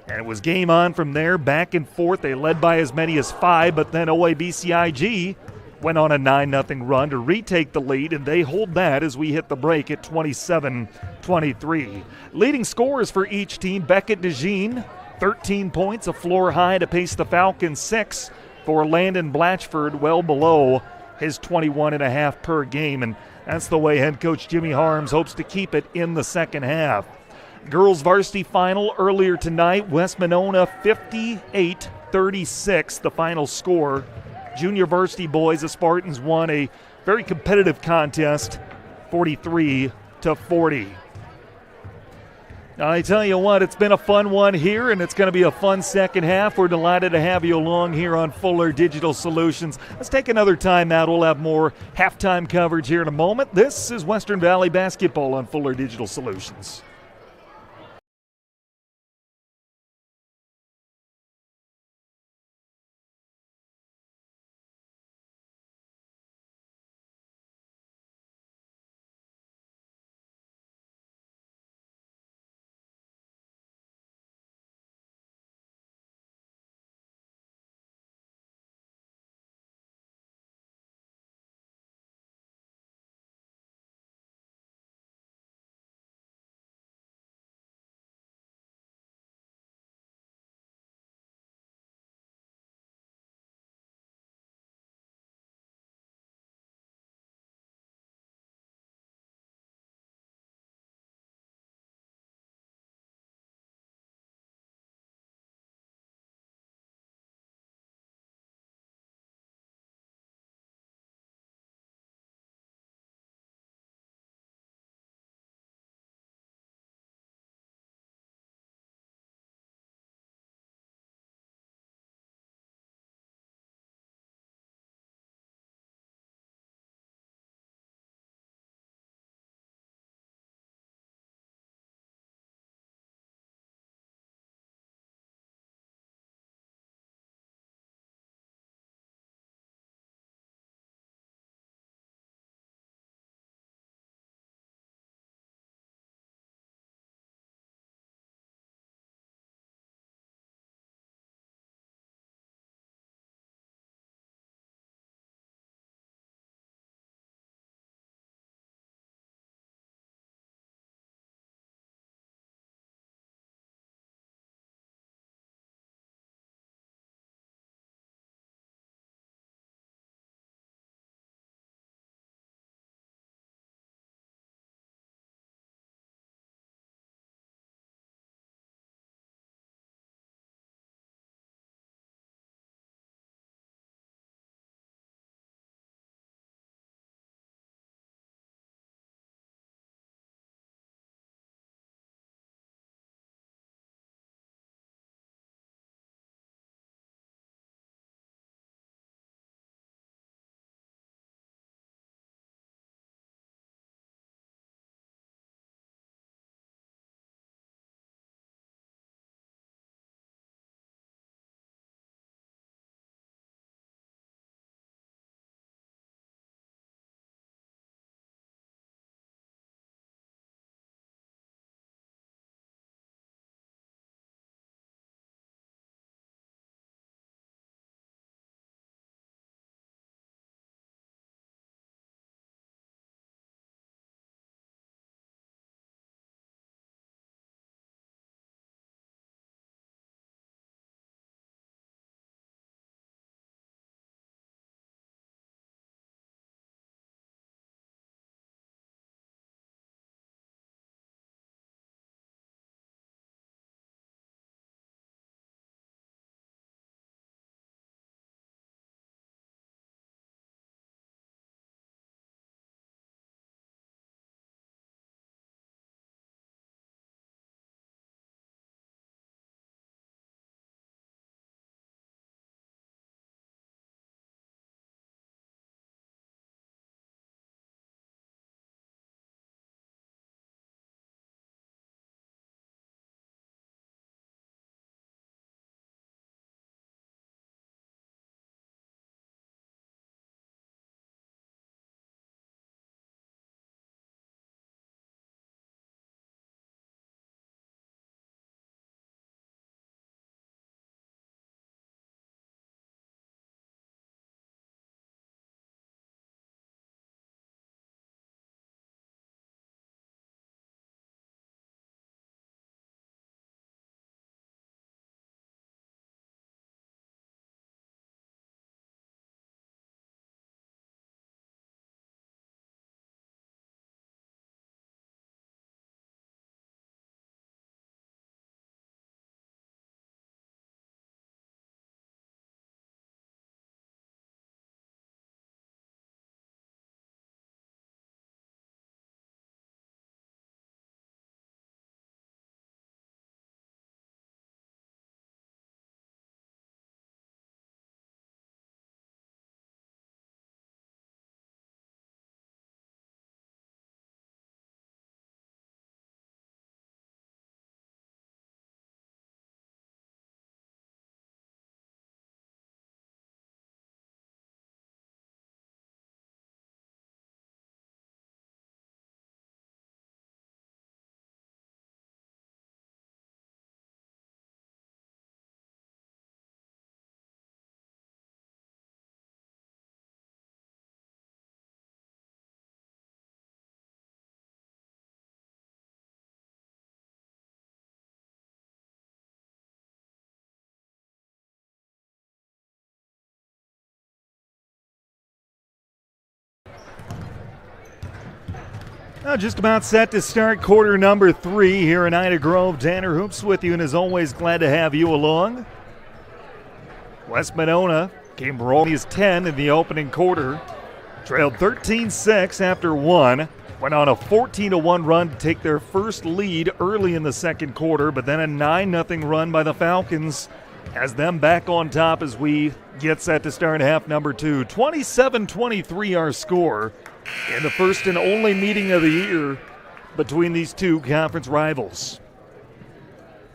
And it was game on from there, back and forth. They led by as many as 5, but then OABCIG went on a 9-0 run to retake the lead, and they hold that as we hit the break at 27-23. Leading scorers for each team, Beckett DeJean, 13 points, a floor high to pace the Falcons. 6 for Landon Blatchford, well below his 21.5 per game, and that's the way head coach Jimmy Harms hopes to keep it in the second half. Girls varsity final earlier tonight, West Monona 58-36, the final score. Junior varsity boys, the Spartans won a very competitive contest, 43-40. I tell you what, it's been a fun one here, and it's going to be a fun second half. We're delighted to have you along here on Fuller Digital Solutions. Let's take another time out. We'll have more halftime coverage here in a moment. This is Western Valley Basketball on Fuller Digital Solutions. Now just about set to start quarter number 3 here in Ida Grove. Tanner Hoops with you, and as always, glad to have you along. West Monona came rolling as 10 in the opening quarter. Trailed 13-6 after 1. Went on a 14-1 run to take their first lead early in the second quarter, but then a 9-0 run by the Falcons has them back on top as we get set to start half number 2. 27-23 our score in the first and only meeting of the year between these two conference rivals.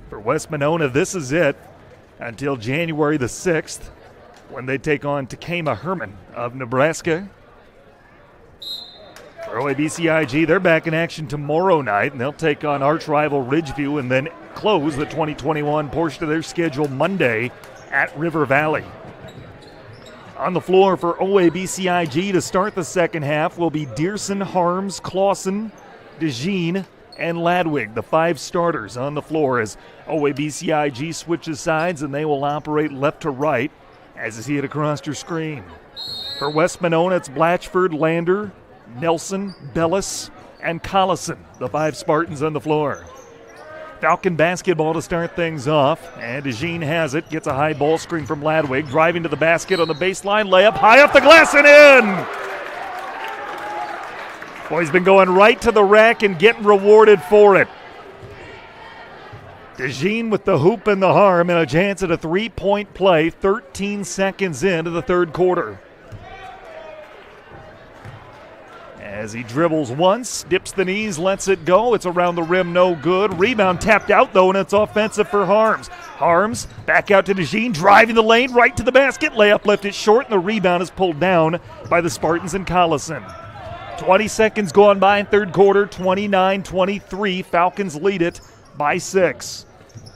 For West Monona, this is it until January the 6th when they take on Takema Herman of Nebraska. For OABCIG, they're back in action tomorrow night, and they'll take on arch rival Ridgeview and then close the 2021 portion of their schedule Monday at River Valley. On the floor for OABCIG to start the second half will be Dearson, Harms, Clausen, DeJean, and Ladwig, the 5 starters on the floor as OABCIG switches sides, and they will operate left to right as you see it across your screen. For West Monona, it's Blatchford, Lander, Nelson, Bellis, and Collison, the 5 Spartans on the floor. Falcon basketball to start things off, and DeJean has it, gets a high ball screen from Ladwig, driving to the basket on the baseline, layup high off the glass and in! Boy, he's been going right to the rack and getting rewarded for it. DeJean with the hoop and the harm and a chance at a 3-point play 13 seconds into the third quarter. As he dribbles once, dips the knees, lets it go. It's around the rim, no good. Rebound tapped out, though, and it's offensive for Harms. Harms back out to DeJean, driving the lane, right to the basket. Layup lifted short, and the rebound is pulled down by the Spartans and Collison. 20 seconds gone by in third quarter, 29-23. Falcons lead it by 6.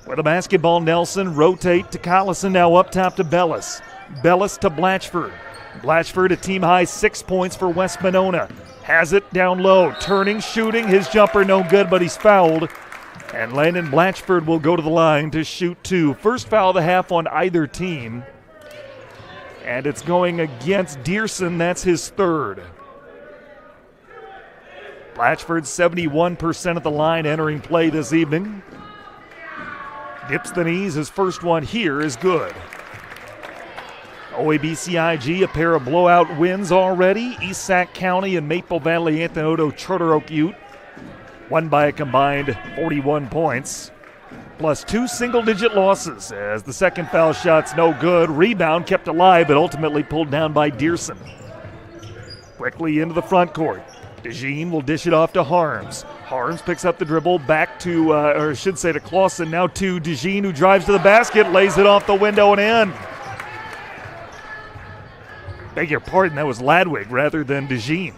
With the basketball, Nelson rotate to Collison, now up top to Bellis. Bellis to Blatchford. Blatchford a team-high 6 points for West Monona. Has it down low, turning, shooting, his jumper no good, but he's fouled. And Landon Blatchford will go to the line to shoot 2. First foul of the half on either team. And it's going against Dearson, that's his third. Blatchford 71% at the line entering play this evening. Dips the knees, his first one here is good. OABCIG, a pair of blowout wins already. East Sac County and Maple Valley Anthony Odo Charter Oak Ute won by a combined 41 points. Plus 2 single-digit losses as the second foul shot's no good. Rebound kept alive but ultimately pulled down by Dearson. Quickly into the front court. DeJean will dish it off to Harms. Harms picks up the dribble back to, to Clausen. Now to DeJean, who drives to the basket, lays it off the window and in. Beg your pardon, that was Ladwig rather than DeJean.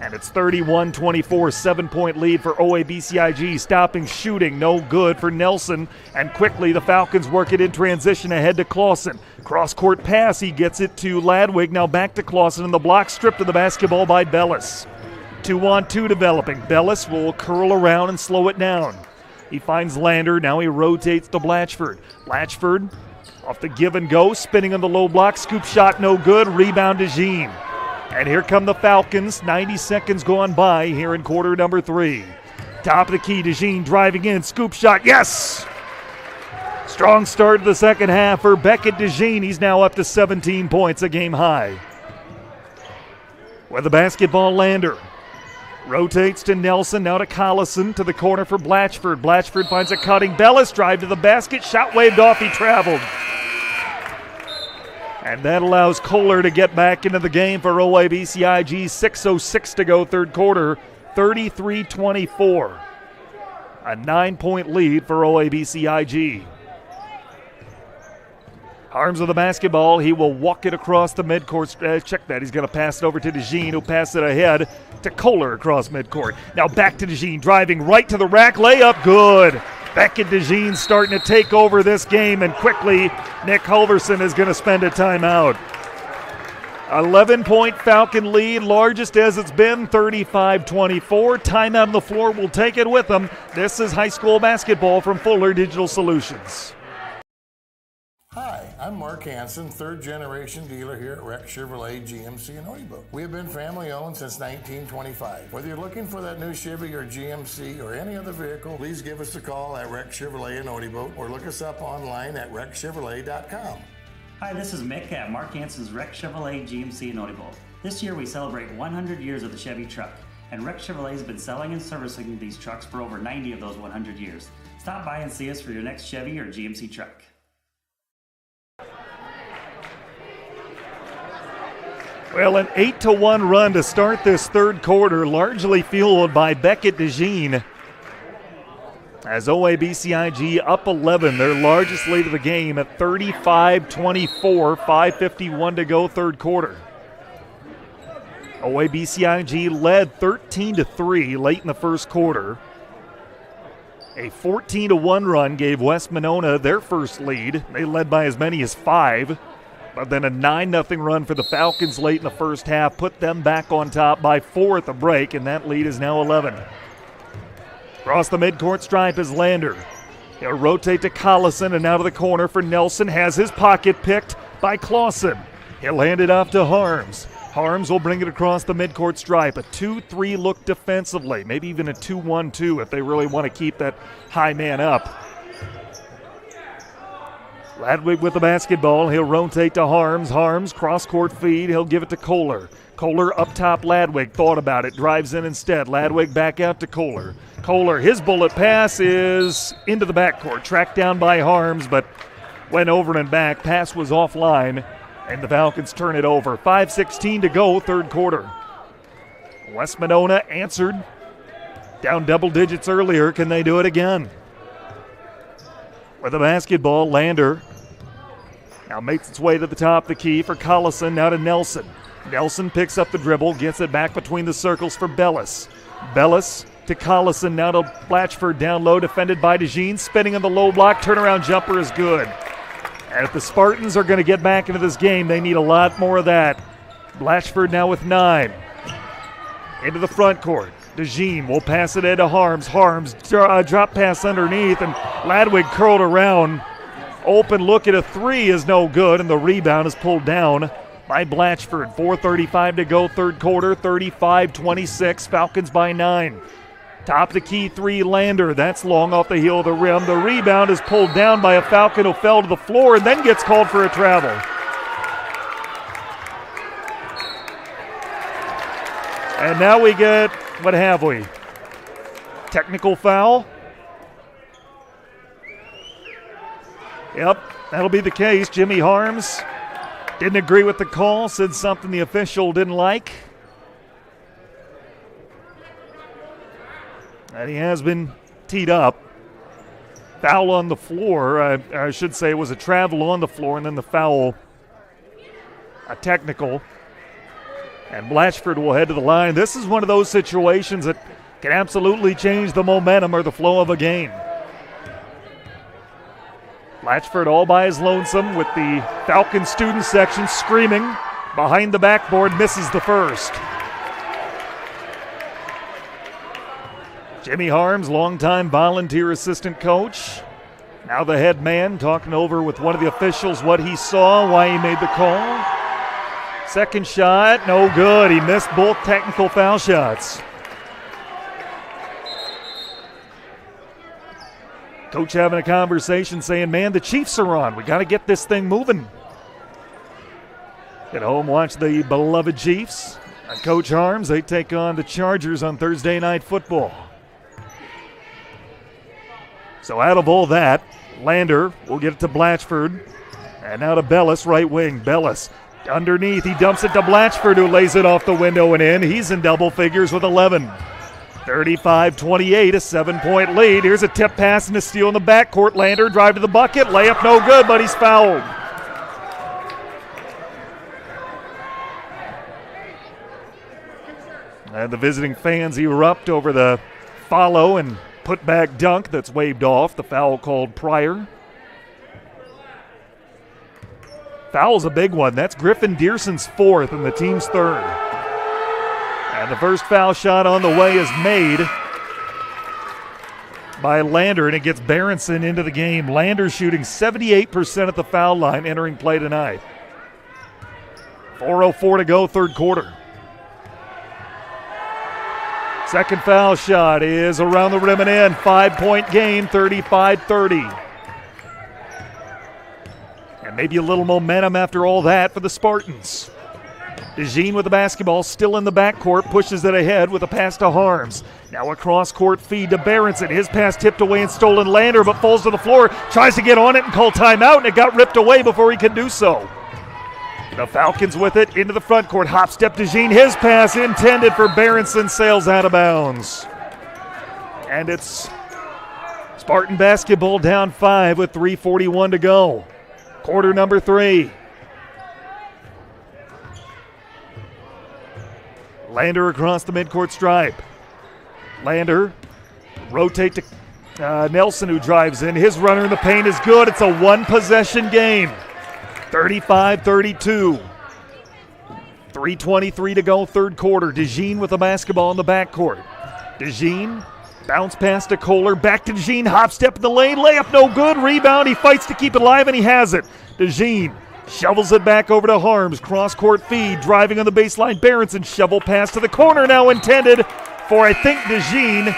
And it's 31-24, 7-point lead for OABCIG. Stopping shooting, no good for Nelson. And quickly the Falcons work it in transition ahead to Clausen. Cross-court pass, he gets it to Ladwig. Now back to Clausen, and the block stripped of the basketball by Bellis. 2-on-2 developing. Bellis will curl around and slow it down. He finds Lander, now he rotates to Blatchford. Blatchford off the give and go, spinning on the low block, scoop shot no good, rebound to DeJean. And here come the Falcons, 90 seconds gone by here in quarter number 3. Top of the key, DeJean driving in, scoop shot, yes! Strong start to the second half for Beckett DeJean. He's now up to 17 points, a game high. With the basketball, Lander rotates to Nelson, now to Collison, to the corner for Blatchford. Blatchford finds a cutting Bellis, drive to the basket, shot waved off, he traveled. And that allows Kohler to get back into the game for OABCIG. 6:06 to go, third quarter, 33-24. A 9-point lead for OABCIG. Harms with the basketball. He will walk it across the midcourt. Check that. He's going to pass it over to DeJean, who'll pass it ahead to Kohler across midcourt. Now back to DeJean, driving right to the rack. Layup, good. Beckett DeJean starting to take over this game, and quickly Nick Hulverson is going to spend a timeout. 11-point Falcon lead, largest as it's been, 35-24. Timeout on the floor, will take it with them. This is high school basketball from Fuller Digital Solutions. Hi, I'm Mark Hansen, third-generation dealer here at Rex Chevrolet GMC in Odebo. We have been family-owned since 1925. Whether you're looking for that new Chevy or GMC or any other vehicle, please give us a call at Rex Chevrolet in Odebo or look us up online at rexchevrolet.com. Hi, this is Mick at Mark Hansen's Rex Chevrolet GMC in Odebo. This year we celebrate 100 years of the Chevy truck, and Rex Chevrolet has been selling and servicing these trucks for over 90 of those 100 years. Stop by and see us for your next Chevy or GMC truck. Well, an 8-1 run to start this third quarter, largely fueled by Beckett DeJean. As OABCIG up 11, their largest lead of the game at 35-24, 5:51 to go third quarter. OABCIG led 13-3 late in the first quarter. A 14-1 run gave West Monona their first lead. They led by as many as 5. But then a 9-0 run for the Falcons late in the first half put them back on top by 4 at the break, and that lead is now 11. Across the midcourt stripe is Lander. He'll rotate to Collison and out of the corner for Nelson. Has his pocket picked by Clausen. He'll hand it off to Harms. Harms will bring it across the midcourt stripe. A 2-3 look defensively, maybe even a 2-1-2 if they really want to keep that high man up. Ladwig with the basketball. He'll rotate to Harms. Harms, cross-court feed. He'll give it to Kohler. Kohler up top. Ladwig thought about it. Drives in instead. Ladwig back out to Kohler. Kohler, his bullet pass is into the backcourt. Tracked down by Harms, but went over and back. Pass was offline, and the Falcons turn it over. 5:16 to go, third quarter. West Monona answered. Down double digits earlier. Can they do it again? With the basketball, Lander now makes its way to the top of the key for Collison, now to Nelson. Nelson picks up the dribble, gets it back between the circles for Bellis. Bellis to Collison, now to Blatchford, down low, defended by DeJean, spinning on the low block, turnaround jumper is good. And if the Spartans are going to get back into this game, they need a lot more of that. Blatchford now with 9. Into the front court. DeJean will pass it into Harms. Harms drop pass underneath, and Ladwig curled around. Open look at a 3 is no good, and the rebound is pulled down by Blatchford. 4:35 to go, third quarter, 35-26, Falcons by 9. Top of the key 3, Lander. That's long off the heel of the rim. The rebound is pulled down by a Falcon who fell to the floor and then gets called for a travel. And now we get, what have we? Technical foul? Yep, that'll be the case. Jimmy Harms didn't agree with the call, said something the official didn't like. And he has been teed up. Foul on the floor. I should say it was a travel on the floor, and then the foul, a technical. And Blatchford will head to the line. This is one of those situations that can absolutely change the momentum or the flow of a game. Blatchford all by his lonesome with the Falcon student section screaming behind the backboard, misses the first. Jimmy Harms, longtime volunteer assistant coach. Now the head man talking over with one of the officials what he saw, why he made the call. Second shot, no good. He missed both technical foul shots. Coach having a conversation saying, man, the Chiefs are on. We got to get this thing moving. At home, watch the beloved Chiefs. And Coach Harms, they take on the Chargers on Thursday Night Football. So out of all that, Lander will get it to Blatchford. And now to Bellis, right wing. Bellis underneath. He dumps it to Blatchford, who lays it off the window and in. He's in double figures with 11. 35-28, a 7-point lead. Here's a tip pass and a steal in the backcourt. Lander drive to the bucket. Layup no good, but he's fouled. And the visiting fans erupt over the follow and put back dunk that's waved off. The foul called prior. Foul's a big one. That's Griffin Dearson's 4th and the team's 3rd. And the first foul shot on the way is made by Lander, and it gets Berenson into the game. Lander shooting 78% at the foul line entering play tonight. 4:04 to go, third quarter. Second foul shot is around the rim and in. 5-point game, 35-30. And maybe a little momentum after all that for the Spartans. DeJean with the basketball, still in the backcourt, pushes it ahead with a pass to Harms. Now a cross-court feed to Berenson. His pass tipped away and stolen. Lander, but falls to the floor, tries to get on it and call timeout, and it got ripped away before he could do so. The Falcons with it into the front court. Hop step DeJean. His pass intended for Berenson, sails out of bounds. And it's Spartan basketball down 5 with 3:41 to go. Quarter number 3. Lander across the midcourt stripe. Lander rotate to Nelson, who drives in. His runner in the paint is good. It's a one-possession game. 35-32. 3:23 to go, third quarter. DeJean with the basketball in the backcourt. DeJean bounce pass to Kohler. Back to DeJean. Hop step in the lane. Layup no good. Rebound. He fights to keep it alive, and he has it. DeJean shovels it back over to Harms. Cross-court feed. Driving on the baseline. Berenson shovel pass to the corner. Now intended for, I think, DeJean.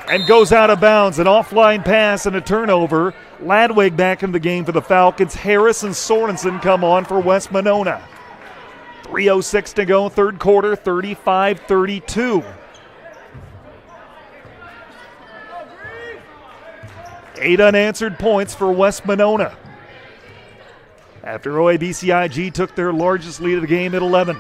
And goes out of bounds. An offline pass and a turnover. Ladwig back in the game for the Falcons. Harris and Sorensen come on for West Monona. 3:06 to go, third quarter, 35-32. 8 unanswered points for West Monona after OABCIG took their largest lead of the game at 11.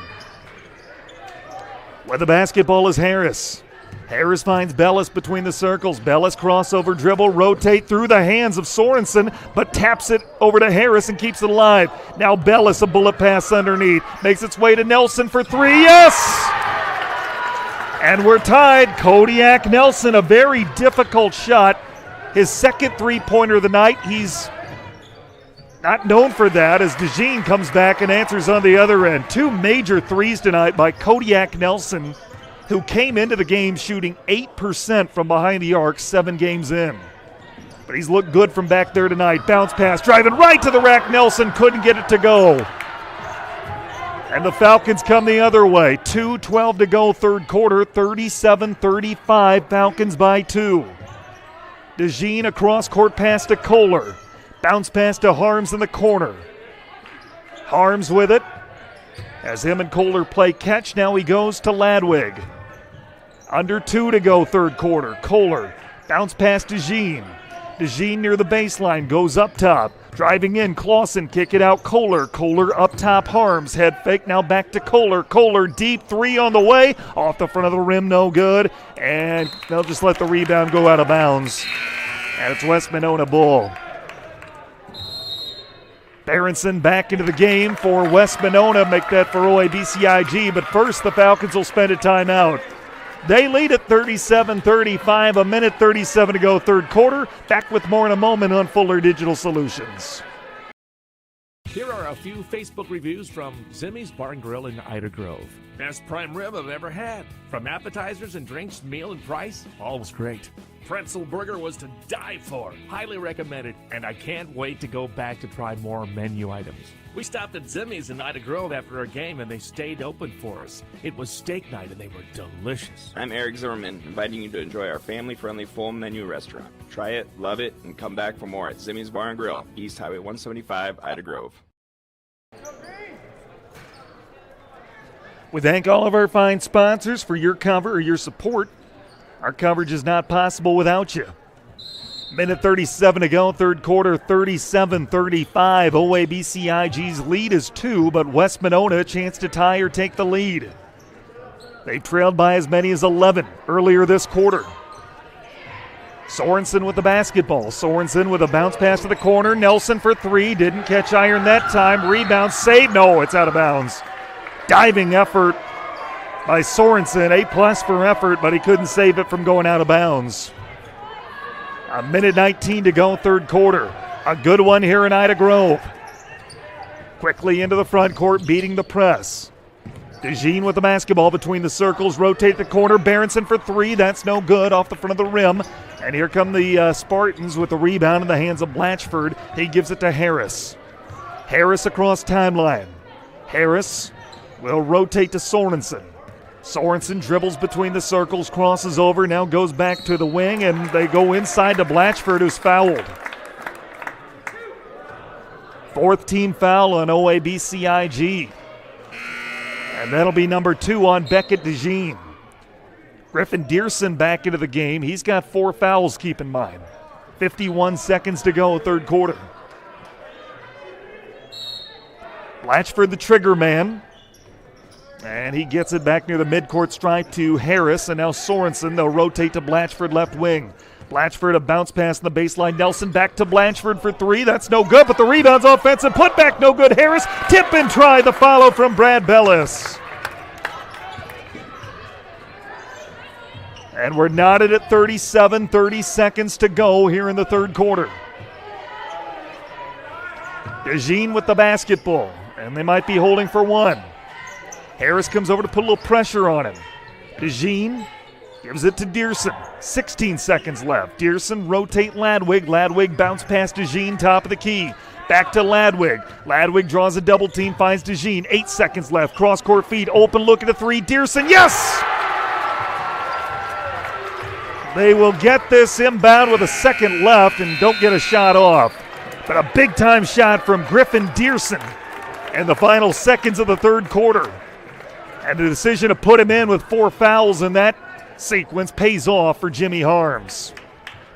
Where the basketball is Harris. Harris finds Bellis between the circles. Bellis crossover dribble, rotate through the hands of Sorensen, but taps it over to Harris and keeps it alive. Now Bellis, a bullet pass underneath. Makes its way to Nelson for 3. Yes! And we're tied. Kodiak Nelson, a very difficult shot. His second three-pointer of the night. He's not known for that as DeJean comes back and answers on the other end. 2 major threes tonight by Kodiak Nelson, who came into the game shooting 8% from behind the arc 7 games in. But he's looked good from back there tonight. Bounce pass, driving right to the rack. Nelson couldn't get it to go. And the Falcons come the other way. 2:12 to go, third quarter, 37-35, Falcons by 2. DeJean, a cross-court pass to Kohler. Bounce pass to Harms in the corner. Harms with it. As him and Kohler play catch, now he goes to Ladwig. Under 2 to go, third quarter. Kohler, bounce pass to DeJean. DeJean near the baseline, goes up top. Driving in, Clausen, kick it out, Kohler. Kohler up top, Harms. Head fake, now back to Kohler. Kohler, deep 3 on the way. Off the front of the rim, no good. And they'll just let the rebound go out of bounds. And it's West Monona ball. Berenson back into the game for West Monona. Make that for OABCIG. But first, the Falcons will spend a timeout. They lead at 37-35, a minute 37 to go, third quarter. Back with more in a moment on Fuller Digital Solutions. Here are a few Facebook reviews from Zimmy's Bar and Grill in Ida Grove. Best prime rib I've ever had. From appetizers and drinks, meal and price, all was great. Pretzel burger was to die for. Highly recommended, and I can't wait to go back to try more menu items. We stopped at Zimmy's in Ida Grove after our game, and they stayed open for us. It was steak night, and they were delicious. I'm Eric Zimmerman, inviting you to enjoy our family-friendly full menu restaurant. Try it, love it, and come back for more at Zimmy's Bar and Grill, East Highway 175, Ida Grove. We thank all of our fine sponsors for your cover or your support. Our coverage is not possible without you. Minute 37 to go, third quarter, 37-35. OABCIG's lead is 2, but West Monona a chance to tie or take the lead. They trailed by as many as 11 earlier this quarter. Sorensen with the basketball. Sorensen with a bounce pass to the corner. Nelson for 3, didn't catch iron that time. Rebound, save, no, it's out of bounds. Diving effort by Sorensen, A+ for effort, but he couldn't save it from going out of bounds. A minute 19 to go, third quarter. A good one here in Ida Grove. Quickly into the front court, beating the press. DeJean with the basketball between the circles, rotate the corner, Berenson for three, that's no good, off the front of the rim. And here come the Spartans with the rebound in the hands of Blatchford. He gives it to Harris. Harris across timeline. Harris will rotate to Sorensen. Sorensen dribbles between the circles, crosses over, now goes back to the wing, and they go inside to Blatchford, who's fouled. Fourth team foul on OABCIG. And that'll be number 2 on Beckett DeJean. Griffin Dearson back into the game. He's got 4 fouls, keep in mind. 51 seconds to go, third quarter. Blatchford the trigger man. And he gets it back near the midcourt stripe to Harris, and now Sorensen. They'll rotate to Blatchford left wing. Blatchford a bounce pass in the baseline. Nelson back to Blatchford for three. That's no good, but the rebound's offensive. Put back no good. Harris tip and try. The follow from Brad Bellis. And we're knotted at 37, 30 seconds to go here in the third quarter. DeJean with the basketball, and they might be holding for one. Harris comes over to put a little pressure on him. DeJean gives it to Dearson. 16 seconds left. Dearson rotate Ladwig. Ladwig bounce past DeJean, top of the key. Back to Ladwig. Ladwig draws a double team, finds DeJean. 8 seconds left. Cross court feed, open look at the three. Dearson, yes! They will get this inbound with a second left and don't get a shot off. But a big time shot from Griffin Dearson in the final seconds of the third quarter. And the decision to put him in with 4 fouls in that sequence pays off for Jimmy Harms.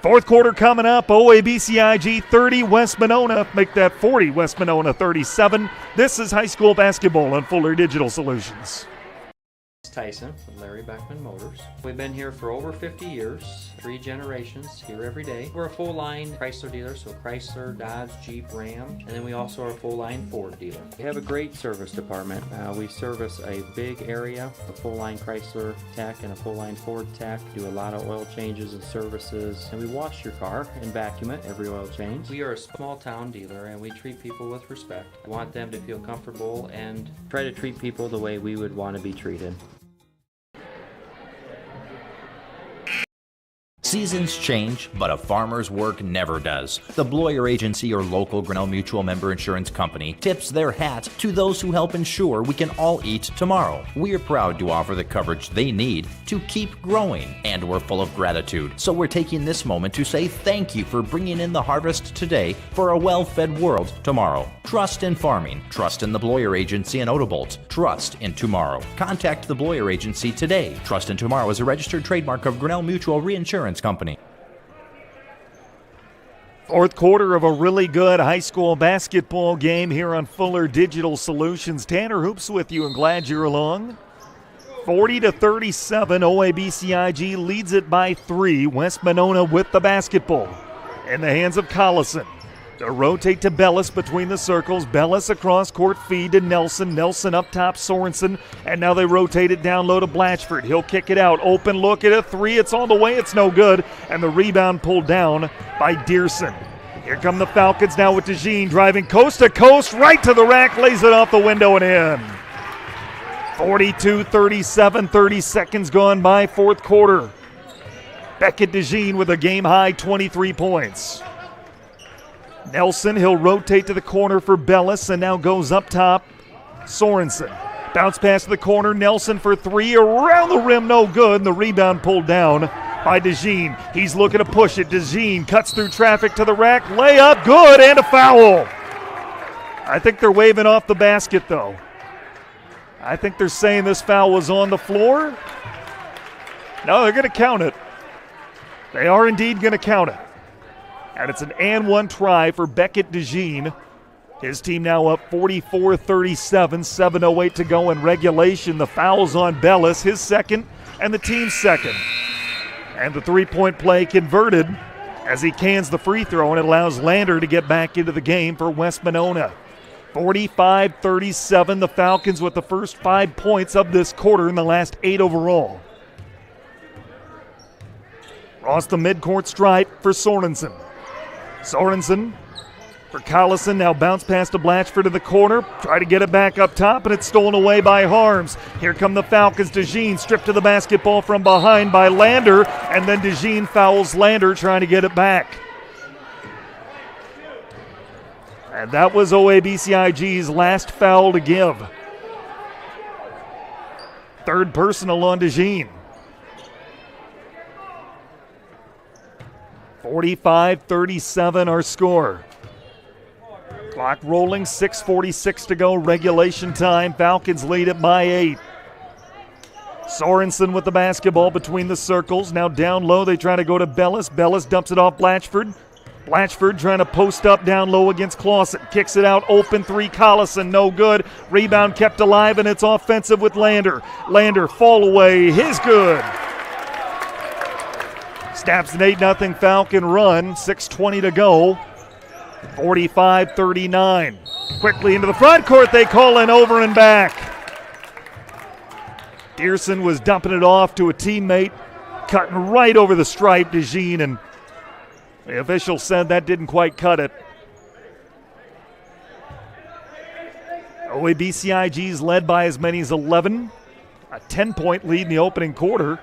Fourth quarter coming up. OABCIG 30, West Monona. Make that 40, West Monona 37. This is high school basketball on Fuller Digital Solutions. Tyson from Larry Beckman Motors. We've been here for over 50 years, 3 generations, here every day. We're a full-line Chrysler dealer, so Chrysler, Dodge, Jeep, Ram, and then we also are a full-line Ford dealer. We have a great service department. We service a big area, a full-line Chrysler tech and a full-line Ford tech. Do a lot of oil changes and services, and we wash your car and vacuum it every oil change. We are a small-town dealer, and we treat people with respect. We want them to feel comfortable and try to treat people the way we would want to be treated. Seasons change, but a farmer's work never does. The Bloyer Agency, or local Grinnell Mutual member insurance company, tips their hat to those who help ensure we can all eat tomorrow. We're proud to offer the coverage they need to keep growing, and we're full of gratitude. So we're taking this moment to say thank you for bringing in the harvest today for a well-fed world tomorrow. Trust in farming. Trust in the Bloyer Agency in Odebolt. Trust in tomorrow. Contact the Bloyer Agency today. Trust in Tomorrow is a registered trademark of Grinnell Mutual Reinsurance Company. Fourth quarter of a really good high school basketball game here on Fuller Digital Solutions. Tanner Hoops with you, and glad you're along. 40-37, OABCIG leads it by 3. West Monona with the basketball in the hands of Collison. They rotate to Bellis between the circles. Bellis across court feed to Nelson. Nelson up top, Sorensen. And now they rotate it down low to Blatchford. He'll kick it out. Open look at a 3. It's on the way. It's no good. And the rebound pulled down by Dearson. Here come the Falcons now with DeJean driving coast to coast. Right to the rack. Lays it off the window and in. 42-37, 30 seconds gone by fourth quarter. Beckett DeJean with a game-high 23 points. Nelson, he'll rotate to the corner for Bellis, and now goes up top. Sorensen. Bounce pass to the corner. Nelson for 3. Around the rim, no good. And the rebound pulled down by DeJean. He's looking to push it. DeJean cuts through traffic to the rack. Layup, good, and a foul. I think they're waving off the basket, though. I think they're saying this foul was on the floor. No, they're going to count it. They are indeed going to count it. And it's an and one try for Beckett DeJean. His team now up 44-37, 7:08 to go in regulation. The foul's on Bellis, his second, and the team's second. And the three-point play converted as he cans the free throw, and it allows Lander to get back into the game for West Monona. 45-37, the Falcons with the first 5 points of this quarter in the last 8 overall. Across the midcourt stripe for Sorensen. Sorensen for Collison. Now bounce pass to Blatchford in the corner. Try to get it back up top, and it's stolen away by Harms. Here come the Falcons. DeJean stripped to the basketball from behind by Lander, and then DeJean fouls Lander trying to get it back. And that was OABCIG's last foul to give. Third personal on DeJean. 45-37 our score. Clock rolling, 6:46 to go, regulation time. Falcons lead it by 8. Sorensen with the basketball between the circles. Now down low, they try to go to Bellis. Bellis dumps it off Blatchford. Blatchford trying to post up down low against Clausen. Kicks it out, open three, Collison, no good. Rebound kept alive, and it's offensive with Lander. Lander, fall away, his good. Snaps an 8-0 Falcon run, 6:20 to go. 45-39. Quickly into the front court, they call an over and back. Dearson was dumping it off to a teammate, cutting right over the stripe, DeJean, and the official said that didn't quite cut it. OABCIG's led by as many as 11. A 10-point lead in the opening quarter.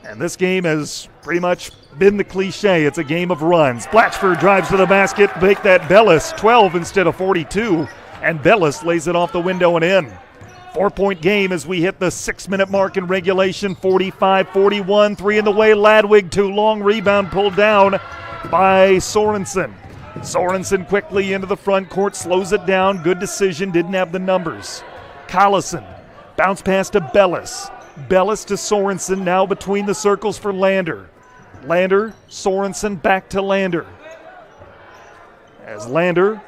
And this game has pretty much been the cliche. It's a game of runs. Blatchford drives to the basket, make that Bellis 12 instead of 42. And Bellis lays it off the window and in. 4-point game as we hit the 6-minute mark in regulation. 45-41, 3 in the way. Ladwig too long. Rebound pulled down by Sorensen. Sorensen quickly into the front court, slows it down. Good decision, didn't have the numbers. Collison, bounce pass to Bellis. Bellis to Sorensen, now between the circles for Lander. Lander, Sorensen, back to Lander. As Lander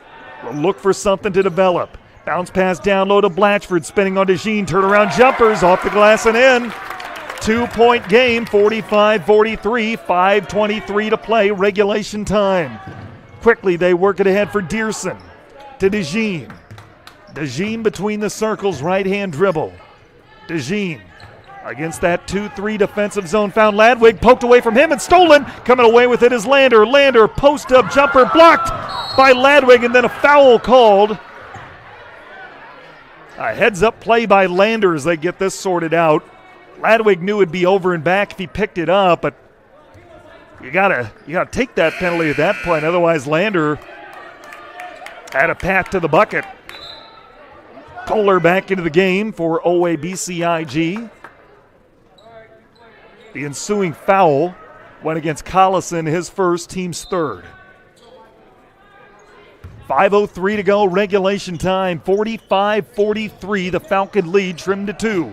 will look for something to develop. Bounce pass down low to Blatchford, spinning on DeJean. Turnaround jumpers off the glass and in. 2-point game, 45-43, 5:23 to play, regulation time. Quickly they work it ahead for Dearson. To DeJean. DeJean between the circles, right-hand dribble. DeJean against that 2-3 defensive zone. Found Ladwig, poked away from him and stolen. Coming away with it is Lander. Lander, post-up jumper blocked by Ladwig, and then a foul called. A heads-up play by Lander as they get this sorted out. Ladwig knew it'd be over and back if he picked it up, but you gotta take that penalty at that point. Otherwise, Lander had a path to the bucket. Kohler back into the game for OABCIG. The ensuing foul went against Collison, his first, team's third. 5:03 to go, regulation time, 45-43. The Falcon lead trimmed to 2.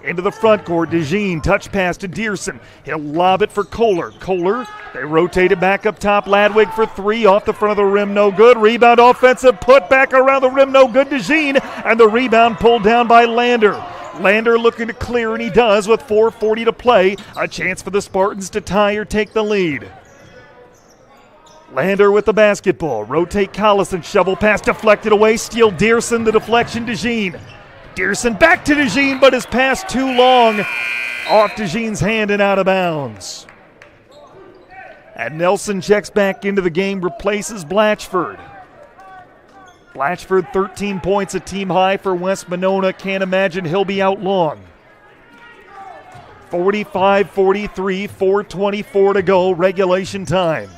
Into the front court, DeJean, touch pass to Dearson. He'll lob it for Kohler. Kohler, they rotate it back up top. Ladwig for 3, off the front of the rim, no good. Rebound offensive, put back around the rim, no good. DeJean, and the rebound pulled down by Lander. Lander looking to clear, and he does with 4:40 to play. A chance for the Spartans to tie or take the lead. Lander with the basketball. Rotate Collison. Shovel pass deflected away. Steal Dearson. The deflection DeJean. Dearson back to DeJean, but his pass too long. Off DeJean's hand and out of bounds. And Nelson checks back into the game, replaces Blatchford. Blatchford, 13 points, a team high for West Monona. Can't imagine he'll be out long. 45-43, 4:24 to go, regulation time.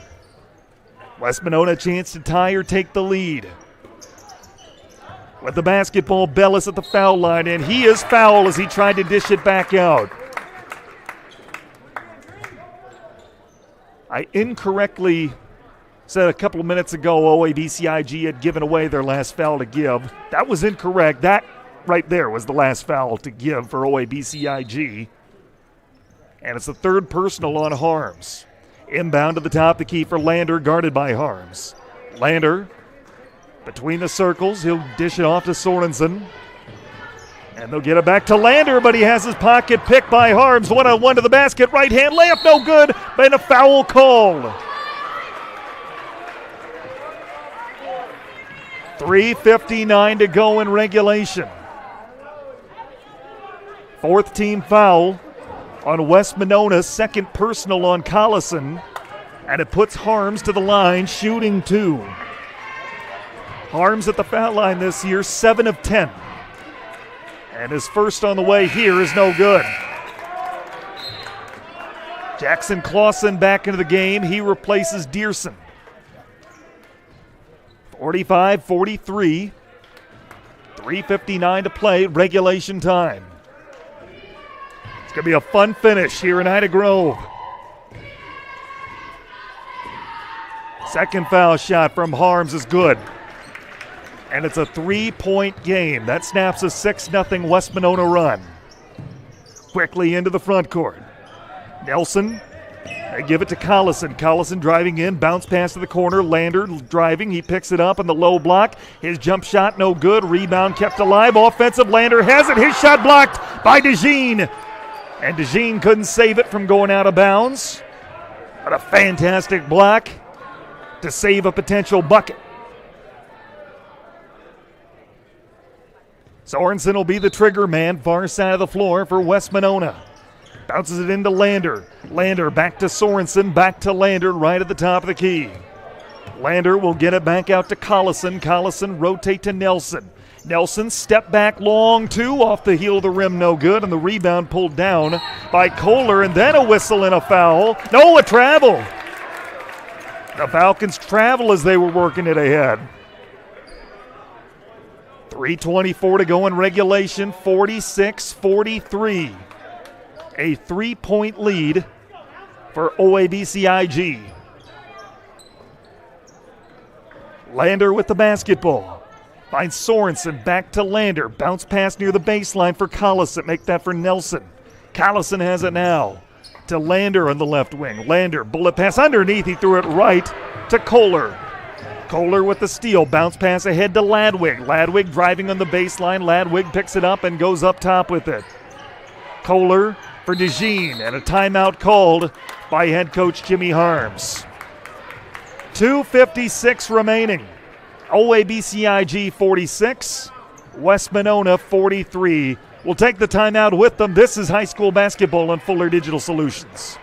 West Monona a chance to tie or take the lead. With the basketball, Bellis at the foul line, and he is fouled as he tried to dish it back out. I incorrectly said a couple of minutes ago OABCIG had given away their last foul to give. That was incorrect. That right there was the last foul to give for OABCIG. And it's the third personal on Harms. Inbound to the top, the key for Lander, guarded by Harms. Lander between the circles. He'll dish it off to Sorensen. And they'll get it back to Lander, but he has his pocket picked by Harms. 1-on-1 to the basket. Right hand layup, no good. And a foul called. 3:59 to go in regulation. Fourth team foul on West Monona, second personal on Collison. And it puts Harms to the line, shooting 2. Harms at the foul line this year, 7 of 10. And his first on the way here is no good. Jackson Clausen back into the game. He replaces Dearson. 45-43. 3:59 to play, regulation time. It's going to be a fun finish here in Ida Grove. Second foul shot from Harms is good. And it's a 3-point game. That snaps a 6-0 West Monona run. Quickly into the front court. Nelson, they give it to Collison. Collison driving in, bounce pass to the corner. Lander driving, he picks it up on the low block. His jump shot no good, rebound kept alive. Offensive, Lander has it, his shot blocked by DeJean. And DeJean couldn't save it from going out of bounds. But a fantastic block to save a potential bucket. Sorensen will be the trigger man, far side of the floor for West Monona. Bounces it into Lander. Lander back to Sorensen, back to Lander, right at the top of the key. Lander will get it back out to Collison. Collison rotate to Nelson. Nelson step back long 2 off the heel of the rim, no good, and the rebound pulled down by Kohler, and then a whistle and a foul. No, a travel. The Falcons travel as they were working it ahead. 3:24 to go in regulation, 46-43. A 3-point lead for OABCIG. Lander with the basketball. Finds Sorensen, back to Lander. Bounce pass near the baseline for Collison. Make that for Nelson. Collison has it now to Lander on the left wing. Lander, bullet pass underneath. He threw it right to Kohler. Kohler with the steal. Bounce pass ahead to Ladwig. Ladwig driving on the baseline. Ladwig picks it up and goes up top with it. Kohler for DeJean, and a timeout called by head coach Jimmy Harms. 2:56 remaining. OABCIG 46, West Monona 43. We'll take the timeout with them. This is high school basketball on Fuller Digital Solutions.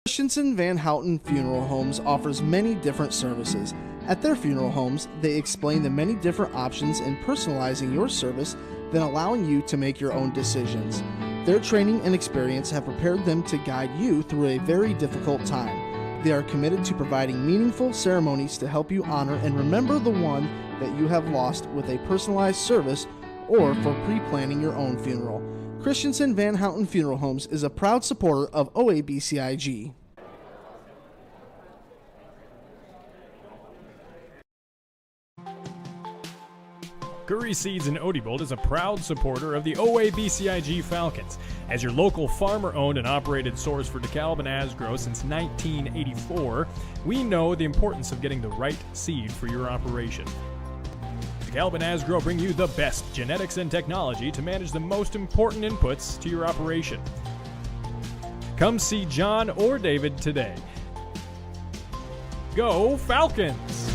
Christensen Van Houten Funeral Homes offers many different services. At their funeral homes, they explain the many different options in personalizing your service, then allowing you to make your own decisions. Their training and experience have prepared them to guide you through a very difficult time. They are committed to providing meaningful ceremonies to help you honor and remember the one that you have lost with a personalized service or for pre-planning your own funeral. Christensen Van Houten Funeral Homes is a proud supporter of OABCIG. Curry Seeds in Odebolt is a proud supporter of the OABCIG Falcons. As your local farmer-owned and operated source for DeKalb and Asgrow since 1984, we know the importance of getting the right seed for your operation. DeKalb and Asgrow bring you the best genetics and technology to manage the most important inputs to your operation. Come see John or David today. Go Falcons!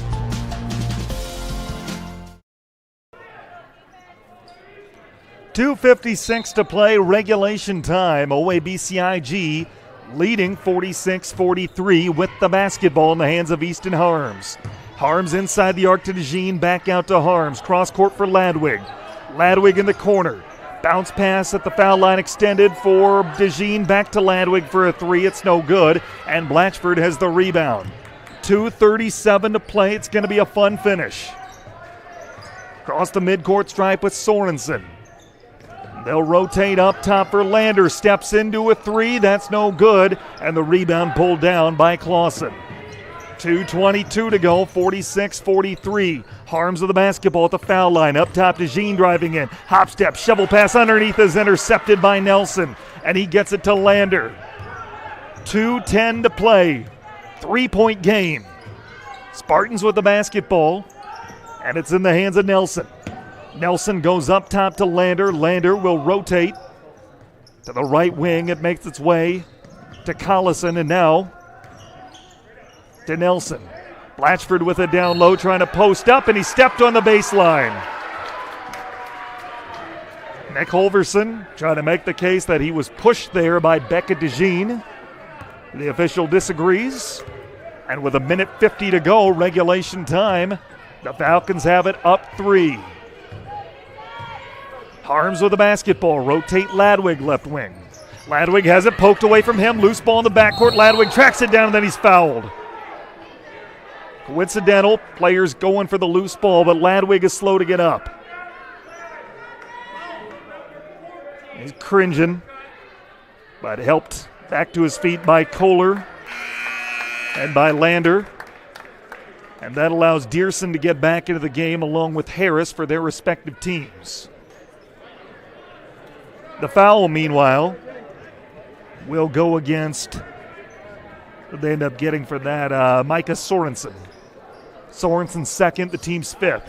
.256 to play, regulation time. OABCIG leading 46-43 with the basketball in the hands of Easton Harms. Harms inside the arc to DeJean, back out to Harms. Cross court for Ladwig. Ladwig in the corner. Bounce pass at the foul line extended for DeJean, back to Ladwig for a 3. It's no good, and Blatchford has the rebound. 2:37 to play. It's going to be a fun finish. Across the midcourt stripe with Sorensen. They'll rotate up top for Lander. Steps into a 3. That's no good. And the rebound pulled down by Clausen. 2:22 to go. 46-43. Harms of the basketball at the foul line. Up top, DeJean driving in. Hop step, shovel pass underneath is intercepted by Nelson. And he gets it to Lander. 2:10 to play. 3-point game. Spartans with the basketball. And it's in the hands of Nelson. Nelson goes up top to Lander. Lander will rotate to the right wing. It makes its way to Collison, and now to Nelson. Blatchford with it down low, trying to post up, and he stepped on the baseline. Nick Holverson trying to make the case that he was pushed there by Becca DeJean. The official disagrees. And with 1:50 to go, regulation time, the Falcons have it up 3. Harms with the basketball. Rotate Ladwig left wing. Ladwig has it poked away from him. Loose ball in the backcourt. Ladwig tracks it down and then he's fouled. Coincidental. Players going for the loose ball, but Ladwig is slow to get up. He's cringing, but helped back to his feet by Kohler and by Lander. And that allows Dearson to get back into the game along with Harris for their respective teams. The foul, meanwhile, will go against, they end up getting for that, Micah Sorensen. Sorensen's second, the team's 5th.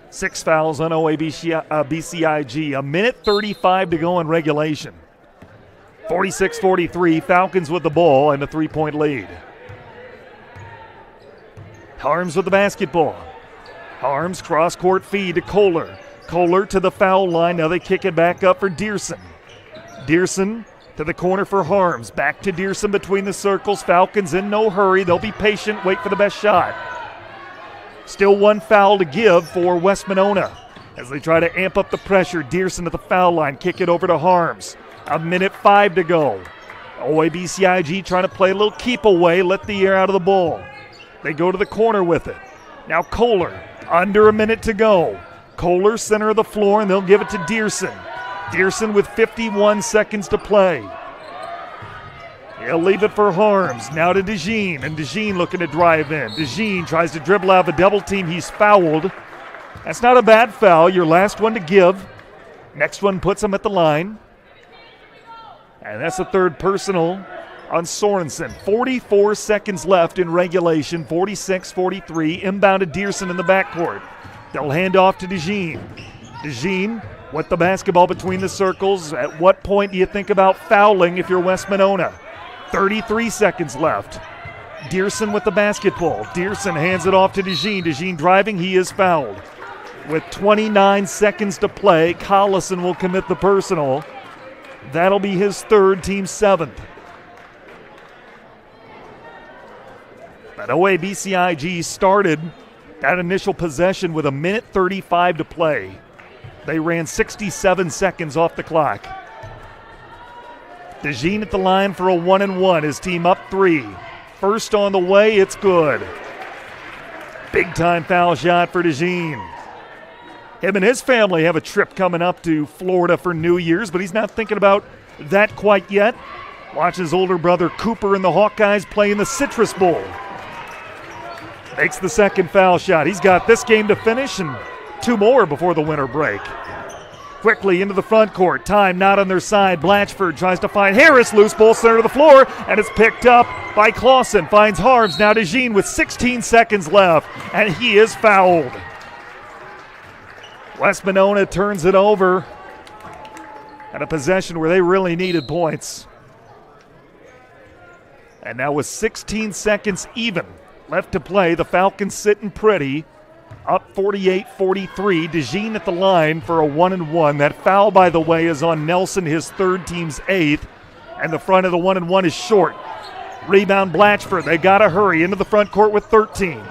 6 fouls on OABCIG. 1:35 to go in regulation. 46-43, Falcons with the ball and a 3-point lead. Harms with the basketball. Harms cross-court feed to Kohler. Kohler to the foul line. Now they kick it back up for Dearson. Dearson to the corner for Harms. Back to Dearson between the circles. Falcons in no hurry. They'll be patient, wait for the best shot. Still 1 foul to give for West Monona as they try to amp up the pressure. Dearson at the foul line. Kick it over to Harms. 1:05 to go. OABCIG trying to play a little keep away, let the air out of the ball. They go to the corner with it. Now Kohler, under a minute to go. Kohler, center of the floor, and they'll give it to Dearson. Dearson with 51 seconds to play. He'll leave it for Harms. Now to DeJean, and DeJean looking to drive in. DeJean tries to dribble out of a double team. He's fouled. That's not a bad foul. Your last one to give. Next one puts him at the line. And that's the 3rd personal on Sorensen. 44 seconds left in regulation. 46-43. Inbound to Dearson in the backcourt. They'll hand off to DeJean. DeJean with the basketball between the circles. At what point do you think about fouling if you're West Monona? 33 seconds left. Dearson with the basketball. Dearson hands it off to DeJean. DeJean driving. He is fouled. With 29 seconds to play, Collison will commit the personal. That'll be his 3rd, team 7th. But OABCIG started that initial possession with 1:35 to play. They ran 67 seconds off the clock. DeJean at the line for a 1-and-1. His team up 3. First on the way, it's good. Big time foul shot for DeJean. Him and his family have a trip coming up to Florida for New Year's, but he's not thinking about that quite yet. Watch his older brother Cooper and the Hawkeyes play in the Citrus Bowl. Makes the second foul shot. He's got this game to finish and 2 more before the winter break. Quickly into the front court. Time not on their side. Blatchford tries to find Harris. Loose ball center of the floor, and it's picked up by Clausen. Finds Harms. Now DeJean with 16 seconds left, and he is fouled. West Monona turns it over at a possession where they really needed points. And now with 16 seconds even left to play, the Falcons sitting pretty, up 48-43. DeJean at the line for a 1-and-1. That foul, by the way, is on Nelson, his 3rd, team's 8th, and the front of the 1-and-1 is short. Rebound Blatchford. They got to hurry into the front court with 13.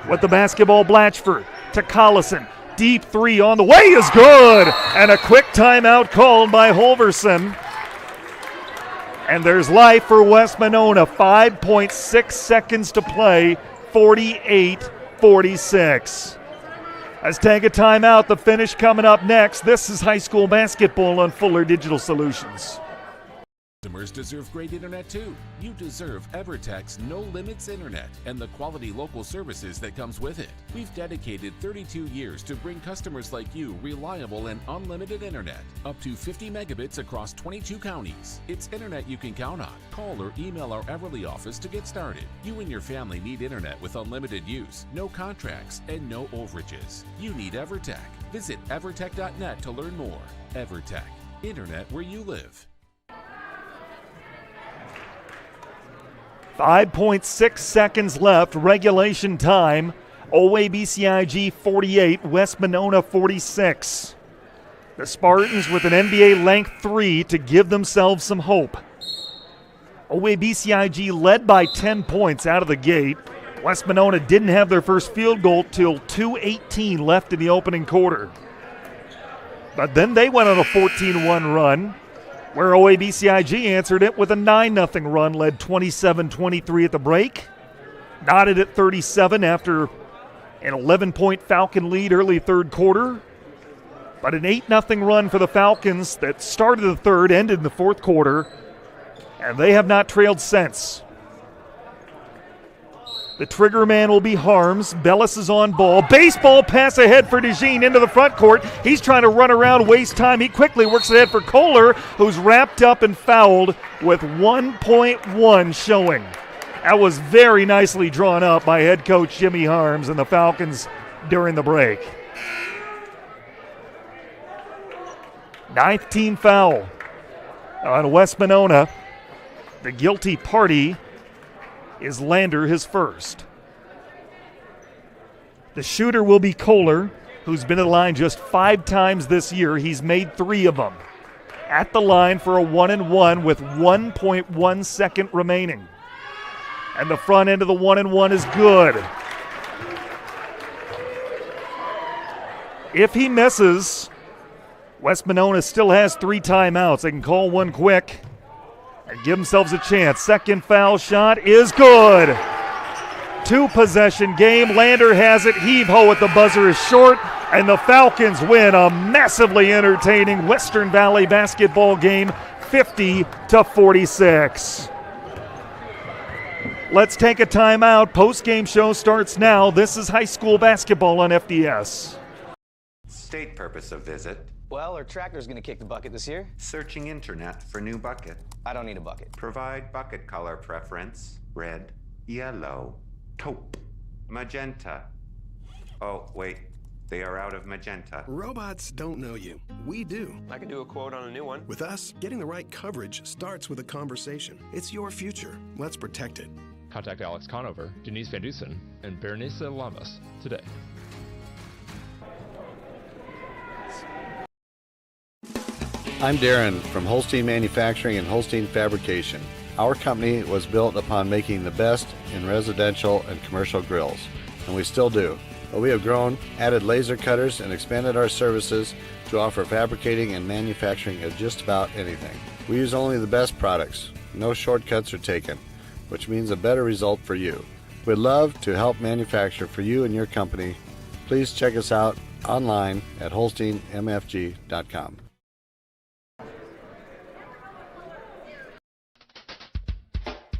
With the basketball, Blatchford to Collison. Deep 3 on the way is good, and a quick timeout called by Holverson. And there's life for West Monona. 5.6 seconds to play, 48-46. Let's take a timeout. The finish coming up next. This is high school basketball on Fuller Digital Solutions. Customers deserve great internet too. You deserve EverTech's No Limits Internet and the quality local services that comes with it. We've dedicated 32 years to bring customers like you reliable and unlimited internet, up to 50 megabits across 22 counties. It's internet you can count on. Call or email our Everly office to get started. You and your family need internet with unlimited use, no contracts, and no overages. You need EverTech. Visit evertech.net to learn more. EverTech, internet where you live. 5.6 seconds left, regulation time. OABCIG 48, West Monona 46. The Spartans with an NBA length 3 to give themselves some hope. OABCIG led by 10 points out of the gate. West Monona didn't have their first field goal till 2:18 left in the opening quarter. But then they went on a 14-1 run, where OABCIG answered it with a 9-0 run, led 27-23 at the break. Knotted at 37 after an 11-point Falcon lead early third quarter. But an 8-0 run for the Falcons that started the third, ended in the fourth quarter, and they have not trailed since. The trigger man will be Harms. Bellis is on ball. Baseball pass ahead for DeJean into the front court. He's trying to run around, waste time. He quickly works ahead for Kohler, who's wrapped up and fouled with 1.1 showing. That was very nicely drawn up by head coach Jimmy Harms and the Falcons during the break. 9th team foul on West Monona. The guilty party is Lander, his first. The shooter will be Kohler, who's been at the line just 5 times this year. He's made 3 of them. At the line for a 1-and-1 with 1.1 second remaining. And the front end of the 1-and-1 is good. If he misses, West Monona still has 3 timeouts. They can call one quick and give themselves a chance. Second foul shot is good. 2-possession game. Lander has it. Heave-ho at the buzzer is short, and the Falcons win a massively entertaining Western Valley basketball game, 50-46. Let's take a timeout. Post-game show starts now. This is high school basketball on FDS. State purpose of visit. Well, our tractor's gonna kick the bucket this year. Searching internet for new bucket. I don't need a bucket. Provide bucket color preference. Red, yellow, taupe, magenta. Oh, wait. They are out of magenta. Robots don't know you. We do. I can do a quote on a new one. With us, getting the right coverage starts with a conversation. It's your future. Let's protect it. Contact Alex Conover, Denise Van Dusen, and Berenice Lamas today. I'm Darren from Holstein Manufacturing and Holstein Fabrication. Our company was built upon making the best in residential and commercial grills, and we still do. But we have grown, added laser cutters, and expanded our services to offer fabricating and manufacturing of just about anything. We use only the best products. No shortcuts are taken, which means a better result for you. We'd love to help manufacture for you and your company. Please check us out online at holsteinmfg.com.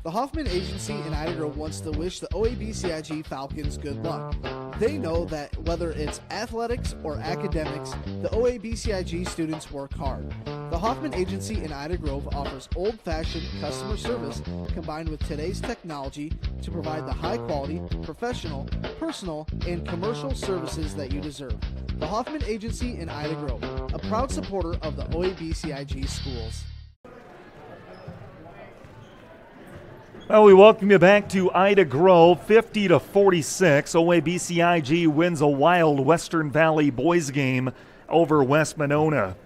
The Hoffman Agency in Ida Grove wants to wish the OABCIG Falcons good luck. They know that whether it's athletics or academics, the OABCIG students work hard. The Hoffman Agency in Ida Grove offers old-fashioned customer service combined with today's technology to provide the high-quality, professional, personal, and commercial services that you deserve. The Hoffman Agency in Ida Grove, a proud supporter of the OABCIG schools. Well, we welcome you back to Ida Grove, 50-46. OABCIG wins a wild Western Valley boys game over West Monona.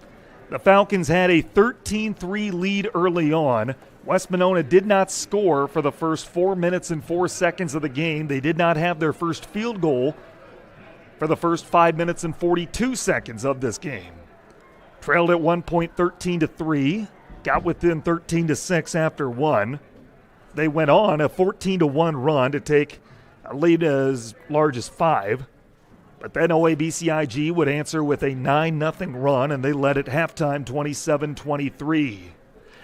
The Falcons had a 13-3 lead early on. West Monona did not score for the first 4 minutes and 4 seconds of the game. They did not have their first field goal for the first 5 minutes and 42 seconds of this game. Trailed at one point 13-3, got within 13-6 after one. They went on a 14-1 run to take a lead as large as 5. But then OABCIG would answer with a 9-0 run, and they led at halftime 27-23.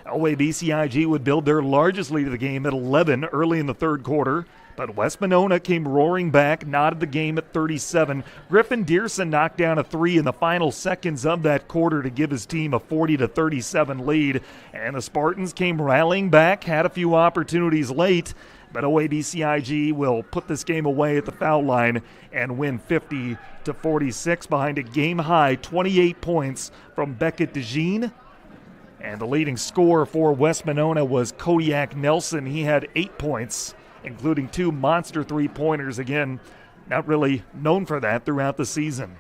OABCIG would build their largest lead of the game at 11 early in the third quarter, but West Monona came roaring back, knotted the game at 37. Griffin Dearson knocked down a 3 in the final seconds of that quarter to give his team a 40-37 lead, and the Spartans came rallying back, had a few opportunities late, but OABCIG will put this game away at the foul line and win 50-46 behind a game-high 28 points from Beckett DeJean. And the leading scorer for West Monona was Kodiak Nelson. He had 8 points, including 2 monster three-pointers. Again, not really known for that throughout the season.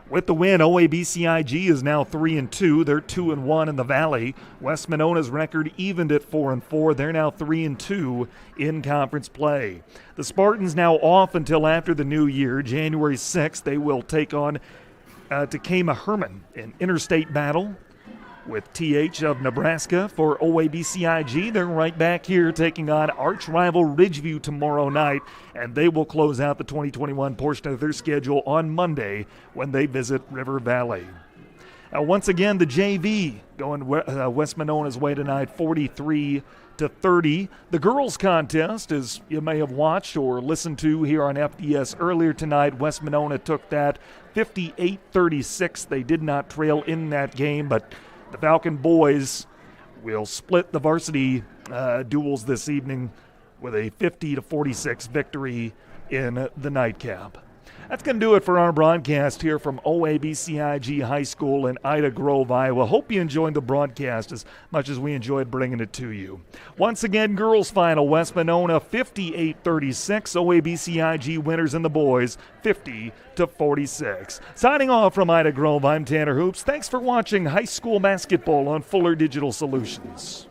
With the win, OABCIG is now 3-2. They're 2-1 in the Valley. West Monona's record evened at 4-4. They're now 3-2 in conference play. The Spartans now off until after the new year. January 6th, they will take on Tacoma Herman in interstate battle with TH of Nebraska. For OABCIG, they're right back here taking on arch rival Ridgeview tomorrow night, and they will close out the 2021 portion of their schedule on Monday when they visit River Valley. Once again, the JV going West Monona's way tonight, 43-30. The girls' contest, as you may have watched or listened to here on FDS earlier tonight, West Monona took that 58-36. They did not trail in that game, but the Falcon boys will split the varsity duels this evening with a 50-46 victory in the nightcap. That's going to do it for our broadcast here from OABCIG High School in Ida Grove, Iowa. Hope you enjoyed the broadcast as much as we enjoyed bringing it to you. Once again, girls final, West Monona 58-36. OABCIG winners in the boys 50-46. Signing off from Ida Grove, I'm Tanner Hoops. Thanks for watching high school basketball on Fuller Digital Solutions.